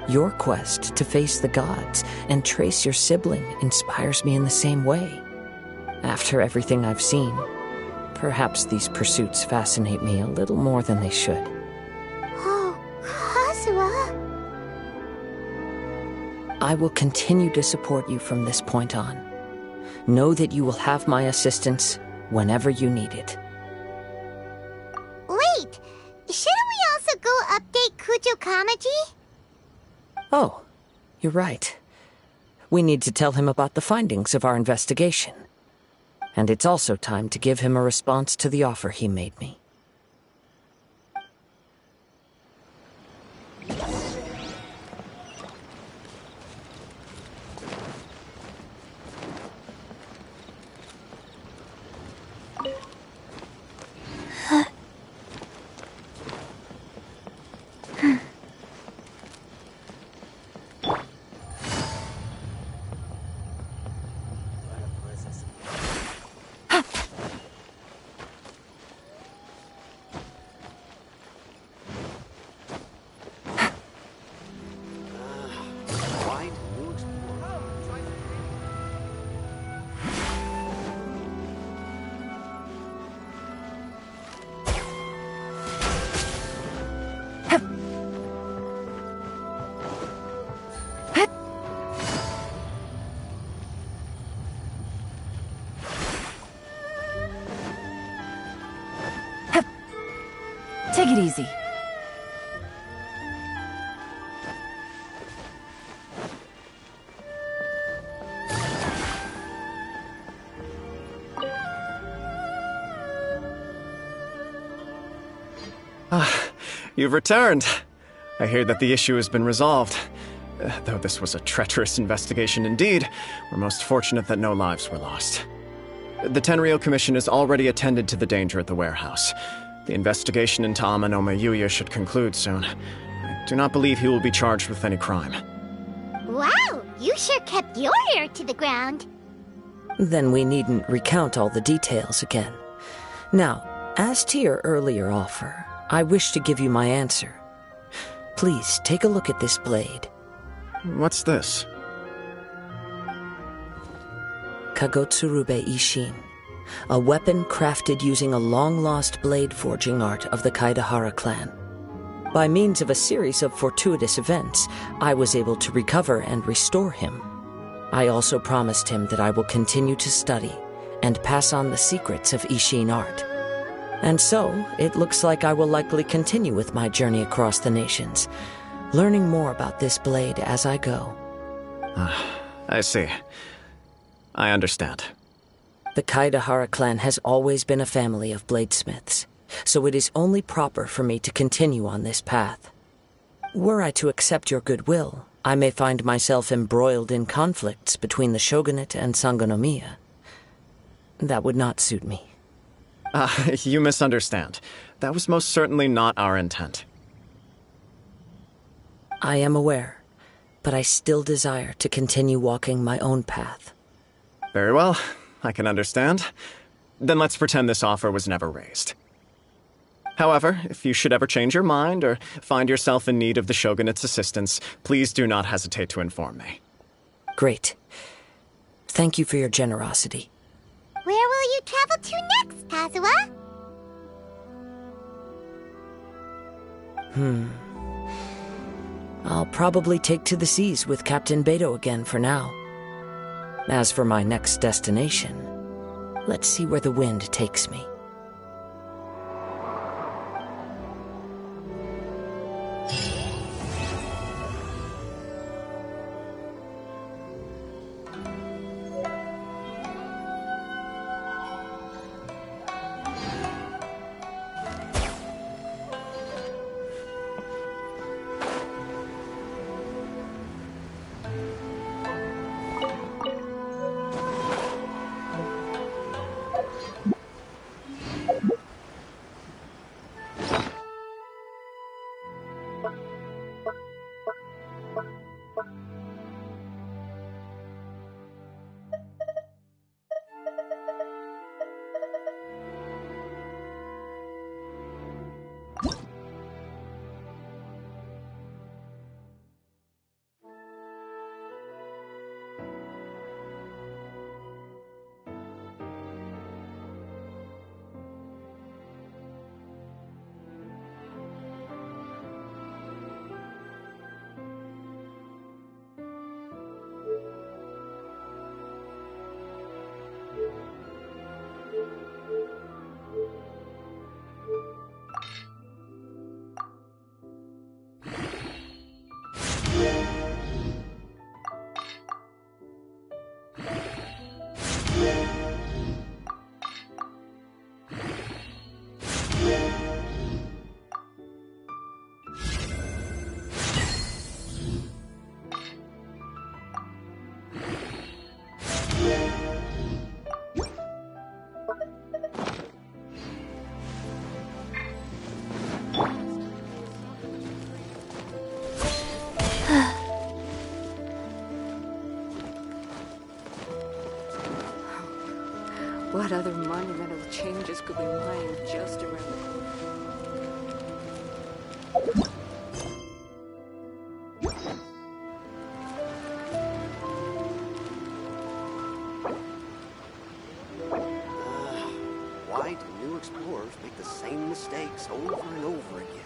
Your quest to face the gods and trace your sibling inspires me in the same way. After everything I've seen, perhaps these pursuits fascinate me a little more than they should. Oh, Kazuha. I will continue to support you from this point on. Know that you will have my assistance whenever you need it. Wait! Shouldn't we also go update Kujo Kamaji? Oh, you're right. We need to tell him about the findings of our investigation. And it's also time to give him a response to the offer he made me. Take it easy. You've returned. I hear that the issue has been resolved. Though this was a treacherous investigation indeed, we're most fortunate that no lives were lost. The Tenryou Commission has already attended to the danger at the warehouse. The investigation into Amanome Yuya should conclude soon. I do not believe he will be charged with any crime. Wow, you sure kept your ear to the ground. Then we needn't recount all the details again. Now, as to your earlier offer, I wish to give you my answer. Please take a look at this blade. What's this? Kagotsurube Ishin, a weapon crafted using a long-lost blade forging art of the Kaidahara clan. By means of a series of fortuitous events, I was able to recover and restore him. I also promised him that I will continue to study and pass on the secrets of Ishin art. And so, it looks like I will likely continue with my journey across the nations, learning more about this blade as I go. I see. I understand. The Kaidahara clan has always been a family of bladesmiths, so it is only proper for me to continue on this path. Were I to accept your goodwill, I may find myself embroiled in conflicts between the shogunate and Sangonomiya. That would not suit me. You misunderstand. That was most certainly not our intent. I am aware, but I still desire to continue walking my own path. Very well. I can understand. Then let's pretend this offer was never raised. However, if you should ever change your mind or find yourself in need of the Shogunate's assistance, please do not hesitate to inform me. Great. Thank you for your generosity. Where will you travel to next, Kazuha? I'll probably take to the seas with Captain Beto again for now. As for my next destination, let's see where the wind takes me. What other monumental changes could be lying just around the corner? Why do new explorers make the same mistakes over and over again?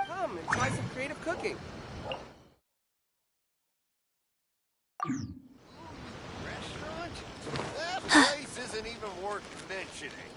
Come and try some creative cooking. Restaurant? That place isn't even worth mentioning.